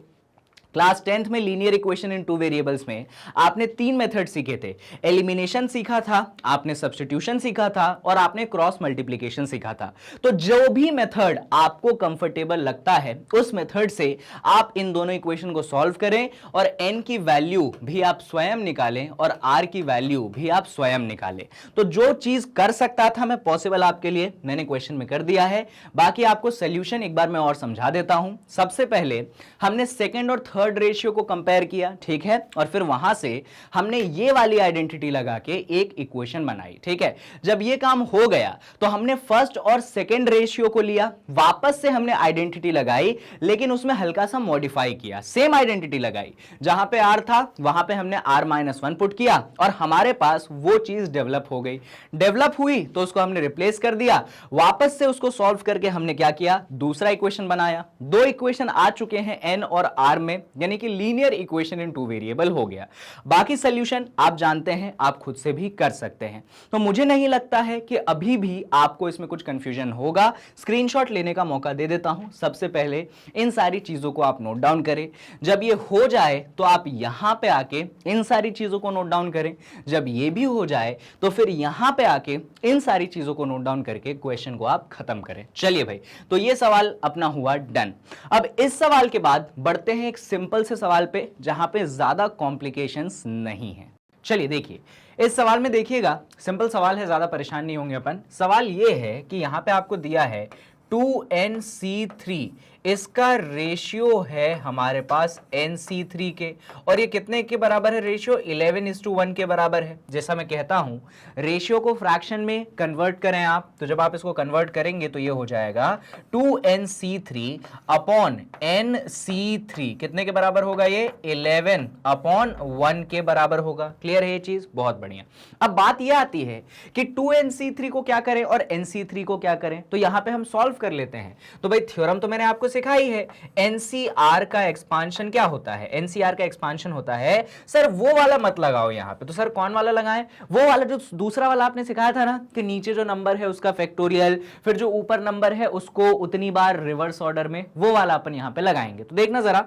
क्लास 10th में linear equation in two variables में आपने तीन मेथड सीखे थे। एलिमिनेशन सीखा था, आपने सब्स्टिट्यूशन सीखा था और आपने क्रॉस मल्टीप्लिकेशन सीखा था। तो जो भी मेथड आपको कंफर्टेबल लगता है उस मेथड से आप इन दोनों इक्वेशन को सॉल्व करें और n की वैल्यू भी आप स्वयं निकालें और r की वैल्यू भी आप स्वयं निकालें। तो जो चीज कर सकता था मैं पॉसिबल आपके लिए मैंने क्वेश्चन में कर दिया है। बाकी आपको सोल्यूशन एक बार मैं और समझा देता हूं। सबसे पहले हमने सेकेंड और थर्ड रेशियो को कंपेयर किया, ठीक है, और फिर वहां से हमने ये वाली आइडेंटिटी लगा के एक इक्वेशन बनाई, ठीक है। जब ये काम हो गया तो हमने फर्स्ट और सेकेंड रेशियो को लिया, वापस से हमने आइडेंटिटी लगाई, लेकिन उसमें हल्का सा मॉडिफाई किया। सेम आइडेंटिटी लगाई, जहां पे r था वहां पे हमने r-1 पुट किया और हमारे पास वो चीज डेवलप हो गई। डेवलप हुई तो उसको हमने रिप्लेस कर दिया, वापस से उसको सॉल्व करके हमने क्या किया, दूसरा इक्वेशन बनाया। दो इक्वेशन आ चुके हैं n और r में, यानी कि linear equation in two variable हो गया। बाकी सॉल्यूशन आप जानते हैं, आप खुद से भी कर सकते हैं। तो मुझे नहीं लगता है कि अभी भी आपको इसमें कुछ कंफ्यूजन होगा। स्क्रीनशॉट लेने का मौका दे देता हूं। सबसे पहले इन सारी चीजों को आप नोट डाउन करें। जब ये हो जाए तो आप यहां पे आके इन सारी चीजों को नोट डाउन करें। जब ये भी हो जाए तो फिर यहां पे आके इन सारी चीजों को नोट डाउन करके क्वेश्चन को आप खत्म करें। चलिए भाई, तो ये सवाल अपना हुआ डन। अब इस सवाल के बाद बढ़ते हैं एक सिंपल से सवाल पे जहां पे ज्यादा कॉम्प्लिकेशंस नहीं है। चलिए देखिए, इस सवाल में देखिएगा, सिंपल सवाल है, ज्यादा परेशान नहीं होंगे अपन। सवाल ये है कि यहां पे आपको दिया है 2nc3, इसका रेशियो है हमारे पास nc3 के, और ये कितने के बराबर है रेशियो? 11:1 के बराबर है। जैसा मैं कहता हूं रेशियो को फ्रैक्शन में कन्वर्ट करें आप, तो जब आप इसको कन्वर्ट करेंगे तो ये हो जाएगा 2nc3 अपॉन nc3, कितने के बराबर होगा ये? 11/1 के बराबर होगा। क्लियर है ये चीज? बहुत बढ़िया। अब बात यह आती है कि 2nc3 को क्या करें और nc3 को क्या करें, तो यहां पे हम सॉल्व कर लेते हैं। तो भाई थ्योरम तो मैंने आपको सिखाई है, एनसीआर का एक्सपांशन क्या होता है? एनसीआर का एक्सपांशन होता है, सर वो वाला मत लगाओ यहां पे, तो सर कौन वाला लगाएं? वो वाला जो दूसरा वाला आपने सिखाया था ना, कि नीचे जो नंबर है उसका फैक्टोरियल, फिर जो ऊपर नंबर है उसको उतनी बार रिवर्स ऑर्डर में, वो वाला अपन यहां पे लगाएंगे। तो देखना जरा,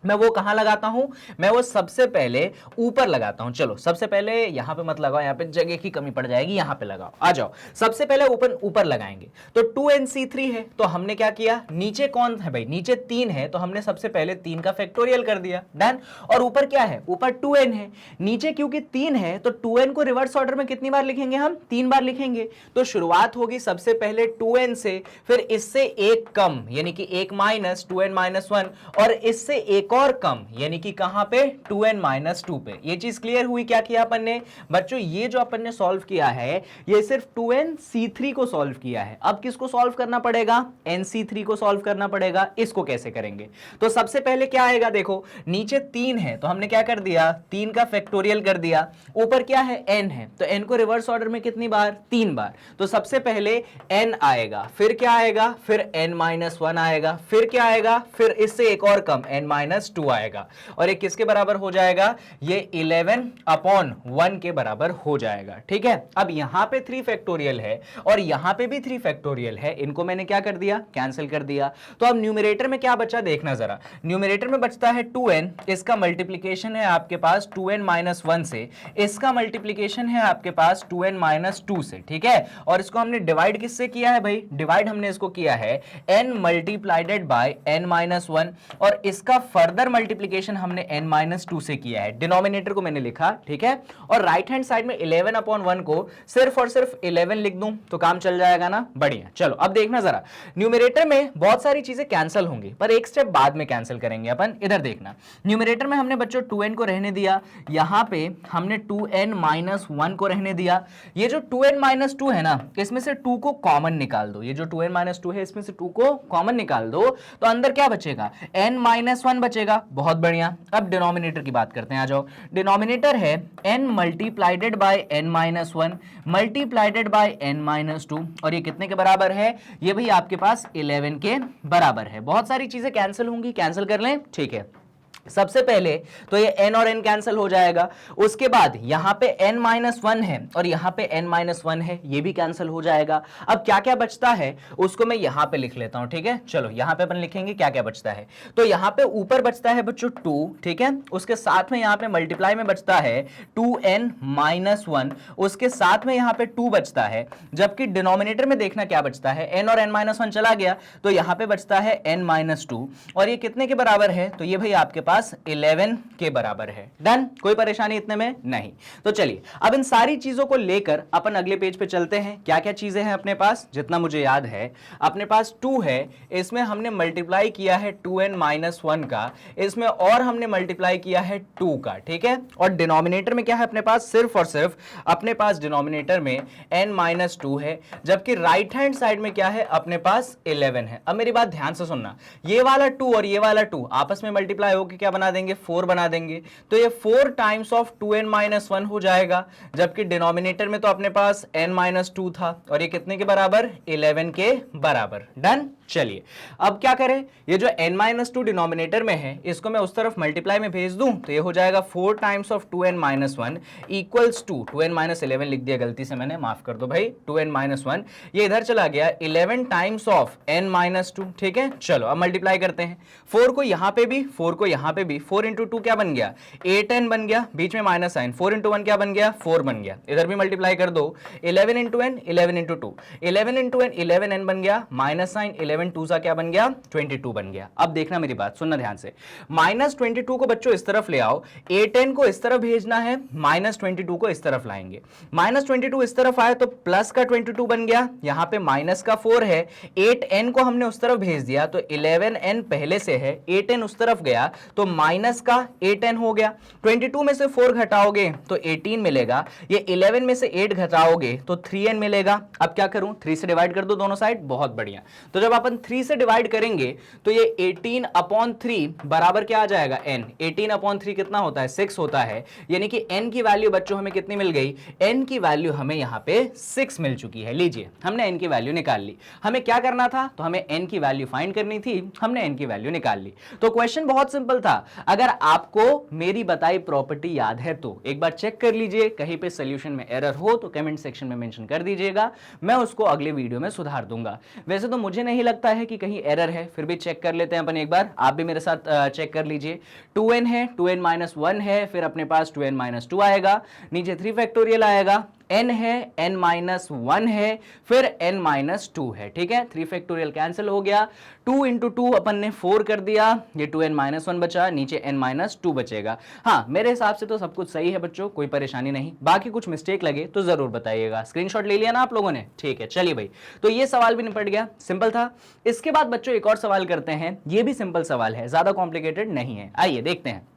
मैं वो कहां लगाता हूं, मैं वो सबसे पहले ऊपर लगाता हूं। चलो सबसे पहले यहां पे मत लगाओ, यहां पे जगह की कमी पड़ जाएगी, यहां पे लगाओ। आ जाओ, सबसे पहले ऊपर लगाएंगे। तो 2nc3 है, तो हमने क्या किया, नीचे कौन है भाई? नीचे 3 है, तो हमने सबसे पहले 3 का फैक्टोरियल कर दिया, डन। और ऊपर क्या है? ऊपर 2n है। नीचे क्योंकि 3 है तो 2n को रिवर्स ऑर्डर में कितनी बार लिखेंगे हम? 3 बार लिखेंगे। तो शुरुआत होगी सबसे पहले 2n से, फिर इससे एक कम यानी कि 1 माइनस 2n-1, और इससे एक और कम यानी कि कहां पे? 2n-2 पे। ये चीज क्लियर हुई? क्या किया अपन ने बच्चों? ये जो अपन ने सॉल्व किया है ये सिर्फ 2nc3 को सॉल्व किया है। अब किसको सॉल्व करना पड़ेगा? nc3 को सॉल्व करना पड़ेगा। इसको कैसे करेंगे? तो सबसे पहले क्या आएगा, देखो नीचे 3 है तो हमने क्या कर दिया, 3 का फैक्टोरियल कर दिया। ऊपर क्या है? n है, तो n को रिवर्स ऑर्डर में कितनी बार? 3 बार। तो सबसे पहले n आएगा, फिर क्या आएगा? फिर n-1 आएगा, फिर क्या आएगा? फिर इससे एक और कम n-2 आएगा, और ये किसके बराबर हो जाएगा? ये 11/1 के बराबर हो जाएगा। ठीक है, अब यहां पे 3 फैक्टोरियल है और यहां पे भी 3 फैक्टोरियल है, इनको मैंने क्या कर दिया? कैंसिल कर दिया। तो अब न्यूमरेटर में क्या बचा देखना जरा। न्यूमरेटर में बचता है 2n, इसका मल्टीप्लीकेशन है आपके पास 2n-1 से, इसका मल्टीप्लीकेशन है आपके पास 2n-2 से। ठीक है, और इसको हमने डिवाइड किससे किया है भाई? डिवाइड हमने इसको किया है n मल्टीप्लाइडेड बाय n-1, और इसका फर्दर मल्टीप्लिकेशन हमने n-2 से किया है। डिनोमिनेटर को मैंने लिखा, ठीक है, और राइट हैंड साइड में 11/1 को सिर्फ और सिर्फ 11 लिख दूं तो काम चल जाएगा ना? बढ़िया। चलो अब देखना जरा, न्यूमरेटर में बहुत सारी चीजें कैंसिल होंगी पर एक स्टेप बाद में कैंसिल करेंगे अपन। इधर देखना, न्यूमरेटर में हमने बच्चों 2n को रहने दिया, यहां पे हमने 2n-1 को रहने दिया। ये जो 2n-2 है ना, इसमें से 2 को कॉमन निकाल दो। ये जो 2n-2 है इसमें से 2 को कॉमन निकाल दो, तो अंदर क्या बचेगा? n-1 बचेगा। बचेगा, बहुत बढ़िया। अब डिनोमिनेटर की बात करते हैं, आ जाओ। डिनोमिनेटर है n multiplied by n minus 1 मल्टीप्लाइडेड by n minus 2, और ये कितने के बराबर है? ये भाई आपके पास 11 के बराबर है। बहुत सारी चीजें कैंसिल होंगी, कैंसिल कर लें, ठीक है। सबसे पहले तो ये n और n कैंसिल हो जाएगा, उसके बाद यहां पे n माइनस 1 है और यहां पे n माइनस 1 है, ये भी कैंसिल हो जाएगा। अब क्या क्या बचता है उसको मैं यहां पे लिख लेता हूं, ठीक है। चलो यहां पे अपन लिखेंगे क्या क्या बचता है। तो यहां पे ऊपर बचता है बच्चों 2, ठीक है। उसके साथ में यहां पे मल्टीप्लाई में बचता है 2n माइनस 1, उसके साथ में यहां पे 2 बचता है, जबकि डिनोमिनेटर में देखना क्या बचता है, n और n माइनस 1 चला गया तो यहां पे बचता है n माइनस 2, और ये कितने के बराबर है? तो ये भाई आपके पास 11 के बराबर है। डन, कोई परेशानी इतने में नहीं। तो चलिए अब इन सारी चीजों को लेकर अपन अगले पेज पे चलते हैं। क्या क्या चीजें हैं अपने पास? जितना मुझे याद है अपने पास 2 है, इसमें हमने मल्टीप्लाई किया है 2n माइनस 1 का, इसमें और हमने मल्टीप्लाई किया है 2 का, ठीक है। और डिनोमिनेटर में क्या है अपने पास? सिर्फ और सिर्फ अपने पास डिनोमिनेटर में n माइनस 2 है, जबकि राइट हैंड साइड में क्या है अपने पास 11 है। अब मेरी बात ध्यान से सुनना, ये वाला 2 और ये वाला 2 आपस में मल्टीप्लाई होकर क्या बना देंगे? 4 बना देंगे। तो ये 4 टाइम्स ऑफ 2n माइनस 1 हो जाएगा, जबकि डिनोमिनेटर में तो अपने पास n माइनस 2 था, और ये कितने के बराबर? 11 के बराबर। डन। चलिए अब क्या करें, ये जो n माइनस 2 डिनोमिनेटर में है इसको मैं उस तरफ मल्टीप्लाई में भेज दूं तो ये हो जाएगा 4 times of 2n minus 1 equals to 2n minus 11 लिख दिया गलती से मैंने, माफ कर दो भाई। 2n माइनस 1 ये इधर चला गया, 11 टाइम्स ऑफ n माइनस 2, ठीक है। चलो अब मल्टीप्लाई करते हैं, 4 को यहां पे भी 4 को यहां पे भी, 4 इंटू 2 क्या बन गया? 8n बन गया, बीच में माइनस साइन, 4 इंटू 1 क्या बन गया? 4 बन गया। इधर भी मल्टीप्लाई कर दो, 11 into n 11 into 2 11 into n 11n बन गया, माइनस साइन 11 2 सा क्या बन गया? 22 बन गया। अब देखना मेरी बात, सुनना ध्यान से, माइनस 22 को बच्चों इस तरफ ले आओ, 8n को इस तरफ भेजना है, माइनस 22 को इस तरफ लाएंगे। माइनस 22 इस तरफ आए तो प्लस का 22 बन गया, यहां पे माइनस का 4 है, 8n को हमने उस तरफ भेज दिया तो 11n पहले से है, 8n उस तरफ गया तो माइनस का 8n हो गया। 22 में से 4 घटाओगे तो 18 मिलेगा, ये 11 में से 8 घटाओगे तो 3n मिलेगा। अब क्या करूं? 3 से डिवाइड कर दो दोनों साइड, बहुत बढ़िया। तो जब अपन 3 से डिवाइड करेंगे तो ये 18/3 बराबर क्या आ जाएगा? n। 18/3 कितना होता है? 6 होता है, यानी कि n की वैल्यू बच्चों हमें कितनी मिल गई? n की वैल्यू हमें यहां पे 6 मिल चुकी है। लीजिए हमने n की वैल्यू निकाल ली। हमें क्या करना था? तो हमें n की वैल्यू फाइंड करनी थी, हमने n की वैल्यू निकाल ली। तो क्वेश्चन बहुत सिंपल था। अगर आपको मेरी बताई प्रॉपर्टी याद है तो एक बार चेक कर लीजिए, कहीं पे सॉल्यूशन में एरर हो तो कमेंट सेक्शन में मेंशन कर दीजिएगा, मैं उसको अगले वीडियो में सुधार दूंगा। वैसे तो मुझे नहीं लगता है कि कहीं एरर है, फिर भी चेक कर लेते हैं अपन एक बार, आप भी मेरे साथ चेक कर लीजिए। 2n है, 2n माइनस 1 है, फिर अपने पास 2n माइनस 2 आएगा, नीचे 3 फैक्टोरियल आएगा, n है, n माइनस 1 है, फिर n माइनस 2 है, ठीक है। 3 फैक्टोरियल कैंसिल हो गया, 2 इंटू 2 अपन ने 4 कर दिया, ये 2n माइनस 1 बचा, नीचे n माइनस 2 बचेगा। हाँ मेरे हिसाब से तो सब कुछ सही है बच्चों, कोई परेशानी नहीं। बाकी कुछ मिस्टेक लगे तो जरूर बताइएगा। स्क्रीनशॉट ले लिया ना आप लोगों ने? ठीक है, चलिए भाई, तो ये सवाल भी निपट गया, सिंपल था। इसके बाद बच्चों एक और सवाल करते हैं, ये भी सिंपल सवाल है, ज्यादा कॉम्प्लिकेटेड नहीं है। आइए देखते हैं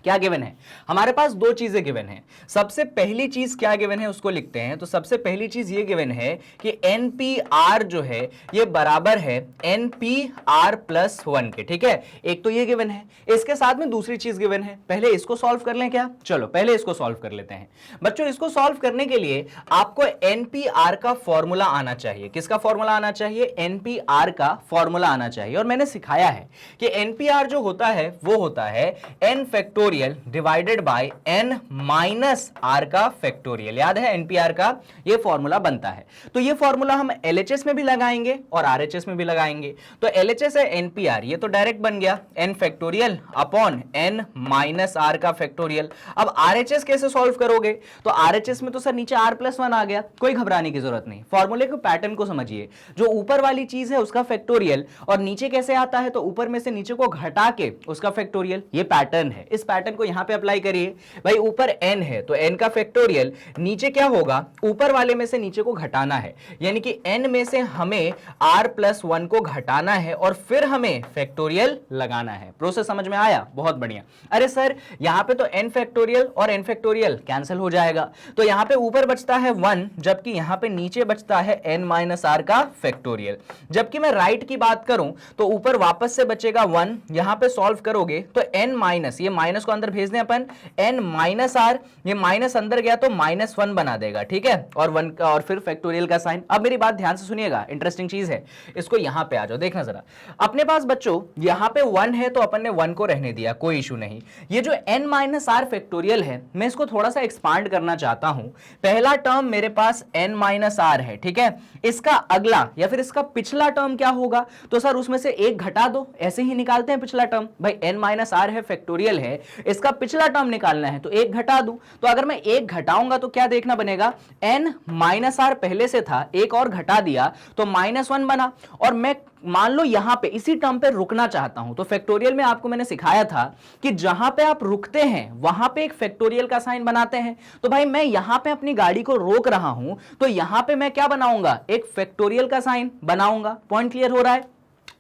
क्या गिवन है। हमारे पास दो चीजें गिवन है। सबसे पहली चीज क्या गिवन है उसको लिखते हैं। तो सबसे पहली चीज ये गिवन है कि NPR जो है ये बराबर है NPR प्लस 1 के, ठीक है। एक तो ये गिवन है, इसके साथ में दूसरी चीज गिवन है। पहले इसको सॉल्व कर लें क्या? चलो पहले इसको सॉल्व कर लेते हैं बच्चों। इसको सॉल्व करने के लिए आपको NPR का फॉर्मूला आना चाहिए। किसका फॉर्मूला आना चाहिए? NPR का फॉर्मूला आना चाहिए। और मैंने सिखाया है कि NPR जो होता है वो होता है n factorial divided by n minus r का फैक्टोरियल। याद है NPR का ये फॉर्मूला बनता है। तो ये फॉर्मूला हम LHS में भी लगाएंगे और RHS में भी लगाएंगे। तो LHS है NPR, ये तो डायरेक्ट बन गया n factorial upon n minus r का फैक्टोरियल। अब RHS कैसे सॉल्व करोगे? तो RHS में तो सर नीचे r प्लस 1 आ गया, कोई घबराने की जरूरत नहीं। फॉर्मूले के पैटर्न को समझिए, जो ऊपर वाली चीज है उसका फैक्टोरियल और नीचे कैसे आता है, तो ऊपर में से नीचे को घटा के उसका फैक्टोरियल, ये पैटर्न है। इस पैटर्न को यहां पे अप्लाई करिए। भाई ऊपर n है तो n का फैक्टोरियल, नीचे क्या होगा, ऊपर वाले में से नीचे को घटाना है, यानी कि n में से हमें r+1 को घटाना है और फिर हमें फैक्टोरियल लगाना है। प्रोसेस समझ में आया? बहुत बढ़िया। अरे सर यहां पे तो n फैक्टोरियल और n फैक्टोरियल कैंसिल हो जाएगा, तो यहां पे ऊपर बचता है 1, जबकि यहां पे नीचे बचता है n-r का फैक्टोरियल। जबकि मैं राइट की बात करूं तो ऊपर वापस से बचेगा 1, यहां पे सॉल्व करोगे तो n-, ये माइनस को अंदर भेज दें अपन, n-r, ये माइनस अंदर गया तो -1 बना देगा, ठीक है, और 1 का और फिर फैक्टोरियल का साइन। अब मेरी बात ध्यान से सुनिएगा, इंटरेस्टिंग चीज है, इसको यहां पे आ जाओ, देखना जरा। अपने पास बच्चों यहां पे 1 है तो अपन ने 1 को रहने दिया, कोई इशू नहीं। ये जो n-r फैक्टोरियल है, मैं इसको थोड़ा सा एक्सपांड करना चाहता हूं। पहला टर्म मेरे पास n-r है, ठीक है, इसका अगला या फिर इसका पिछला टर्म क्या होगा, तो सर उसमें से एक घटा दो, ऐसे ही निकालते हैं पिछला टर्म। भाई n-r है, फैक्टोरियल है, इसका पिछला टर्म निकालना है तो एक घटा दूं, तो अगर मैं एक घटाऊंगा तो क्या देखना बनेगा, n-r पहले से था, एक और घटा दिया तो -1 बना, और मैं मान लो यहां पे इसी टर्म पे रुकना चाहता हूं, तो फैक्टोरियल में आपको मैंने सिखाया था कि जहां पे आप रुकते हैं वहां पे एक फैक्टोरियल का साइन बनाते हैं। तो भाई मैं यहां पे अपनी गाड़ी को रोक रहा हूं तो यहां पे मैं क्या बनाऊंगा, एक फैक्टोरियल का साइन बनाऊंगा। पॉइंट क्लियर हो रहा है?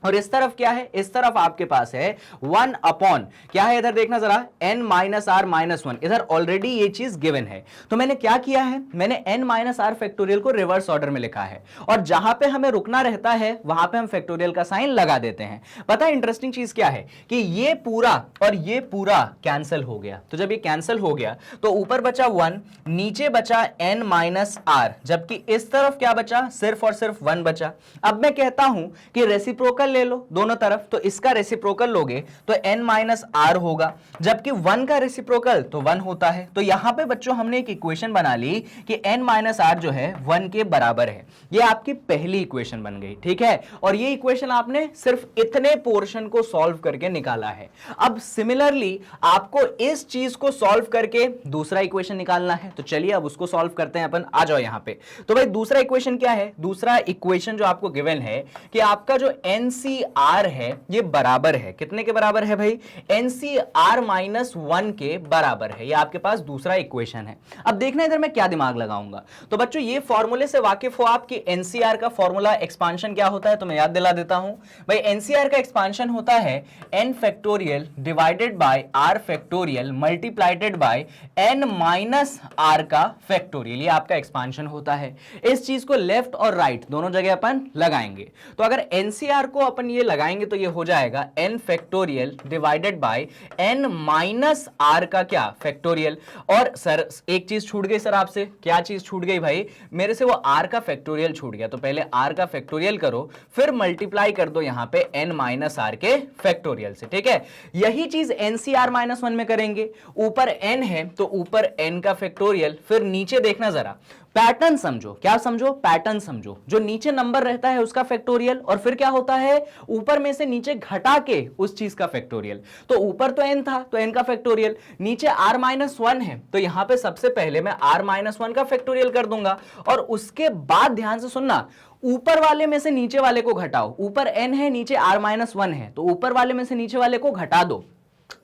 और इस तरफ क्या है, इस तरफ आपके पास है 1 अपॉन क्या है, इधर देखना जरा, n-r-1, इधर ऑलरेडी ये चीज गिवन है। तो मैंने क्या किया है, मैंने n-r फैक्टोरियल को रिवर्स ऑर्डर में लिखा है, और जहां पे हमें रुकना रहता है वहां पे हम फैक्टोरियल का साइन लगा देते हैं। पता है इंटरेस्टिंग चीज क्या है कि ये पूरा और ये पूरा कैंसिल हो गया, तो जब ये कैंसिल हो गया तो ऊपर बचा 1, नीचे बचा n-r, जबकि इस तरफ क्या बचा, सिर्फ और सिर्फ 1 बचा। अब मैं कहता हूं कि रेसिप्रोकल ले लो दोनों तरफ, तो इसका रेसिप्रोकल लोगे तो n-r होगा, जबकि 1 का रेसिप्रोकल तो 1 होता है। तो यहां पे बच्चों हमने एक इक्वेशन बना ली कि n-r जो है 1 के बराबर है। ये आपकी पहली इक्वेशन बन गई, ठीक है, और ये इक्वेशन आपने सिर्फ इतने पोर्शन को सॉल्व करके निकाला है। अब सिमिलरली आपको इस चीज को सॉल्व करके दूसरा इक्वेशन निकालना है, तो चलिए अब उसको सॉल्व करते हैं अपन। आ जाओ यहां पे। तो भाई दूसरा इक्वेशन क्या है, दूसरा इक्वेशन जो आपको गिवन है कि आपका जो NCR है ये बराबर है, कितने के बराबर है भाई, NCR-1 के बराबर है। ये आपके पास दूसरा इक्वेशन है। अब देखना इधर मैं क्या दिमाग लगाऊंगा, तो बच्चों ये फॉर्मूले से वाकिफ हो आप कि NCR का फॉर्मूला एक्सपांशन क्या होता है, तो मैं याद दिला देता हूं भाई। NCR का एक्सपांशन होता है n factorial divided by r factorial multiplied bye n-r का फैक्टोरियल, ये आपका एक्सपांशन होता है। इस चीज को लेफ्ट और राइट दोनों जगह अपन लगाएंगे, तो अगर NCR को अपन ये लगाएंगे तो ये हो जाएगा n factorial divided by n-r का क्या, फैक्टोरियल। और सर एक चीज छूट गई सर आपसे, क्या चीज छूट गई भाई, मेरे से वो r का फैक्टोरियल छूट गया। तो पहले r का फैक्टोरियल करो, फिर मल्टीप्लाई कर दो यहां पे n-r के फैक्टोरियल से, ठीक है। यही चीज NCR-1 में करेंगे, ऊपर n है तो ऊपर n का फैक्टोरियल, फिर नीचे देखना जरा, पैटर्न समझो, क्या समझो, पैटर्न समझो, जो नीचे नंबर रहता है उसका फैक्टोरियल, और फिर क्या होता है, ऊपर में से नीचे घटा के उस चीज का फैक्टोरियल। तो ऊपर तो n था तो n का फैक्टोरियल, नीचे r-1 है तो यहां पे सबसे पहले मैं r-1 का फैक्टोरियल कर दूंगा, और उसके बाद ध्यान से सुनना, ऊपर वाले में से नीचे वाले को घटाओ। ऊपर n है नीचे r-1 है, तो ऊपर वाले में से नीचे वाले को घटा दो।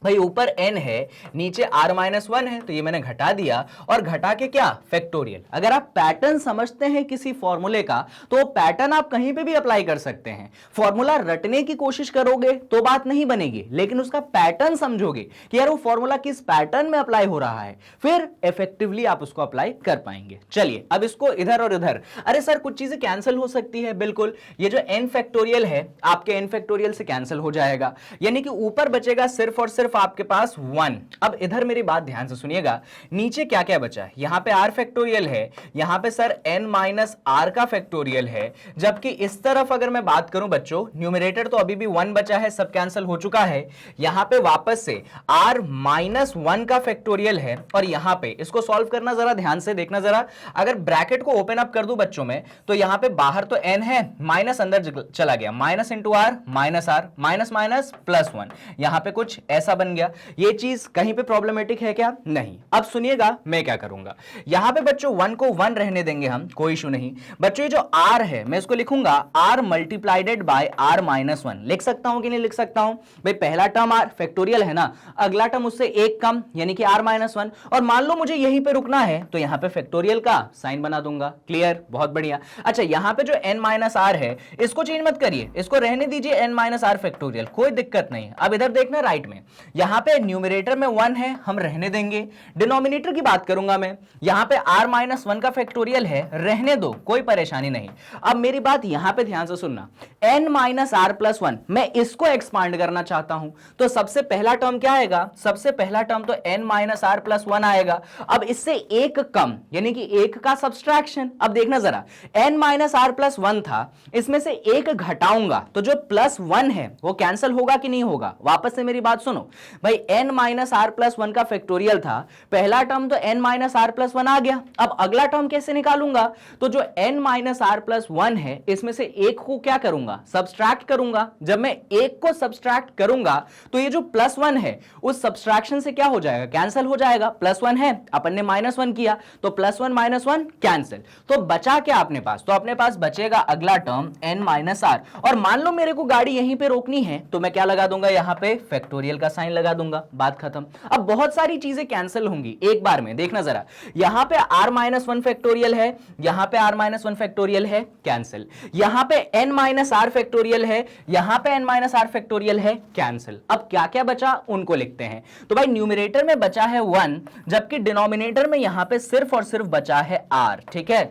भाई ऊपर n है नीचे r-1 है, तो ये मैंने घटा दिया, और घटा के क्या, फैक्टोरियल। अगर आप पैटर्न समझते हैं किसी फॉर्मूले का तो वो पैटर्न आप कहीं पे भी अप्लाई कर सकते हैं। फॉर्मूला रटने की कोशिश करोगे तो बात नहीं बनेगी, लेकिन उसका पैटर्न समझोगे कि यार वो फॉर्मूला किस पैटर्न में अप्लाई हो रहा है, फिर इफेक्टिवली आप उसको अप्लाई कर पाएंगे। चलिए अब इसको इधर और इधर, अरे सर कुछ चीजें कैंसिल हो सकती है, बिल्कुल, ये जो n फैक्टोरियल है आपके n फैक्टोरियल से कैंसिल हो जाएगा, यानी कि ऊपर बचेगा सिर्फ और सिर्फ आपके पास 1। अब इधर मेरी बात ध्यान से सुनिएगा, नीचे क्या क्या बचा है, यहां पे r फैक्टोरियल है, यहां पे सर n-r का फैक्टोरियल है, जबकि इस तरफ अगर मैं बात करूं बच्चों, न्यूमरेटर तो अभी भी 1 बचा है, सब कैंसिल हो चुका है। यहां पे वापस से r-1 का फैक्टोरियल है, और यहां पे इसको सॉल्व करना जरा ध्यान से देखना जरा, अगर ब्रैकेट को ओपन अप कर दूं बच्चों में, तो यहां पे बाहर तो n है, माइनस अंदर चला गया, minus into r, minus r, minus minus plus 1, यहां पे कुछ ऐसा सा बन गया। ये चीज कहीं पे प्रॉब्लमेटिक है क्या? नहीं। अब सुनिएगा मैं क्या करूंगा, यहां पे बच्चों 1 को 1 रहने देंगे हम, कोई इशू नहीं। बच्चों ये जो r है मैं इसको लिखूंगा r मल्टीप्लाइडेड बाय r माइनस 1। लिख सकता हूं कि नहीं लिख सकता हूं भाई? पहला टर्म r फैक्टोरियल है ना, अगला टर्म उससे एक कम यानी कि r माइनस 1, और मान लो मुझे यहीं पे रुकना है तो यहां पे फैक्टोरियल का साइन बना दूंगा। क्लियर? बहुत बढ़िया। अच्छा यहां पे जो n माइनस r है इसको चेंज मत करिए, इसको रहने दीजिए n माइनस r फैक्टोरियल, कोई दिक्कत नहीं। अब इधर देखना राइट में, यहां पे न्यूमरेटर में 1 है हम रहने देंगे, डिनोमिनेटर की बात करूंगा मैं, यहां पे r माइनस 1 का फैक्टोरियल है, रहने दो, कोई परेशानी नहीं। अब मेरी बात यहां पे ध्यान से सुनना, n माइनस r प्लस 1 मैं इसको एक्सपांड करना चाहता हूं तो सबसे पहला टर्म क्या आएगा? सबसे पहला टर्म तो n माइनस r प्लस 1 आएगा। अब इससे एक कम यानी कि एक का सब्सट्रैक्शन। अब देखना जरा, n माइनस r प्लस 1 था, इसमें से एक घटाऊंगा तो जो प्लस 1 है वो कैंसिल होगा कि नहीं होगा? वापस से मेरी बात सुनो भाई, n माइनस r प्लस 1 का फैक्टोरियल था, पहला टर्म तो n माइनस r प्लस 1 आ गया। अब अगला टर्म कैसे निकालूंगा? तो जो n माइनस r प्लस 1 है इसमें से एक को क्या करूंगा? सब्सट्रैक्ट करूंगा। जब मैं एक को सब्सट्रैक्ट करूंगा तो ये जो प्लस 1 है उस सब्सट्रैक्शन से क्या हो जाएगा? कैंसिल हो जाएगा। प्लस 1 है, अपन ने माइनस 1 किया तो प्लस 1 माइनस 1 कैंसिल। तो बचा क्या अपने पास? तो अपने पास बचेगा अगला टर्म n माइनस r, और मान लो मेरे को गाड़ी यहीं पे रोकनी है तो मैं क्या लगा दूंगा? यहां पे फैक्टोरियल का साइन लगा दूंगा, बात खत्म। अब बहुत सारी चीजें कैंसिल होंगी एक बार में, देखना जरा, यहां पे r माइनस 1 फैक्टोरियल है, यहां पे r माइनस 1 फैक्टोरियल है, कैंसिल। यहां पे n माइनस r फैक्टोरियल है, यहां पे n माइनस r फैक्टोरियल है, कैंसिल। अब क्या क्या बचा उनको लिखते हैं। तो भाई न्यूमरेटर में बचा है 1, जबकि डिनोमिनेटर में यहां पे सिर्फ और सिर्फ बचा है r, ठीक है।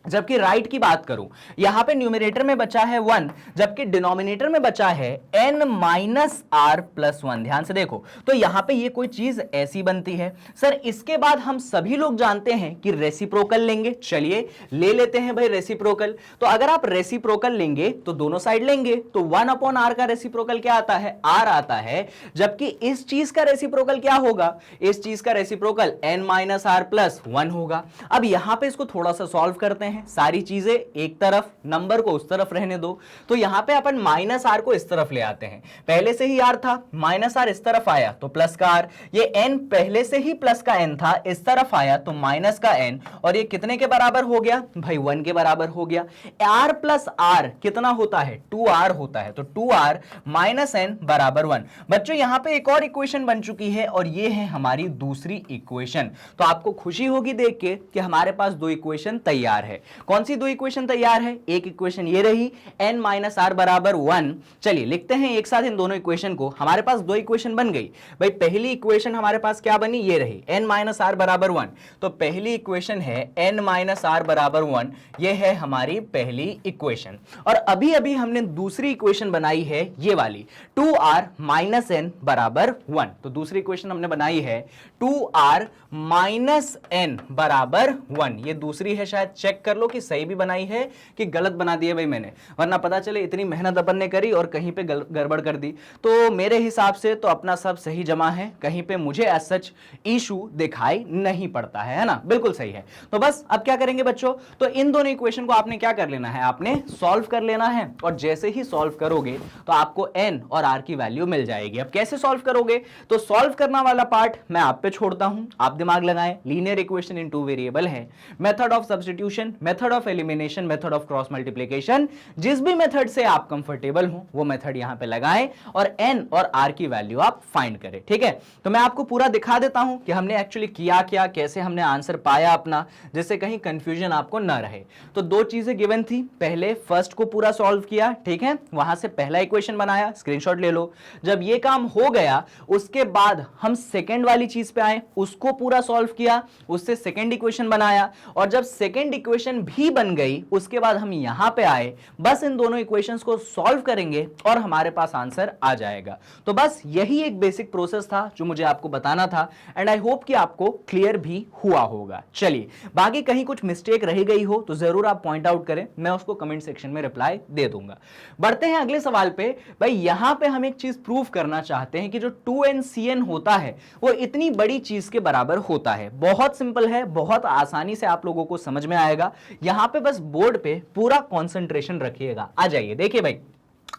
जबकि राइट की बात करूं, यहां पे न्यूमरेटर में बचा है 1, जबकि डिनोमिनेटर में बचा है n माइनस r प्लस 1। ध्यान से देखो, तो यहां पे ये कोई चीज ऐसी बनती है। सर इसके बाद हम सभी लोग जानते हैं कि रेसिप्रोकल लेंगे, चलिए ले लेते हैं भाई रेसिप्रोकल। तो अगर आप रेसिप्रोकल लेंगे तो दोनों साइड लेंगे, तो 1 अपॉन r का रेसिप्रोकल क्या आता है? r आता है। जबकि इस चीज का रेसिप्रोकल क्या होगा? इस चीज का reciprocal n minus r plus 1 होगा। अब यहां पे इसको थोड़ा सा सॉल्व करते हैं, सारी चीजें एक तरफ, नंबर को उस तरफ रहने दो। तो यहां पे अपन माइनस आर को इस तरफ ले आते हैं, पहले से ही आर था, माइनस आर इस तरफ आया तो प्लस का आर, ये एन पहले से ही प्लस का एन था, इस तरफ आया तो माइनस का एन, और ये कितने के बराबर हो गया भाई? 1 के बराबर हो गया। आर प्लस आर कितना होता है? 2r होता है। तो 2r माइनस एन बराबर 1। बच्चों यहां पे एक और इक्वेशन बन चुकी है और ये है हमारी दूसरी इक्वेशन। तो आपको खुशी होगी देख के कि हमारे पास दो इक्वेशन तैयार है। कौन सी दो इक्वेशन तैयार है? एक इक्वेशन ये रही n माइनस आर बराबर 1। चलिए लिखते हैं एक साथ इन दोनों इक्वेशन को। हमारे पास दो इक्वेशन बन गई भाई। पहली इक्वेशन हमारे पास क्या बनी? ये रही n माइनस आर बराबर 1। तो पहली इक्वेशन है n माइनस आर बराबर 1, ये है हमारी पहली इक्वेशन। और अभी अभी हमने दूसरी इक्वेशन बनाई है ये वाली 2r माइनस n बराबर 1। तो दूसरी इक्वेशन हमने बनाई है 2r माइनस n बराबर 1। ये दूसरी है, शायद चेक कर लो कि सही भी बनाई है कि गलत बना दी है भाई मैंने, वरना पता चले इतनी मेहनत अपन ने करी और कहीं पे गड़बड़ कर दी। तो मेरे हिसाब से तो अपना सब सही जमा है, कहीं पे मुझे एज सच इशू दिखाई नहीं पड़ता है ना? बिल्कुल सही है। तो बस अब क्या करेंगे बच्चों? तो इन दोनों इक्वेशन को आपने क्या कर लेना है? आपने सॉल्व कर लेना है, और जैसे ही सॉल्व करोगे तो आपको n और r की वैल्यू मिल जाएगी। अब कैसे सॉल्व करोगे? तो सॉल्व करना वाला पार्ट मैं आप पे छोड़ता हूं, आप दिमाग लगाएं। Linear equation in two variable है, method of substitution, method of elimination, method of cross multiplication, जिस भी मेथड से आप कंफर्टेबल हो वो मेथड यहां पे लगाएं और n और r की वैल्यू आप फाइंड करें। ठीक है, तो मैं आपको पूरा दिखा देता हूं कि हमने एक्चुअली किया क्या, कैसे हमने आंसर पाया अपना, जिससे कहीं कंफ्यूजन आपको ना रहे। तो दो चीजें गिवन थी, पहले फर्स्ट को पूरा सॉल्व किया, ठीक है, वहां से पहला इक्वेशन बनाया, स्क्रीनशॉट ले लो। जब ये काम हो गया उसके बाद हम सेकंड वाली चीज पे आए, उसको पूरा सॉल्व किया, उससे सेकंड इक्वेशन बनाया, और जब सेकंड इक्वेशन भी बन गई उसके बाद हम यहां पे आए। बस इन दोनों इक्वेशंस को सॉल्व करेंगे और हमारे पास आंसर आ जाएगा। तो बस यही एक बेसिक प्रोसेस था जो मुझे आपको बताना था, एंड आई होप कि आपको क्लियर भी हुआ होगा। चलिए, बाकी कहीं कुछ मिस्टेक रह गई हो तो जरूर आप पॉइंट आउट करें, मैं उसको कमेंट सेक्शन में रिप्लाई दे दूंगा। बढ़ते हैं अगले सवाल पे। भाई यहां पे हम एक चीज प्रूव करना चाहते हैं कि जो 2n होता है वो इतनी बड़ी चीज के बराबर होता है। बहुत सिंपल है, बहुत आसानी से आप लोगों को समझ में आएगा। यहां पे बस बोर्ड पे पूरा कंसंट्रेशन रखिएगा। आ जाइए, देखिए भाई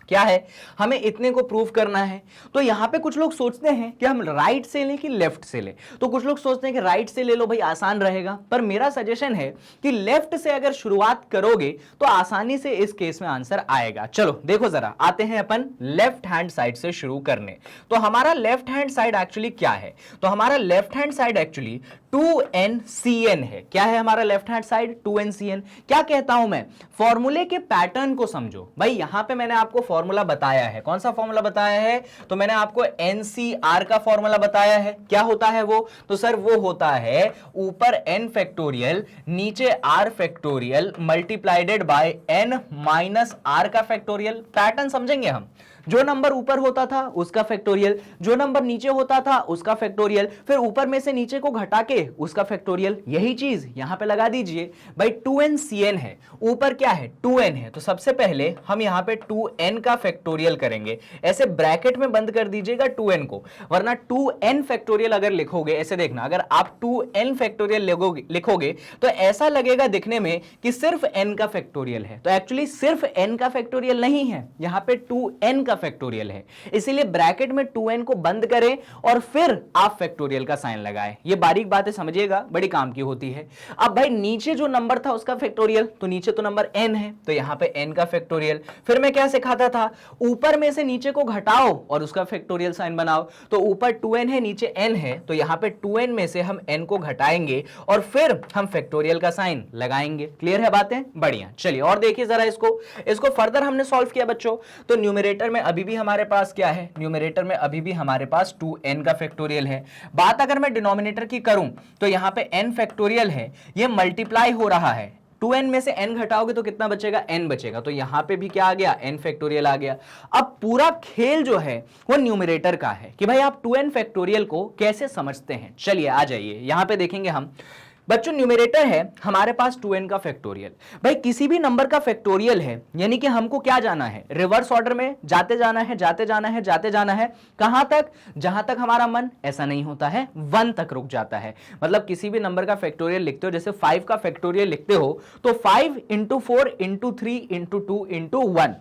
क्या है, हमें इतने को प्रूव करना है। तो यहां पे कुछ लोग सोचते हैं कि हम राइट से लें कि लेफ्ट से लें, तो कुछ लोग सोचते हैं कि राइट से ले लो भाई, आसान रहेगा। पर मेरा सजेशन है कि लेफ्ट से अगर शुरुआत करोगे तो आसानी से इस केस में आंसर आएगा। चलो देखो जरा, आते हैं अपन लेफ्ट हैंड साइड से शुरू करने। तो हमारा लेफ्ट हैंड साइड एक्चुअली क्या है, तो हमारा left hand side actually 2NCN है। क्या है हमारा लेफ्ट हैंड साइड? 2NCN। क्या कहता हूं मैं, फॉर्मूले के पैटर्न को समझो भाई। यहां पे मैंने आपको फॉर्मूला बताया है, कौन सा फॉर्मूला बताया है, तो मैंने आपको NCR का फॉर्मूला बताया है। क्या होता है वो, तो सर वो होता है ऊपर n फैक्टोरियल नीचे r factorial multiplied by n minus r का फैक्टोरियल। पैटर्न समझेंगे हम, जो नंबर ऊपर होता था उसका फैक्टोरियल, जो नंबर नीचे होता था उसका फैक्टोरियल, फिर ऊपर में से नीचे को घटा के उसका फैक्टोरियल। यही चीज यहां पे लगा दीजिए भाई। 2NCN है, ऊपर क्या है 2n है, तो सबसे पहले हम यहां पे 2n का फैक्टोरियल करेंगे। ऐसे ब्रैकेट में बंद कर दीजिएगा 2n को, वरना 2n फैक्टोरियल अगर लिखोगे, ऐसे देखना, अगर आप 2n फैक्टोरियल लिखोगे तो ऐसा लगेगा दिखने में कि सिर्फ n का फैक्टोरियल है। तो एक्चुअली सिर्फ n का फैक्टोरियल नहीं है, यहां पे 2n का फैक्टोरियल है। इसीलिए ब्रैकेट में 2n को बंद करें और फिर आप फैक्टोरियल का साइन लगाएं। ये बारीक बातें समझिएगा, बड़ी काम की होती है। अब भाई नीचे जो नंबर था उसका फैक्टोरियल, तो नीचे तो नंबर n है, तो यहां पे n का फैक्टोरियल। फिर मैं क्या सिखाता था, ऊपर में से नीचे को घटाओ और उसका फैक्टोरियल साइन बनाओ। तो ऊपर 2n है नीचे n है, तो यहां पे 2n में से हम n को घटाएंगे और फिर हम फैक्टोरियल का साइन लगाएंगे। क्लियर है बातें? बढ़िया। चलिए और देखिए जरा इसको फर्दर हमने सॉल्व किया बच्चों। तो न्यूमरेटर में अभी भी हमारे पास क्या है, न्यूमरेटर में अभी भी हमारे पास 2n का फैक्टोरियल है। बात अगर मैं डिनोमिनेटर की करूं तो यहां पे n फैक्टोरियल है, ये मल्टीप्लाई हो रहा है। 2n में से n घटाओगे तो कितना बचेगा, n बचेगा। तो यहां पे भी क्या आ गया, n फैक्टोरियल आ गया। अब पूरा खेल जो है वो न्यूमरेटर का है कि भाई आप 2n फैक्टोरियल को कैसे समझते हैं। चलिए आ जाइए, यहां पे देखेंगे हम बच्चों। न्यूमरेटर है हमारे पास 2n का फैक्टोरियल। भाई किसी भी नंबर का फैक्टोरियल है, यानी कि हमको क्या जाना है, रिवर्स ऑर्डर में जाते जाना है, जाते जाना है, जाते जाना है। कहां तक, जहां तक हमारा मन, ऐसा नहीं होता है, 1 तक रुक जाता है। मतलब किसी भी नंबर का फैक्टोरियल लिखते हो, जैसे 5 का फैक्टोरियल लिखते हो तो 5 इंटू 4 इंटू 3 इंटू 2 इंटू 1,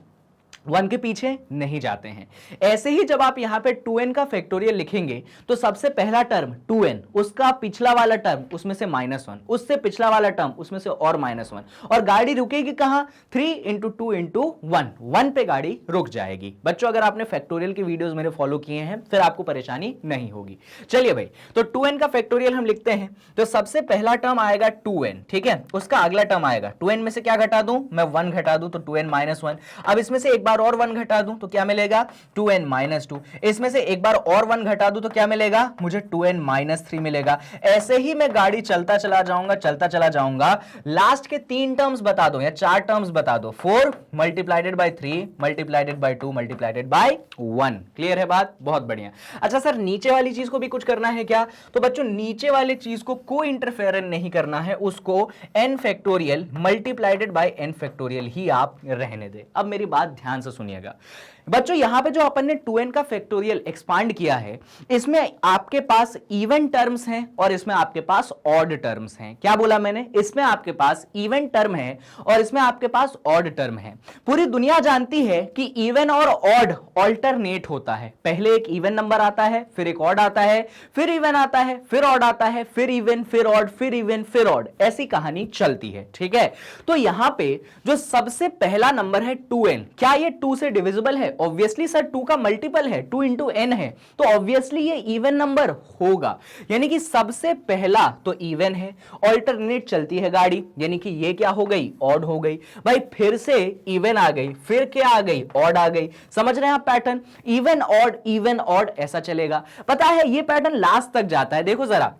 1 के पीछे नहीं जाते हैं। ऐसे ही जब आप यहां पे 2n का फैक्टोरियल लिखेंगे तो सबसे पहला टर्म 2n, उसका पिछला वाला टर्म उसमें से -1, उससे पिछला वाला टर्म उसमें से और -1, और गाड़ी रुकेगी कहां, 3 इंटू 2 इंटू 1, 1 पे गाड़ी रुक जाएगी। बच्चों अगर आपने फैक्टोरियल की वीडियोस मेरे फॉलो किए हैं फिर आपको परेशानी नहीं होगी। चलिए भाई, तो 2n का फैक्टोरियल हम लिखते हैं। तो सबसे पहला टर्म आएगा 2n, ठीक है। उसका अगला टर्म आएगा 2n में से क्या घटा दूं मैं, 1 घटा दूं तो 2n -1। अब इसमें से एक बार और 1 घटा दूं तो क्या मिलेगा, 2n -2। इसमें से एक बार और 1 घटा दूं तो क्या मिलेगा, मुझे 2n -3 मिलेगा। ऐसे ही मैं गाड़ी चलता चला जाऊंगा। लास्ट के 3 टर्म्स बता दो या 4 टर्म्स बता दो, 4 मल्टीप्लाइडेड बाय 3 मल्टीप्लाइडेड बाय 2 मल्टीप्लाइडेड बाय 1। क्लियर है बात? बहुत बढ़िया। अच्छा सर नीचे वाली चीज को भी कुछ करना है क्या, तो बच्चों नीचे वाली चीज को कोई इंटरफेरेंस नहीं करना है, उसको n factorial multiplied by n factorial ही आप रहने दे। अब मेरी बात ध्यान से सुनिएगा बच्चों, यहां पे जो अपन ने 2n का फैक्टोरियल एक्सपांड किया है, इसमें आपके पास इवन टर्म्स हैं और इसमें आपके पास ऑड टर्म्स हैं। क्या बोला मैंने, इसमें आपके पास इवन टर्म है और इसमें आपके पास ऑड टर्म है। पूरी दुनिया जानती है कि इवन और ऑड ऑल्टरनेट होता है। पहले एक इवन नंबर आता है, फिर एक ऑड आता है, फिर इवन आता है, फिर ऑड आता है, फिर इवन, फिर ऑड, फिर इवन, फिर ऑड, ऐसी कहानी चलती है, ठीक है। तो यहां पे जो सबसे पहला नंबर है 2n, क्या ये 2 से डिविजिबल है? ऑब्वियसली सर 2 का मल्टीपल है, 2 इंटू n है, तो ऑब्वियसली ये इवन नंबर होगा। यानी कि सबसे पहला तो इवन है, ऑल्टरनेट चलती है गाड़ी, यानी कि ये क्या हो गई, ऑड हो गई। भाई फिर से इवन आ गई, फिर क्या आ गई, ऑड आ गई। समझ रहे हैं आप पैटर्न, इवन ऑड ऐसा चलेगा। पता है ये पैटर्न लास्ट तक जाता है। देखो जरा,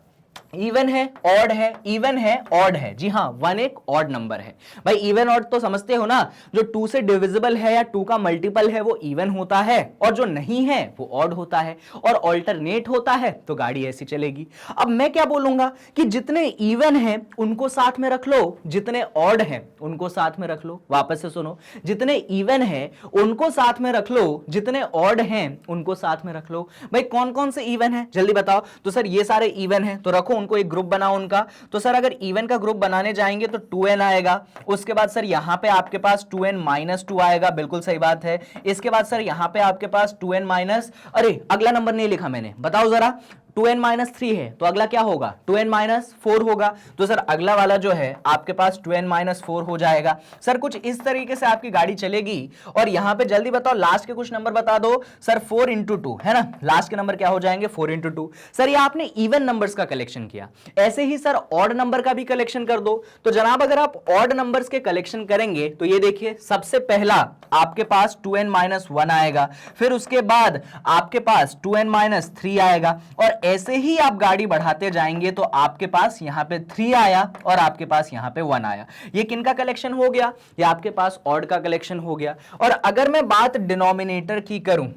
इवन है, ऑड है, इवन है, ऑड है। जी हां, 1 एक ऑड नंबर है। भाई इवन ऑड तो समझते हो ना, जो 2 से डिविजिबल है या 2 का मल्टीपल है वो इवन होता है और जो नहीं है वो ऑड होता है, और ऑल्टरनेट होता है तो गाड़ी ऐसी चलेगी। अब मैं क्या बोलूंगा कि जितने इवन हैं उनको साथ में रख लो, जितने ऑड हैं उनको साथ में रख लो। वापस से सुनो, जितने इवन हैं उनको साथ में रख लो, जितने ऑड हैं उनको साथ में रख लो। भाई कौन कौन से इवन है जल्दी बताओ। तो सर ये सारे इवन है तो रखो उनको एक ग्रुप बनाओ उनका। तो सर अगर इवन का ग्रुप बनाने जाएंगे तो 2n आएगा, उसके बाद सर यहां पे आपके पास 2n माइनस 2 आएगा, बिल्कुल सही बात है। इसके बाद सर यहां पे आपके पास 2n माइनस, अरे अगला नंबर नहीं लिखा मैंने, बताओ जरा, 2n माइनस 3 है तो अगला क्या होगा, 2n माइनस 4 होगा। तो सर अगला वाला जो है आपके पास 2n माइनस 4 हो जाएगा। सर कुछ इस तरीके से आपकी गाड़ी चलेगी। और यहां पे जल्दी बताओ लास्ट के कुछ नंबर बता दो सर, 4 इंटू 2 है ना, लास्ट के नंबर क्या हो जाएंगे, 4 इंटू 2। सर ये आपने इवन नंबर्स का कलेक्शन किया, ऐसे ही सर ऑड नंबर का भी कलेक्शन कर दो। तो जनाब अगर आप ऑड नंबर्स के कलेक्शन करेंगे तो ये देखिए सबसे पहला आपके पास 2n माइनस 1 आएगा, फिर उसके बाद आपके पास 2n माइनस 3 आएगा, और ऐसे ही आप गाड़ी बढ़ाते जाएंगे तो आपके पास यहां पे 3 आया और आपके पास यहां पे 1 आया। ये किनका कलेक्शन हो गया, ये आपके पास ऑड का कलेक्शन हो गया। और अगर मैं बात डिनोमिनेटर की करूं,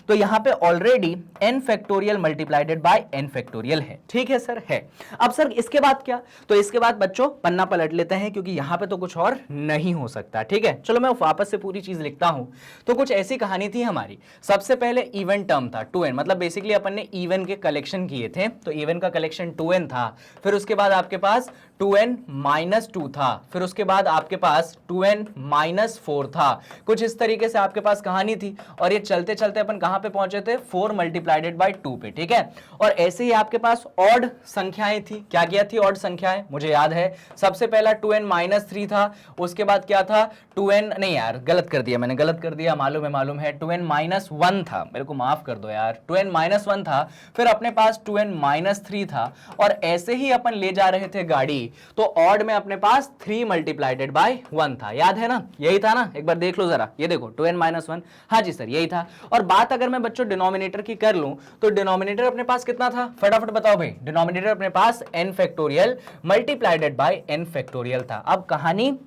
तो यहां पे already n factorial multiplied by n factorial है, ठीक है सर, है। अब सर इसके बाद क्या, तो इसके बाद बच्चों पन्ना पलट लेते हैं क्योंकि यहां पे तो कुछ और नहीं हो सकता, ठीक है। चलो मैं वापस से पूरी चीज लिखता हूं। तो कुछ ऐसी कहानी थी हमारी, सबसे पहले इवन टर्म था 2n, मतलब बेसिकली अपन ने इवन के कलेक्शन किए थे, तो इवन का कलेक्शन 2n था, फिर उसके बाद आपके पास 2n माइनस 2 था, फिर उसके बाद आपके पास 2n माइनस 4 था। कुछ इस तरीके से आपके पास कहानी थी, और ये चलते चलते अपन कहां पे पहुंचे थे, 4 मल्टीप्लाइडेड बाय 2 पे, ठीक है। और ऐसे ही आपके पास ऑड संख्याएं थी, क्या क्या थी ऑड संख्याएं, मुझे याद है सबसे पहला 2n माइनस 3 था, उसके बाद क्या था 2n, नहीं यार गलत कर दिया मैंने, गलत कर दिया, मालूम है 2n माइनस 1 था, मेरे को माफ कर दो यार, 2n माइनस 1 था, फिर अपने पास 2n माइनस 3 था, और ऐसे ही अपन ले जा रहे थे गाड़ी, तो ऑड में अपने पास 3 मल्टीप्लाइडेड बाय 1 था, याद है ना, यही था ना, एक बार देख लो जरा, ये देखो 2n माइनस 1, हाँ जी सर यही था। और बात अगर मैं बच्चों डिनोमिनेटर की कर लूं, तो डिनोमिनेटर अपने पास कितना था, फटाफट बताओ भाई, डिनोमिनेटर अपने पास n factorial multiplied by n factorial था। अब कहानी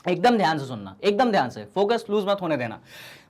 एकदम ध्यान से सुनना, एकदम ध्यान से, फोकस लूज मत होने देना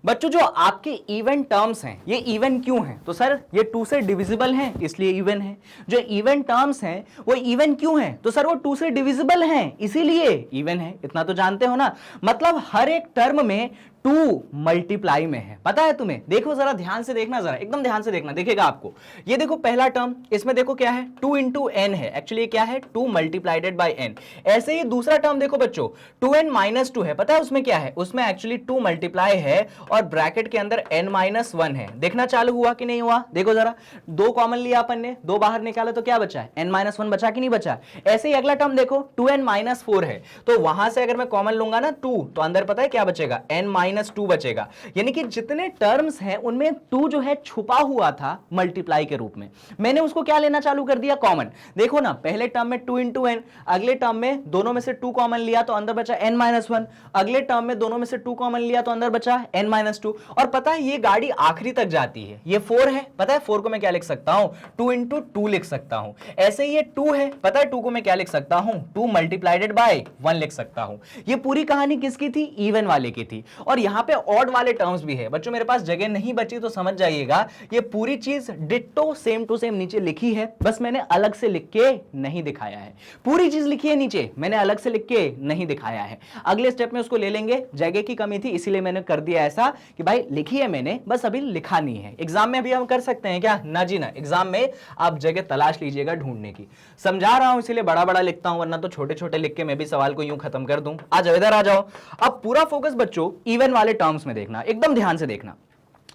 बच्चों। जो आपके इवन टर्म्स हैं, ये इवन क्यों हैं, तो सर ये 2 से डिविजिबल हैं इसलिए इवन है। जो इवन टर्म्स हैं वो इवन क्यों हैं, तो सर वो 2 से डिविजिबल हैं इसीलिए इवन है, इतना तो जानते हो ना। मतलब हर एक टर्म में 2 मल्टीप्लाई में है, पता है तुम्हें, देखो जरा ध्यान से देखना, जरा एकदम ध्यान से देखना, देखेगा आपको। ये देखो पहला टर्म, इसमें देखो क्या है 2 इंटू n है, एक्चुअली क्या है 2 मल्टीप्लाइडेड बाय n। ऐसे ही दूसरा टर्म देखो बच्चों 2n माइनस 2 है, पता है उसमें क्या है, उसमें एक्चुअली 2 मल्टीप्लाई है और ब्रैकेट के अंदर n माइनस 1 है। देखना चालू हुआ कि नहीं हुआ, देखो जरा, 2 कॉमन लिया अपन ने, 2 बाहर निकाला तो क्या बचा है, n माइनस 1 बचा कि नहीं बचा। ऐसे ही अगला टर्म देखो 2n माइनस 4 है, तो वहां से अगर मैं कॉमन लूंगा ना 2, तो अंदर पता है क्या बचेगा, n माइनस 2 बचेगा। यानी कि जितने टर्म्स हैं उनमें 2 जो है छुपा हुआ था मल्टीप्लाई के रूप में, मैंने उसको क्या लेना चालू कर दिया, कॉमन। देखो ना पहले टर्म में 2 इंटू n, अगले टर्म में दोनों में से 2 कॉमन लिया तो अंदर बचा n माइनस 1, अगले टर्म में दोनों में से 2 कॉमन लिया तो अंदर बचा n माइनस 2। और पता है ये गाड़ी आखिरी तक जाती है, ये 4 है, पता है 4 को मैं क्या लिख सकता हूं, 2 इंटू 2 लिख सकता हूं। ऐसे ही ये 2 है, पता है 2 को मैं क्या लिख सकता हूं, 2 मल्टीप्लाइडेड बाय 1 लिख सकता हूं। ये पूरी कहानी किसकी थी, इवन वाले की थी। और यहां पे ऑड वाले टर्म्स भी है बच्चों, मेरे पास जगह नहीं बची तो समझ जाइएगा, ये पूरी चीज डिट्टो सेम टू सेम नीचे लिखी है, बस मैंने अलग से लिख के नहीं दिखाया है। पूरी चीज लिखी है नीचे, मैंने अलग से लिख के नहीं दिखाया है। अगले स्टेप में उसको ले लेंगे, जगह की कमी थी इसीलिए मैंने कर दिया ऐसा कि भाई लिखी है मैंने, बस अभी लिखा नहीं है। एग्जाम में अभी हम कर सकते हैं क्या, ना जी ना, एग्जाम में आप जगह तलाश लीजिएगा ढूंढने की। समझा रहा हूं इसीलिए बड़ा बड़ा लिखता हूं, वरना तो छोटे छोटे लिख के मैं भी सवाल को यूं खत्म कर दूं। आ जाओ इधर आ जाओ। अब पूरा फोकस बच्चों इवन वाले टर्म्स में देखना, एकदम ध्यान से देखना।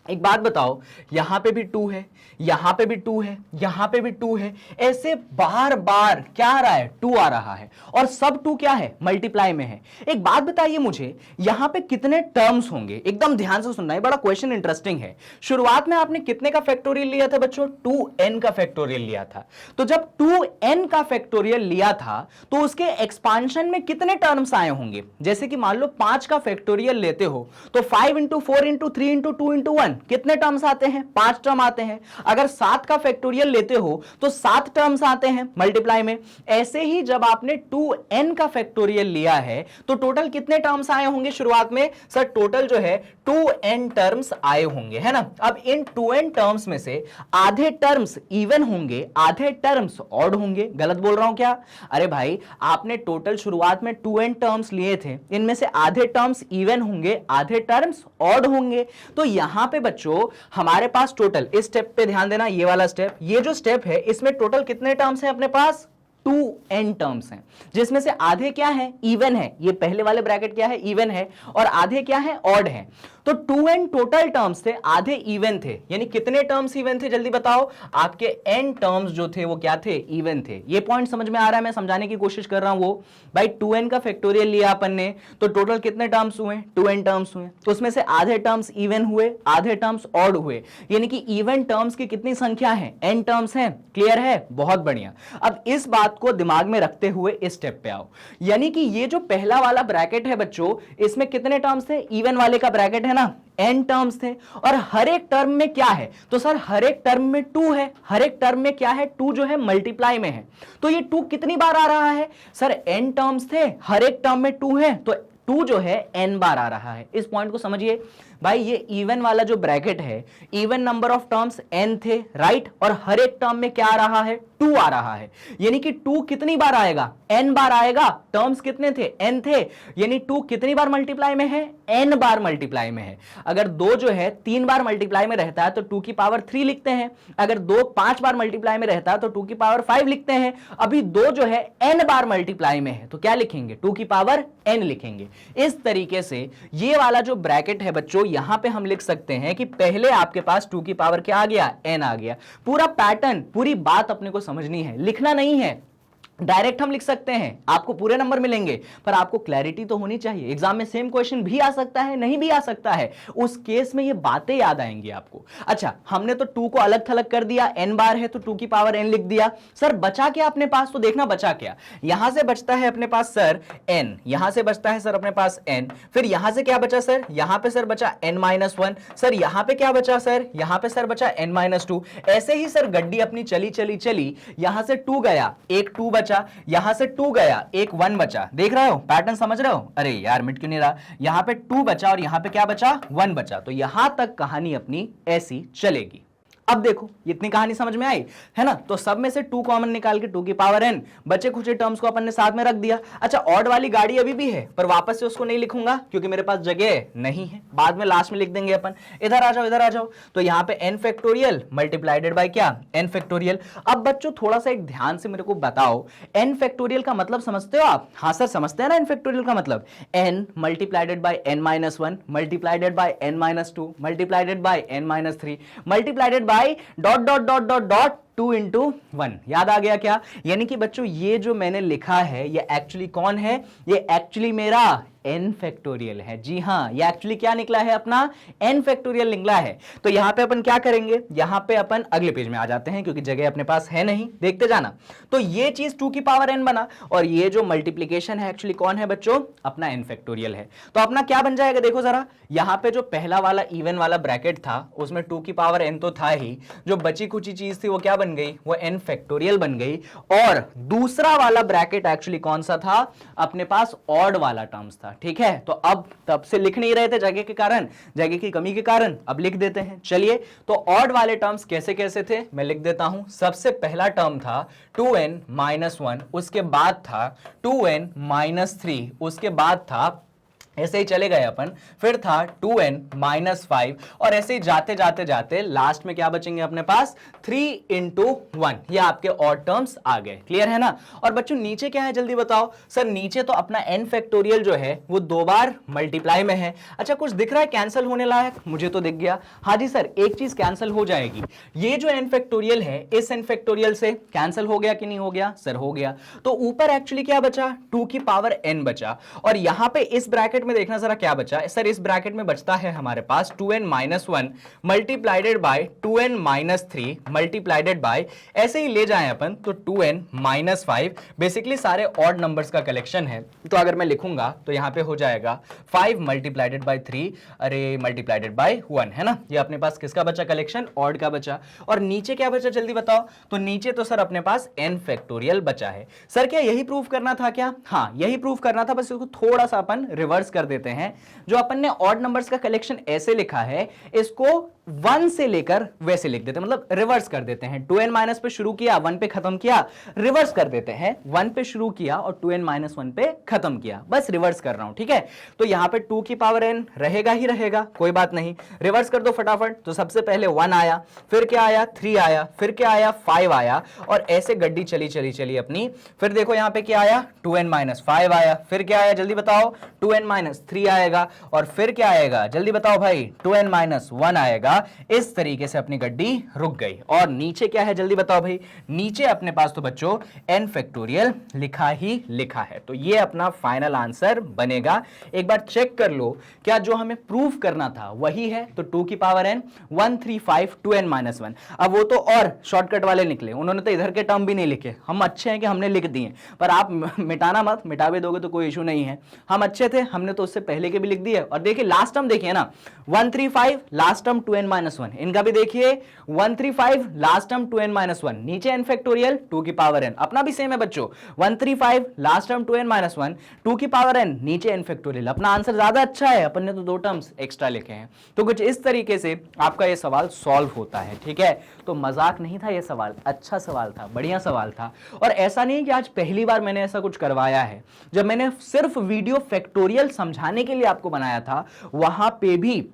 एक बात बताओ, यहां पे भी 2 है, यहां पे भी 2 है, यहां पे भी 2 है, ऐसे बार बार क्या आ रहा है, 2 आ रहा है, और सब 2 क्या है, मल्टीप्लाई में है। एक बात बताइए मुझे, यहां पे कितने टर्म्स होंगे, एकदम ध्यान से सुनना है, बड़ा क्वेश्चन इंटरेस्टिंग है। शुरुआत में आपने कितने का फैक्टोरियल लिया था बच्चों, 2n का फैक्टोरियल लिया था। तो जब 2n का फैक्टोरियल लिया था तो उसके एक्सपांशन में कितने टर्म्स आए होंगे। जैसे कि मान लो 5 का फैक्टोरियल लेते हो तो 5 इंटू 4 इंटू 3 इंटू 2 इंटू 1 कितने टर्म्स आते हैं, 5 टर्म आते हैं। अगर 7 का फैक्टोरियल लेते हो तो 7 टर्म्स आते हैं मल्टीप्लाई में। ऐसे ही जब आपने 2n का फैक्टोरियल लिया है तो टोटल कितने टर्म्स आए होंगे शुरुआत में, सर टोटल जो है 2n टर्म्स आए होंगे, है ना। अब इन 2n टर्म्स में से आधे टर्म्स इवन होंगे, आधे टर्म्स ऑड होंगे। गलत बोल रहा हूं क्या, अरे भाई आपने टोटल शुरुआत में 2n टर्म्स लिए थे, इनमें से आधे टर्म्स इवन होंगे, आधे टर्म्स ऑड होंगे। तो यहां पे बच्चों हमारे पास टोटल, इस स्टेप पे ध्यान देना, ये वाला स्टेप, ये जो स्टेप है इसमें टोटल कितने टर्म्स हैं अपने पास? 2n टर्म्स हैं, जिसमें से आधे क्या है? इवन है। ये पहले वाले ब्रैकेट क्या है? इवन है। और आधे क्या है? ऑड है। तो 2n टोटल टर्म्स थे, आधे इवन थे। यानी कितने टर्म्स इवन थे जल्दी बताओ? आपके n टर्म्स जो थे वो क्या थे? इवन थे। ये पॉइंट समझ में आ रहा है? मैं समझाने की कोशिश कर रहा हूं वो। भाई 2n का फैक्टोरियल लिया अपन ने, तो टोटल कितने टर्म्स हुए? 2n टर्म्स हुए। तो उसमें से आधे टर्म्स इवन हुए, आधे टर्म्स ऑड हुए। यानी कि इवन टर्म्स की कितनी संख्या है? n टर्म्स हैं। क्लियर है? बहुत बढ़िया। अब इस बात को दिमाग में रखते हुए इस स्टेप पे आओ। यानी कि ये जो पहला वाला ब्रैकेट है बच्चों, इसमें कितने टर्म्स थे? इवन वाले का ब्रैकेट है ना, n टर्म्स थे। और हर एक टर्म में क्या है? तो सर हर एक टर्म में 2 है। हर एक टर्म में क्या है? 2 जो है मल्टीप्लाई में है। तो ये 2 कितनी बार आ रहा है? सर n टर्म्स थे, हर एक टर्म में 2 है, तो 2 जो है n बार आ रहा है। इस पॉइंट को समझिए भाई। ये इवन वाला जो ब्रैकेट है, even number of terms n थे, राइट? और हर एक टर्म में क्या आ रहा है? 2 आ रहा है। यानी कि 2 कितनी बार आएगा? n बार आएगा। टर्म्स कितने थे? n थे। यानी 2 कितनी बार मल्टीप्लाई में है? n बार मल्टीप्लाई में है। अगर 2 जो है 3 बार मल्टीप्लाई में रहता है तो 2 की पावर 3 लिखते हैं। अगर 2 5 बार मल्टीप्लाई में रहता है तो 2 की पावर 5 लिखते हैं। अभी 2 जो है n बार मल्टीप्लाई में है, तो क्या लिखेंगे? 2 की पावर n लिखेंगे। इस तरीके से ये वाला जो ब्रैकेट है बच्चों, यहां पे हम लिख सकते हैं कि पहले आपके पास 2 की पावर क्या आ गया? n आ गया। पूरा पैटर्न, पूरी बात अपने को समझनी है, लिखना नहीं है। डायरेक्ट हम लिख सकते हैं, आपको पूरे नंबर मिलेंगे, पर आपको क्लैरिटी तो होनी चाहिए। एग्जाम में सेम क्वेश्चन भी आ सकता है, नहीं भी आ सकता है। उस केस में ये बातें याद आएंगी आपको। अच्छा, हमने तो 2 को अलग थलग कर दिया, n बार है तो 2 की पावर n लिख दिया। सर बचा क्या अपने पास? तो देखना बचा क्या। यहां से बचता है अपने पास सर n, यहां से बचता है सर अपने पास n, फिर यहां से क्या बचा सर? यहां पे सर बचा n-1। सर यहां पे क्या बचा सर? यहां पे सर बचा n-2। ऐसे ही सर गड्डी अपनी चली चली चली, यहां से 2 गया, एक 2 बचा, यहां से 2 गया, एक 1 बचा। देख रहे हो पैटर्न? समझ रहे हो? अरे यार मिट क्यों नहीं रहा? यहां पे 2 बचा और यहां पे क्या बचा? 1 बचा। तो यहां तक कहानी अपनी ऐसी चलेगी। अब देखो इतनी कहानी समझ में आई है ना? तो सब में से 2 कॉमन निकाल के 2 की पावर n, बचे कुछ टर्म्स को अपन ने साथ में रख दिया। अच्छा, ऑड वाली गाड़ी अभी भी है, पर वापस से उसको नहीं लिखूंगा क्योंकि मेरे पास जगह नहीं है। बाद में लास्ट में लिख देंगे अपन। इधर आ जाओ, इधर आ जाओ। तो यहाँ पे n फैक्टोरियल मल्टीप्लाइडेड बाय क्या? n factorial. अब बच्चों थोड़ा सा एक ध्यान से मेरे को बताओ, n फैक्टोरियल का मतलब समझते हो आप? हाँ सर समझते हैं ना। n फैक्टोरियल का मतलब n multiplied by n-1 मल्टीप्लाइडेड bye n-2 मल्टीप्लाइडेड bye n-3 मल्टीप्लाइडेड bye dot dot dot dot dot 2 into 1। याद आ गया क्या? यानी कि बच्चों ये जो मैंने लिखा है ये एक्चुअली कौन है? ये एक्चुअली मेरा n फैक्टोरियल है। जी हाँ, ये एक्चुअली क्या निकला है? अपना n फैक्टोरियल निकला है। तो यहां पे अपन क्या करेंगे? यहां पे अपन अगले पेज में आ जाते हैं क्योंकि जगह अपने पास है नहीं, देखते जाना। तो ये चीज 2 की पावर n बना, और ये जो मल्टीप्लीकेशन है एक्चुअली कौन है बच्चों? अपना n फैक्टोरियल है। तो अपना क्या बन जाएगा? देखो जरा, यहां पे जो पहला वाला इवन वाला ब्रैकेट था उसमें 2 की पावर n तो था ही, जो बची कुची चीज थी वो क्या बन गई? वो n फैक्टोरियल बन गई। और दूसरा वाला ब्रैकेट एक्चुअली कौन सा था? अपने पास ऑड वाला टर्म्स था। ठीक है, तो अब तब से लिख नहीं रहे थे जगह के कारण, जगह की कमी के कारण, अब लिख देते हैं। चलिए, तो ऑड वाले टर्म्स कैसे कैसे थे मैं लिख देता हूं। सबसे पहला टर्म था 2n-1, उसके बाद था 2n-3, उसके बाद था, ऐसे ही चले गए अपन, फिर था 2n-5, और ऐसे ही जाते जाते जाते लास्ट में क्या बचेंगे अपने पास? 3 into 1। ये आपके ऑड टर्म्स आ गए। क्लियर है ना? और बच्चों नीचे क्या है जल्दी बताओ? सर नीचे तो अपना n फैक्टोरियल जो है वो 2 बार मल्टीप्लाई में है। अच्छा, कुछ दिख रहा है कैंसिल होने लायक? मुझे तो दिख गया। हाँ जी सर, एक चीज कैंसिल हो जाएगी। ये जो n फैक्टोरियल है इस n फैक्टोरियल से कैंसिल हो गया कि नहीं हो गया? सर हो गया। तो ऊपर एक्चुअली क्या बचा? 2 की पावर n बचा। और यहां पे इस ब्रैकेट में देखना जरा क्या बचा। सर इस ब्रैकेट में बचता है हमारे पास 2n-1 मल्टीप्लाइडेड बाय 2n-3 मल्टीप्लाइडेड बाय, ऐसे ही ले जाएं अपन तो 2n-5। बेसिकली सारे ऑड नंबर्स का कलेक्शन है। तो अगर मैं लिखूंगा तो यहां पे हो जाएगा 5 मल्टीप्लाइडेड बाय 3, अरे मल्टीप्लाइडेड बाय 1, है ना? ये अपने पास किसका बचा कलेक्शन? ऑड का बचा। और नीचे क्या बचा जल्दी बताओ? तो नीचे तो सर अपने पास n फैक्टोरियल बचा है। सर क्या यही प्रूफ करना था क्या? हाँ यही प्रूफ करना था, बस इसको थोड़ा सा अपन रिवर्स कर देते हैं। जो अपन ने ऑड नंबर्स का कलेक्शन ऐसे लिखा है, इसको 1 से लेकर वैसे लिख देते हैं, मतलब रिवर्स कर देते हैं। 2n माइनस पे शुरू किया, 1 पे खत्म किया, रिवर्स कर देते हैं। 1 पे शुरू किया और 2n माइनस 1 पे खत्म किया, बस रिवर्स कर रहा हूं, ठीक है। तो यहां पे 2 की पावर n रहेगा ही रहेगा, कोई बात नहीं। रिवर्स कर दो फटाफट। तो सबसे पहले 1 आया, फिर क्या आया, 3 आया, फिर क्या आया, 5 आया, और ऐसे गड्डी चली चली चली अपनी। फिर देखो यहां पे क्या आया, 2n माइनस 5 आया, फिर क्या आया जल्दी बताओ, 2n माइनस 3 आएगा, और फिर क्या आएगा जल्दी बताओ भाई, 2n माइनस 1 आएगा। इस तरीके से अपनी गड्डी रुक गई। और नीचे क्या है जल्दी बताओ भाई, नीचे अपने पास तो बच्चों n फैक्टोरियल लिखा ही लिखा है। तो ये अपना फाइनल आंसर बनेगा। एक बार चेक कर लो क्या जो हमें प्रूफ करना था वही है। तो 2 की पावर n 135 2n माइनस 1। अब वो तो और शॉर्टकट वाले निकले, उन्होंने तो इधर के टर्म भी नहीं लिखे। हम अच्छे हैं कि हमने लिख दिए, पर आप मिटाना मत, मिटा भी दोगे तो कोई इशू नहीं है। हम अच्छे थे, हमने तो उससे पहले के भी लिख दिए। और देखिए लास्ट टर्म देखिए ना, 135 लास्ट टर्म 2n माइनस 1, इनका भी देखिए 135 लास्ट टर्म 2n माइनस 1, नीचे n फैक्टोरियल 2 की पावर n, अपना भी सेम है बच्चों, 135 लास्ट टर्म 2n माइनस 1, 2 की पावर n, नीचे n फैक्टोरियल। अपना आंसर ज्यादा अच्छा है, अपन ने तो 2 टर्म्स एक्स्ट्रा लिखे हैं। तो कुछ इस तरीके से आपका ये सवाल सॉल्व होता है, ठीक है। तो मजाक नहीं था ये सवाल, अच्छा सवाल था, बढ़िया सवाल था। और ऐसा नहीं है कि आज पहली बार मैंने ऐसा कुछ करवाया है। जब मैंने सिर्फ वीडियो फैक्टोरियल समझाने के लिए आपको बनाया था, वहां पे भी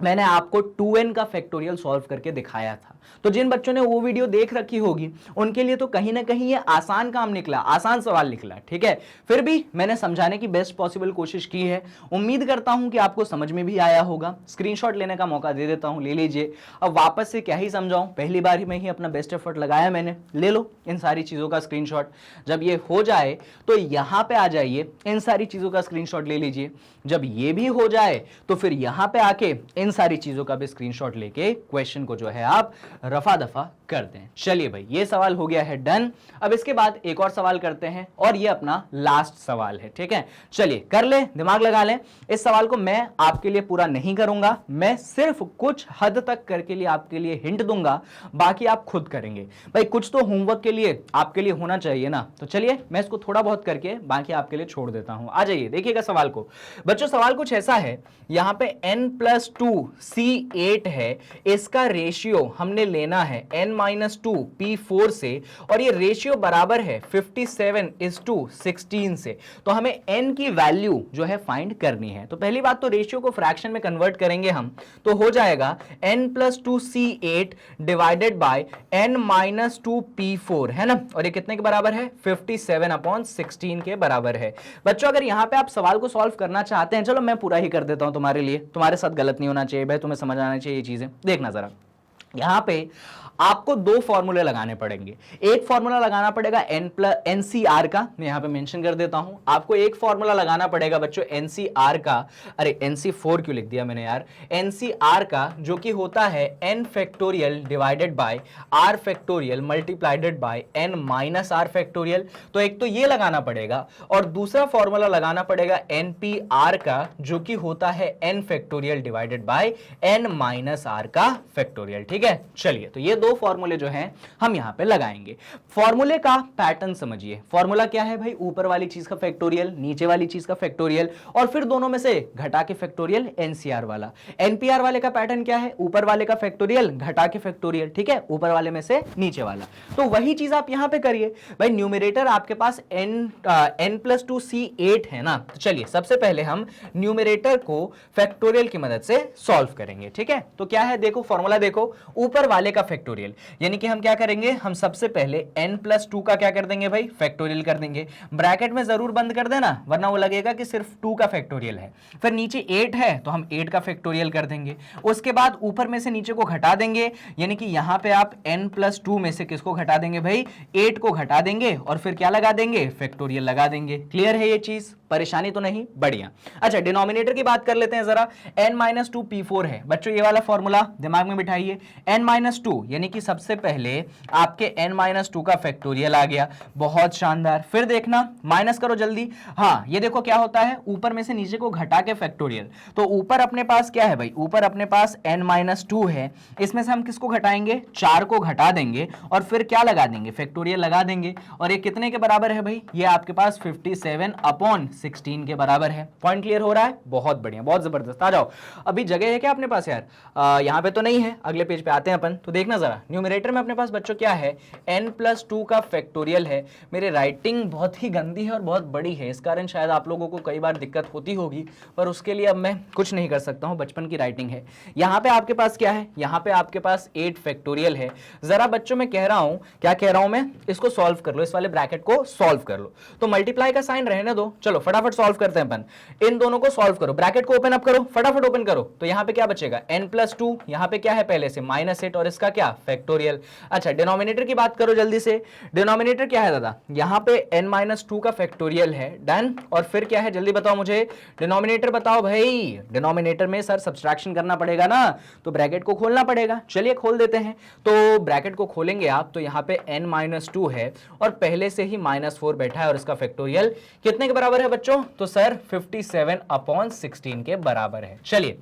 मैंने आपको 2n का फैक्टोरियल सॉल्व करके दिखाया था। तो जिन बच्चों ने वो वीडियो देख रखी होगी उनके लिए तो कहीं ना कहीं ये आसान काम निकला, आसान सवाल निकला, ठीक है। फिर भी मैंने समझाने की बेस्ट पॉसिबल कोशिश की है। उम्मीद करता हूं कि आपको समझ में भी आया होगा। स्क्रीनशॉट लेने का मौका दे देता हूं, ले लीजिए। अब वापस से क्या ही समझाऊं, पहली बार ही में ही अपना बेस्ट एफर्ट लगाया मैंने। ले लो इन सारी चीजों का स्क्रीनशॉट। जब ये हो जाए तो यहां पे आ जाइए, इन सारी चीजों का स्क्रीनशॉट ले लीजिए। जब ये भी हो जाए तो फिर यहां पे आके इन सारी चीजों का भी स्क्रीनशॉट लेके क्वेश्चन को जो है आप रफा दफा कर दें। चलिए भाई, ये सवाल हो गया है डन। अब इसके बाद एक और सवाल करते हैं, और ये अपना लास्ट सवाल है, ठीक है। चलिए कर ले, दिमाग लगा लें। इस सवाल को मैं आपके लिए पूरा नहीं करूंगा, मैं सिर्फ कुछ हद तक करके लिए आपके लिए हिंट दूंगा, बाकी आप खुद करेंगे। भाई कुछ तो होमवर्क के लिए आपके लिए होना चाहिए ना। तो चलिए मैं इसको थोड़ा बहुत करके बाकी आपके लिए छोड़ देता हूं। आ जाइए, देखिएगा सवाल को। बच्चों सवाल कुछ ऐसा है, यहां पे n+2 C8 है, इसका रेशियो हमने लेना है n-2 P4 से, और ये रेशियो बराबर है 57:16 से। तो हमें n की वैल्यू जो है फाइंड करनी है। तो पहली बात तो रेशियो को फ्रैक्शन में कन्वर्ट करेंगे हम, तो हो जाएगा n+2 C8 divided by n-2 P4, है ना। और ये कितने के बराबर है, 57/16 के बराबर है। बच्चों अगर यहां पे आप सवाल को सॉल्व करना चाहते हैं, चलो मैं पूरा ही कर देता हूं तुम्हारे लिए, तुम्हारे साथ गलत नहीं होना चाहिए भाई, तुम्हें समझ आना चाहिए ये चीजें। देखना जरा, यहां पे आपको 2 फॉर्मूले लगाने पड़ेंगे। एक फॉर्मूला लगाना पड़ेगा NCR का, मैं यहां पे मेंशन कर देता हूं। आपको एक फॉर्मूला लगाना पड़ेगा बच्चों NCR का, अरे NC4 क्यों लिख दिया मैंने यार, NCR का, जो कि होता है n factorial divided by r factorial multiplied by n minus r factorial. तो एक तो ये लगाना पड़ेगा, और दूसरा फॉर्मूला लगाना पड़ेगा NPR का, जो कि होता है n factorial divided by n minus r का फैक्टोरियल, ठीक है। चलिए, तो ये 2 फॉर्मूले जो हैं हम यहां पे लगाएंगे। फॉर्मूले का पैटर्न समझिए। फॉर्मूला क्या है भाई, ऊपर वाली चीज का फैक्टोरियल, नीचे वाली चीज का फैक्टोरियल, और फिर दोनों में से घटा के फैक्टोरियल NCR वाला। NPR वाले का पैटर्न क्या है, ऊपर वाले का फैक्टोरियल घटा के फैक्टोरियल, ठीक है, ऊपर वाले में से नीचे वाला। तो वही चीज आप यहां पे करिए भाई। न्यूमरेटर आपके पास n+2 C8 है ना। तो चलिए सबसे पहले हम न्यूमरेटर को फैक्टोरियल की मदद से सॉल्व करेंगे, ठीक है। तो क्या है, देखो फॉर्मूला देखो, ऊपर वाले का फैक्टोरियल, यानी कि हम क्या करेंगे, हम सबसे पहले n+2 का क्या कर देंगे भाई, फैक्टोरियल कर देंगे। ब्रैकेट में जरूर बंद कर देना, वरना वो लगेगा कि सिर्फ 2 का फैक्टोरियल है। फिर नीचे 8 है तो हम 8 का फैक्टोरियल कर देंगे। उसके बाद ऊपर में से नीचे को घटा देंगे, यानी कि यहां पे आप n+2 में से किसको घटा देंगे भाई, 8 को घटा देंगे, और फिर क्या लगा देंगे, फैक्टोरियल लगा देंगे। क्लियर है ये चीज, परेशानी तो नहीं, बढ़िया। अच्छा डिनोमिनेटर की बात कर लेते हैं जरा। n-2 P4 है बच्चों, ये वाला फॉर्मूला दिमाग में बिठाइए। n-2 यानी कि सबसे पहले आपके n-2 का फैक्टोरियल आ गया, बहुत शानदार। फिर देखना माइनस करो जल्दी, हाँ ये देखो क्या होता है, ऊपर में से नीचे को घटा के फैक्टोरियल। तो ऊपर अपने पास क्या है भाई, ऊपर अपने पास n-2 है, इसमें से हम किसको घटाएंगे, 4 को घटा देंगे और फिर क्या लगा देंगे, फैक्टोरियल लगा देंगे। और ये कितने के बराबर है भाई, ये आपके पास 57/16 के बराबर है। पॉइंट क्लियर हो रहा है, बहुत बढ़िया, बहुत जबरदस्त। आ जाओ, अभी जगह है क्या अपने पास यार, यहाँ पे तो नहीं है, अगले पेज पे आते हैं अपन। तो देखना जरा, न्यूमरेटर में अपने पास बच्चों क्या है, n+2 का फैक्टोरियल है। मेरी राइटिंग बहुत ही गंदी है और बहुत बड़ी है, इस कारण शायद आप लोगों को कई बार दिक्कत होती होगी, पर उसके लिए अब मैं कुछ नहीं कर सकता हूं, बचपन की राइटिंग है। यहाँ पे आपके पास क्या है, यहाँ पे आपके पास 8 फैक्टोरियल है। जरा बच्चों मैं कह रहा हूं, क्या कह रहा हूं मैं, इसको सॉल्व कर लो, इस वाले ब्रैकेट को सॉल्व कर लो। तो मल्टीप्लाई का साइन रहने दो, चलो फटाफट सॉल्व करते हैं अपन। इन दोनों को सॉल्व करो, ब्रैकेट को ओपन अप करो, फटाफट ओपन करो। तो यहाँ पे क्या बचेगा, n+2, यहाँ पे क्या है पहले से -8 और इसका क्या फैक्टोरियल। अच्छा डिनोमिनेटर की बात करो जल्दी से, डिनोमिनेटर क्या है दादा, यहाँ पे n-2 का फैक्टोरियल है, डन। और फिर क्या है जल्दी बताओ मुझे, डिनोमिनेटर बताओ भाई। डिनोमिनेटर में सर सब्सट्रैक्शन करना पड़ेगा ना, तो ब्रैकेट को खोलना पड़ेगा। चलिए खोल देते हैं। तो ब्रैकेट को खोलेंगे आप, तो यहाँ पे n-2 है और पहले से ही -4 बैठा है और इसका फैक्टोरियल कितने के बराबर है बच्चों, तो सर 57/16 के बराबर है। चलिए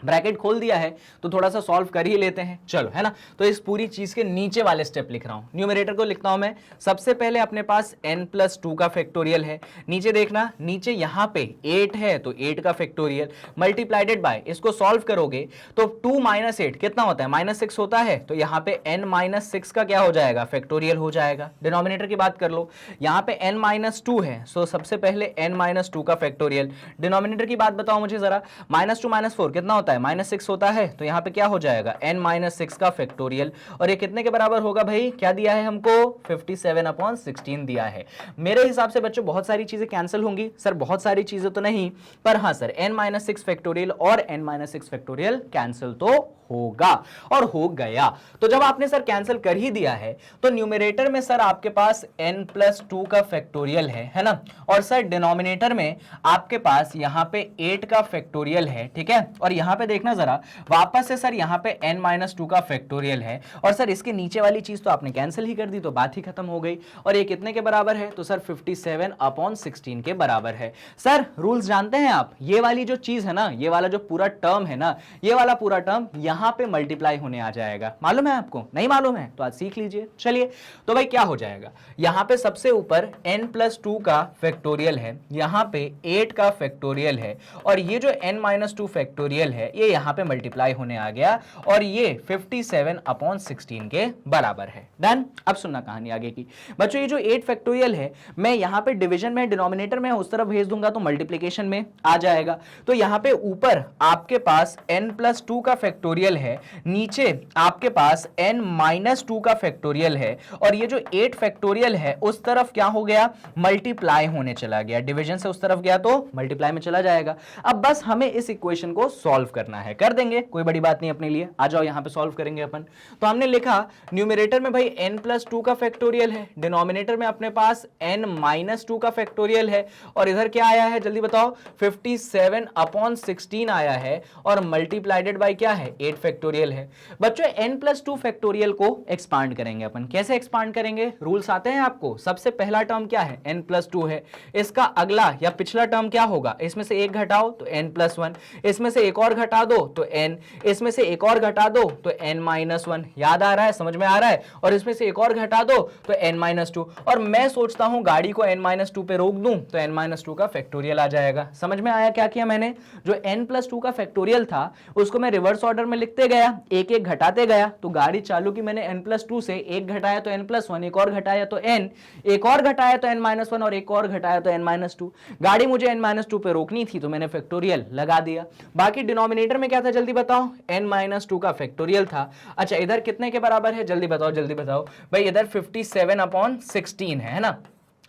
ब्रैकेट खोल दिया है तो थोड़ा सा सॉल्व कर ही लेते हैं, चलो, है ना। तो इस पूरी चीज के नीचे वाले स्टेप लिख रहा हूं, न्यूमरेटर को लिखता हूं मैं। सबसे पहले अपने पास n+2 का फैक्टोरियल है, नीचे देखना, नीचे यहां पे 8 है तो 8 का फैक्टोरियल मल्टीप्लाइडेड बाय, इसको सॉल्व करोगे तो 2 - 8 कितना होता है, -6 होता है। तो यहाँ पे n-6 का क्या हो जाएगा, फैक्टोरियल हो जाएगा। डिनोमिनेटर की बात कर लो, यहाँ पे n-2 है, सो सबसे पहले n-2 का फैक्टोरियल। डिनोमिनेटर की बात बताओ मुझे जरा, -2 - 4 कितना होता है, -6 होता है। तो यहां पे क्या हो जाएगा, n-6 का फैक्टोरियल। और ये कितने के बराबर होगा भाई, क्या दिया है हमको, 57/16 दिया है। मेरे हिसाब से बच्चों बहुत सारी चीजें कैंसिल होंगी, सर बहुत सारी चीजें तो नहीं, पर हाँ सर n-6 फैक्टोरियल और n-6 फैक्टोरियल कैंसिल तो होगा और हो गया। तो जब आपने सर कैंसिल कर ही दिया है तो न्यूमरेटर में सर आपके पास n+2 का फैक्टोरियल है ना, और सर डिनोमिनेटर में आपके पास यहां पे 8 का फैक्टोरियल है, ठीक है। और यहां पे देखना जरा वापस से सर यहां पे n-2 का फैक्टोरियल है, और सर इसके नीचे वाली चीज तो आपने कैंसिल ही कर दी, तो बात ही खत्म हो गई। और ये कितने के बराबर है, तो सर 57/16 के बराबर है। सर रूल्स जानते हैं आप, ये वाली जो चीज है ना, ये वाला जो पूरा टर्म है ना, ये वाला पूरा टर्म यहां पे मल्टीप्लाई होने आ जाएगा। मालूम है आपको, नहीं मालूम है तो आज सीख लीजिए। चलिए तो भाई क्या हो जाएगा, यहां पे सबसे ऊपर n+2 का फैक्टोरियल है, यहां पे 8 का फैक्टोरियल है, और ये जो n-2 फैक्टोरियल है ये यहां पे मल्टीप्लाई होने आ गया, और ये 57/16 के बराबर है। डन। अब सुनना कहानी आगे की बच्चों, ये जो 8 फैक्टोरियल है मैं यहां पे डिवीजन में, डिनोमिनेटर में उस तरफ भेज दूंगा तो मल्टीप्लिकेशन में आ जाएगा। तो यहां पे ऊपर आपके पास n+2 का फैक्टोरियल है, नीचे आपके पास n-2 का फैक्टोरियल है, और ये जो 8 फैक्टोरियल है उस तरफ क्या हो गया, मल्टीप्लाई होने चला गया, डिवीजन से उस तरफ गया तो मल्टीप्लाई में चला जाएगा। अब बस हमें इस इक्वेशन को सॉल्व करना है, कर देंगे, कोई बड़ी बात नहीं अपने लिए। आ जाओ यहां पे सॉल्व करेंगे अपन। तो हमने लिखा न्यूमरेटर में भाई n+2 का फैक्टोरियल है, डिनोमिनेटर में अपने पास n-2 का फैक्टोरियल है, और इधर क्या आया है जल्दी बताओ, 57/16 आया है, और मल्टीप्लाइडेड बाय क्या है, 8 फैक्टोरियल है। बच्चों n+2 फैक्टोरियल को एक्सपांड करेंगे अपन, कैसे एक्सपांड करेंगे, रूल्स आते हैं आपको। सबसे पहला टर्म क्या है, n+2 है, इसका अगला या पिछला टर्म क्या होगा, इसमें से एक घटाओ तो n+1, इसमें से एक और घटा दो तो n, इसमें से एक और घटा दो तो n-1, याद आ रहा है, समझ में आ रहा है, और इसमें से एक और घटा दो तो n-2, और मैं सोचता हूं गाड़ी को n-2 पे रोक दूं तो n-2 का फैक्टोरियल आ जाएगा। समझ में आया क्या किया मैंने, जो n+2 का फैक्टोरियल था उसको मैं रिवर्स ऑर्डर में लिखते गया, एक एक घटाते गया, तो गाड़ी चालू की मैंने n+2 से, एक घटाया तो n+1, एक और घटाया तो n, एक और घटाया तो n-1, और एक और घटाया तो n-2। गाड़ी मुझे n-2 पे रोकनी थी तो मैंने फैक्टोरियल लगा दिया। बाकी डिनोमिनेटर में क्या था जल्दी बताओ, n-2 का फैक्टोरियल था। अच्छा इधर कितने के बराबर है जल्दी बताओ, जल्दी बताओ भाई, इधर 57/16 है ना,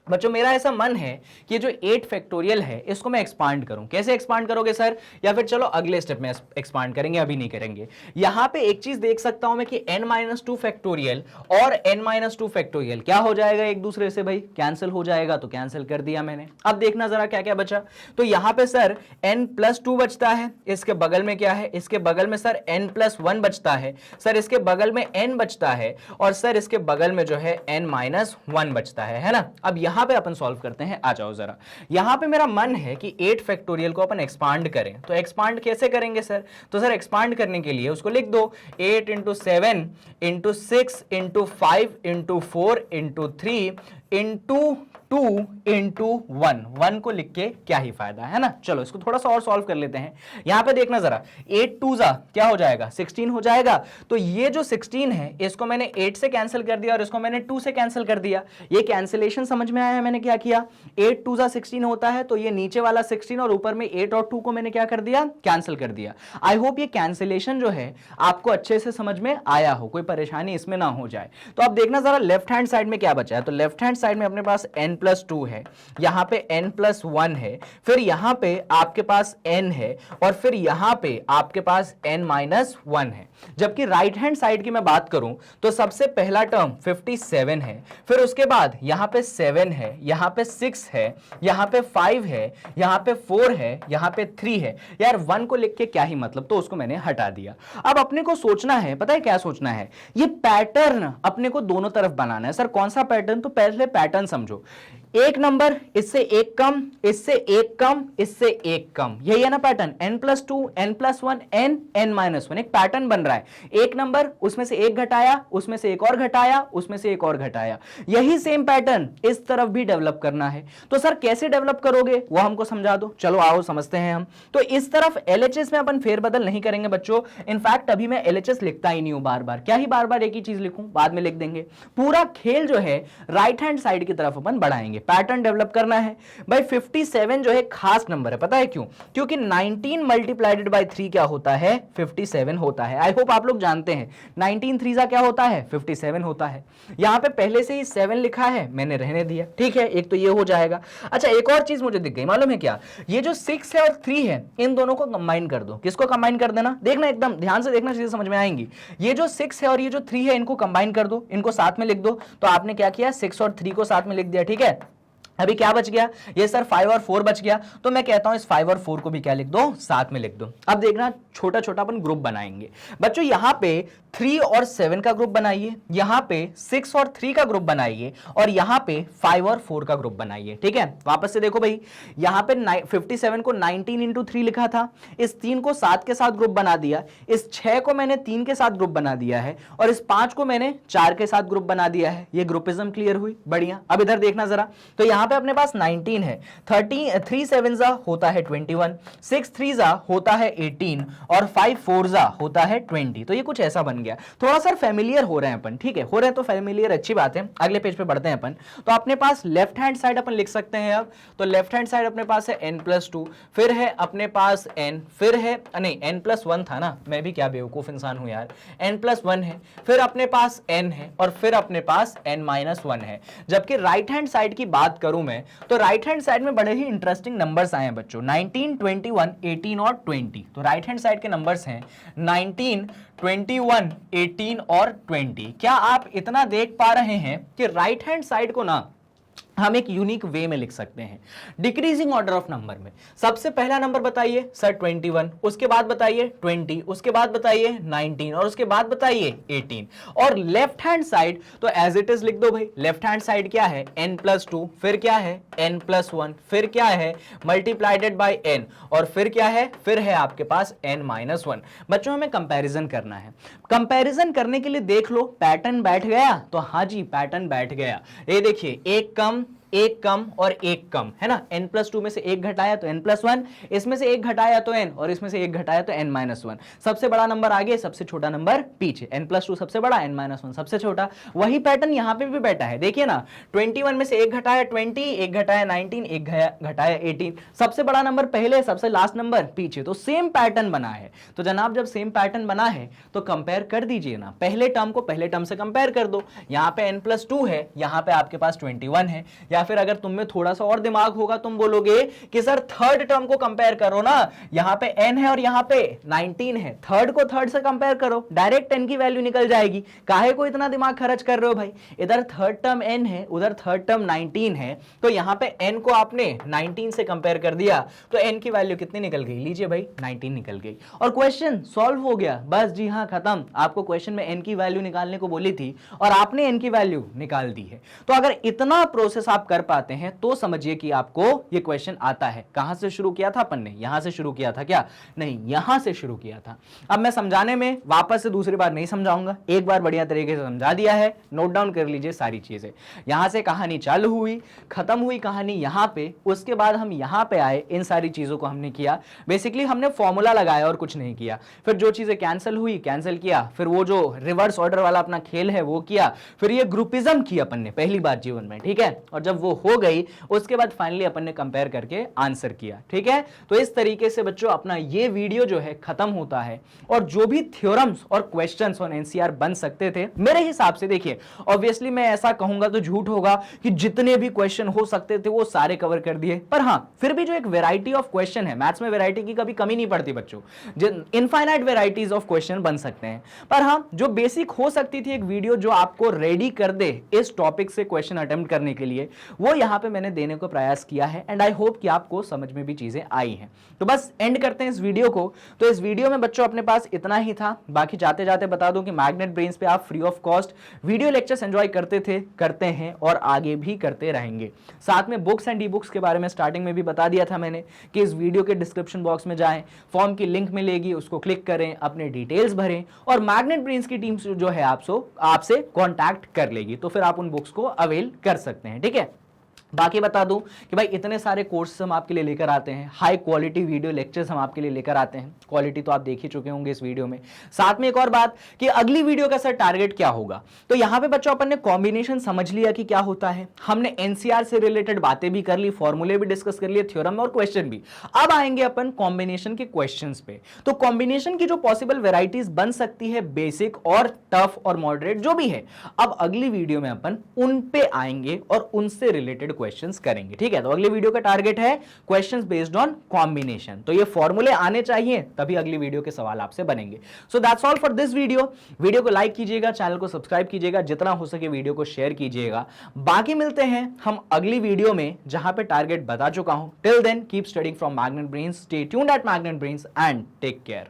बच्चों मेरा ऐसा मन है कि जो 8 फैक्टोरियल है इसको मैं एक्सपांड करूं। कैसे एक्सपांड करोगे सर? या फिर चलो अगले स्टेप में एक्सपांड करेंगे, अभी नहीं करेंगे। यहां पे एक चीज देख सकता हूं मैं कि n-2 फैक्टोरियल और n-2 फैक्टोरियल क्या हो जाएगा एक दूसरे से भाई? कैंसिल हो जाएगा, तो कैंसिल कर दिया मैंने। अब देखना जरा क्या क्या बचा। तो यहां पे सर n+2 बचता है, इसके बगल में क्या है? इसके बगल में सर n+1 बचता है, सर इसके बगल में n बचता है, और सर इसके बगल में जो है n-1 बचता है ना। अब यहां पे अपन सॉल्व करते हैं, आ जाओ जरा। यहां पे मेरा मन है कि 8 फैक्टोरियल को अपन एक्सपांड करें। तो एक्सपांड कैसे करेंगे सर? तो सर एक्सपांड करने के लिए उसको लिख दो 8 × 7 × 6 × 5 × 4 × 3 × 2 × 1 को लिख के क्या ही फायदा है ना। चलो इसको थोड़ा सा और सॉल्व कर लेते हैं। यहां पे देखना जरा, 8 2 जा क्या हो जाएगा? 16 हो जाएगा। तो ये जो 16 है इसको मैंने 8 से कैंसिल कर दिया और इसको मैंने 2 से कैंसिल कर दिया। ये कैंसिलेशन समझ में आया है? मैंने क्या किया, 8 2 जा 16 होता है, तो ये नीचे वाला 16 और ऊपर में 8 और 2 को मैंने क्या कर दिया? कैंसिल कर दिया। आई होप ये कैंसिलेशन जो है आपको अच्छे से समझ में आया हो, कोई परेशानी इसमें ना हो जाए। तो अब देखना जरा लेफ्ट हैंड साइड में क्या बचा है। तो लेफ्ट हैंड साइड में अपने पास n+2 है, यहां पे n+1 है, फिर यहां पे आपके पास n है, और फिर यहां पे आपके पास n-1 है। जबकि राइट हैंड साइड की मैं बात करूं तो सबसे पहला टर्म 57 है, फिर उसके बाद यहां पे 7 है, यहां पे 6 है, यहां पे 5 है, यहां पे 4 है, यहां पे 3 है। यार 1 को लिख के क्या ही मतलब, तो उसको मैंने हटा दिया। अब अपने को सोचना है, पता है क्या सोचना है? ये पैटर्न अपने को दोनों तरफ बनाना है। सर कौन सा पैटर्न? तो पहले पैटर्न समझो, एक नंबर, इससे एक कम, इससे एक कम, इससे एक कम, यही है ना पैटर्न। n+2 n+1 n-1 एक पैटर्न बन रहा है। एक नंबर, उसमें से एक घटाया, उसमें से एक और घटाया, उसमें से एक और घटाया। यही सेम पैटर्न इस तरफ भी डेवलप करना है। तो सर कैसे डेवलप करोगे वो हमको समझा दो। चलो आओ समझते हैं हम। तो इस तरफ LHS में अपन फेरबदल नहीं करेंगे बच्चों। इनफैक्ट अभी मैं LHS लिखता ही नहीं हूं बार बार, क्या ही बार बार एक ही चीज लिखूं, बाद में लिख देंगे। पूरा खेल जो है राइट हैंड साइड की तरफ अपन बढ़ाएंगे, पैटर्न डेवलप करना है भाई। 57 जो है खास नंबर है, पता है क्यों? क्योंकि 19 मल्टीप्लाइडेड बाय 3 क्या होता है? 57 होता है। आई होप आप लोग जानते हैं 19 3 क्या होता है? 57 होता है। यहां पे पहले से ही 7 लिखा है, मैंने रहने दिया, ठीक है। एक तो ये हो जाएगा। अच्छा एक और चीज मुझे दिख गई, मालूम है क्या? ये जो 6 है और 3 है, इन दोनों को कंबाइन कर दो। किसको कंबाइन कर देना? देखना एकदम ध्यान से देखना, चीजें समझ में आएंगी। ये जो 6 है और ये जो 3 है, इनको कंबाइन कर दो, इनको साथ में लिख दो। तो आपने क्या किया? 6 और 3 को साथ में लिख दिया, ठीक है। अभी क्या बच गया? ये सर 5 और 4 बच गया। तो मैं कहता हूं इस 5 और 4 को भी क्या लिख दो? साथ में लिख दो। अब देखना छोटा छोटा अपन ग्रुप बनाएंगे बच्चों। यहां पे 3 और 7 का ग्रुप बनाइए, यहां पे 6 और 3 का ग्रुप बनाइए, और यहां पे 5 और 4 का ग्रुप बनाइए, ठीक है। वापस से देखो भाई, यहां पे 57 को 19 × 3 लिखा था, इस 3 को 7 के साथ ग्रुप बना दिया, इस 6 को मैंने 3 के साथ ग्रुप बना दिया है, और इस 5 को मैंने 4 के साथ ग्रुप बना दिया है। ये ग्रुपिज्म क्लियर हुई? बढ़िया। अब इधर देखना जरा, तो यहां पे अपने पास 19 है, 3 7 होता है 21, 6 3 होता है 18, और 5 4 होता है 20। तो ये कुछ ऐसा बन गया। थोड़ा सा फेमिलियर हो रहे हैं अपन, ठीक है, हो रहे हैं तो फेमिलियर अच्छी बात है। अगले पेज पे बढ़ते हैं अपन। तो अपने पास लेफ्ट हैंड साइड अपन लिख सकते हैं अब। तो लेफ्ट हैंड साइड अपने पास है n+2, फिर है अपने पास n, फिर है नहीं n+1 था ना, मैं भी क्या बेवकूफ इंसान हूं यार, n+1 है, फिर अपने पास n है, और फिर अपने पास n-1 है। जबकि राइट हैंड साइड की बात करूं मैं, तो राइट हैंड साइड में बड़े ही इंटरेस्टिंग नंबर्स आए हैं बच्चों, 19 21 18 और 20। तो राइट हैंड साइड के नंबर्स हैं 19 21 18 और 20। क्या आप इतना देख पा रहे हैं कि राइट हैंड साइड को ना हम एक यूनिक वे में लिख सकते हैं, डिक्रीजिंग ऑर्डर ऑफ नंबर में। सबसे पहला नंबर बताइए सर 21, उसके बाद बताइए 20, उसके बाद बताइए 19, और उसके बाद बताइए 18। और लेफ्ट हैंड साइड तो एज इट इज लिख दो भाई। लेफ्ट हैंड साइड क्या है? n+2, फिर क्या है? n+1, फिर क्या है? मल्टीप्लाइडेड बाय n, और फिर क्या है? फिर है आपके पास n-1। बच्चों हमें कंपैरिजन करना है। कंपैरिजन करने के लिए देख लो पैटर्न बैठ गया, तो हाँ जी पैटर्न बैठ गया। ये देखिए, एक कम, एक कम और एक कम, है ना। n+2 में से एक घटाया तो n+1, इसमें से एक घटाया तो n, और इसमें से एक घटाया तो n-1। सबसे बड़ा नंबर आगे, सबसे छोटा नंबर पीछे। n+2 सबसे बड़ा, n-1 सबसे छोटा। वही पैटर्न यहां पे भी बैठा है, देखिए ना। 21 में से एक घटाया 20, एक घटाया 19, एक घटाया 18। सबसे बड़ा नंबर पहले, सबसे लास्ट नंबर पीछे। तो सेम पैटर्न बना है। तो जनाब जब सेम पैटर्न बना है तो कंपेयर कर दीजिए ना, पहले टर्म को पहले टर्म से कंपेयर कर दो। यहां पे n+2 है, यहां पे आपके पास 21 है, या फिर अगर तुम में थोड़ा सा और दिमाग होगा तुम बोलोगे कि सर थर्ड टर्म को कंपेयर करो ना, यहां पे n है और यहां पे 19 है, थर्ड को थर्ड से कंपेयर करो, डायरेक्ट n की वैल्यू निकल जाएगी, काहे को इतना दिमाग खर्च कर रहे हो भाई, इधर थर्ड टर्म n है उधर थर्ड टर्म 19 है, तो यहां पे n को आपने 19 से कंपेयर कर दिया तो n की वैल्यू कितनी निकल गई, लीजिए भाई 19 निकल गई और क्वेश्चन सॉल्व हो गया, बस जी हाँ खत्म। आपको क्वेश्चन में n की वैल्यू निकालने को बोली थी और आपने n की वैल्यू निकाल दी है। तो अगर इतना प्रोसेस आप कर पाते हैं तो समझिए कि आपको ये क्वेश्चन आता है। कहां से शुरू किया था अपन ने, यहां से शुरू किया था क्या, नहीं यहां से शुरू किया था। अब मैं समझाने में वापस से दूसरी बार नहीं समझाऊंगा, एक बार बढ़िया तरीके से समझा दिया है, नोट डाउन कर लीजिए सारी चीजें। यहां से कहानी चालू हुई, खत्म हुई कहानी यहां पे, उसके बाद हम यहां पे आए, इन सारी चीजों को हमने किया, बेसिकली हमने फॉर्मूला लगाया और कुछ नहीं किया। फिर जो चीजें कैंसिल हुई कैंसिल किया, फिर वो जो रिवर्स ऑर्डर वाला अपना खेल है वो किया, फिर ये ग्रुपिज्म किया अपन ने पहली बार जीवन में, ठीक है। और जब वो हो गई उसके बाद फाइनली अपन ने कंपेयर करके आंसर किया, ठीक है। तो इस तरीके से बच्चों अपना ये वीडियो जो है खत्म होता है और जो भी थ्योरम्स और क्वेश्चंस ऑन एनसीआर बन सकते थे मेरे हिसाब से, देखिए ऑब्वियसली मैं ऐसा कहूंगा तो झूठ होगा कि जितने भी क्वेश्चन हो सकते थे वो सारे कवर कर दिए, पर हां फिर भी जो एक वैरायटी ऑफ क्वेश्चन है, मैथ्स में वैरायटी की कभी कमी नहीं पड़ती बच्चों, इनफाइनाइट वैरायटीज ऑफ क्वेश्चन बन सकते हैं, पर हां जो बेसिक हो सकती थी एक वीडियो जो आपको रेडी कर दे इस टॉपिक से क्वेश्चन अटेम्प्ट करने के लिए, वो यहां पे मैंने देने को प्रयास किया है एंड आई होप कि आपको समझ में भी चीजें आई हैं। तो बस एंड करते हैं इस वीडियो को। तो इस वीडियो में बच्चों अपने पास इतना ही था, बाकी जाते जाते बता दूं कि मैग्नेट ब्रेन्स पे आप free of cost video lectures enjoy करते थे, करते हैं और आगे भी करते रहेंगे। साथ में बुक्स एंड ई बुक्स के बारे में स्टार्टिंग में भी बता दिया था मैंने कि इस वीडियो के डिस्क्रिप्शन बॉक्स में जाएं, फॉर्म की लिंक मिलेगी, उसको क्लिक करें, अपने डिटेल्स भरें और मैग्नेट ब्रेन्स की टीम जो है आपसे कॉन्टैक्ट कर लेगी, तो फिर आप उन बुक्स को अवेल कर सकते हैं, ठीक है। बाकी बता दूं कि भाई इतने सारे कोर्सेज हम आपके लिए लेकर आते हैं, हाई क्वालिटी वीडियो लेक्चर्स हम आपके लिए लेकर आते हैं, क्वालिटी तो आप देख ही चुके होंगे इस वीडियो में। साथ में एक और बात कि अगली वीडियो का सर टारगेट क्या होगा, तो यहां पे बच्चों अपन ने कॉम्बिनेशन समझ लिया कि क्या होता है, हमने एनसीआर से रिलेटेड बातें भी कर ली, फॉर्मूले भी डिस्कस कर लिए, थ्योरम और क्वेश्चन भी। अब आएंगे अपन कॉम्बिनेशन के क्वेश्चन पे। तो कॉम्बिनेशन की जो पॉसिबल वेराइटीज बन सकती है, बेसिक और टफ और मॉडरेट जो भी है, अब अगली वीडियो में अपन उन पे आएंगे और उनसे रिलेटेड क्वेश्चंस करेंगे, ठीक है। तो अगली वीडियो का टारगेट है क्वेश्चंस बेस्ड ऑन कॉम्बिनेशन, तो ये फॉर्मूले आने चाहिए तभी अगली वीडियो के सवाल आपसे बनेंगे। So that's all for this video. Video को लाइक कीजिएगा, चैनल को सब्सक्राइब कीजिएगा, जितना हो सके वीडियो को शेयर कीजिएगा। बाकी मिलते हैं हम अगली वीडियो में जहां पे टारगेट बता चुका हूं। Till then keep studying from Magnet Brains, stay tuned at Magnet Brains and take care.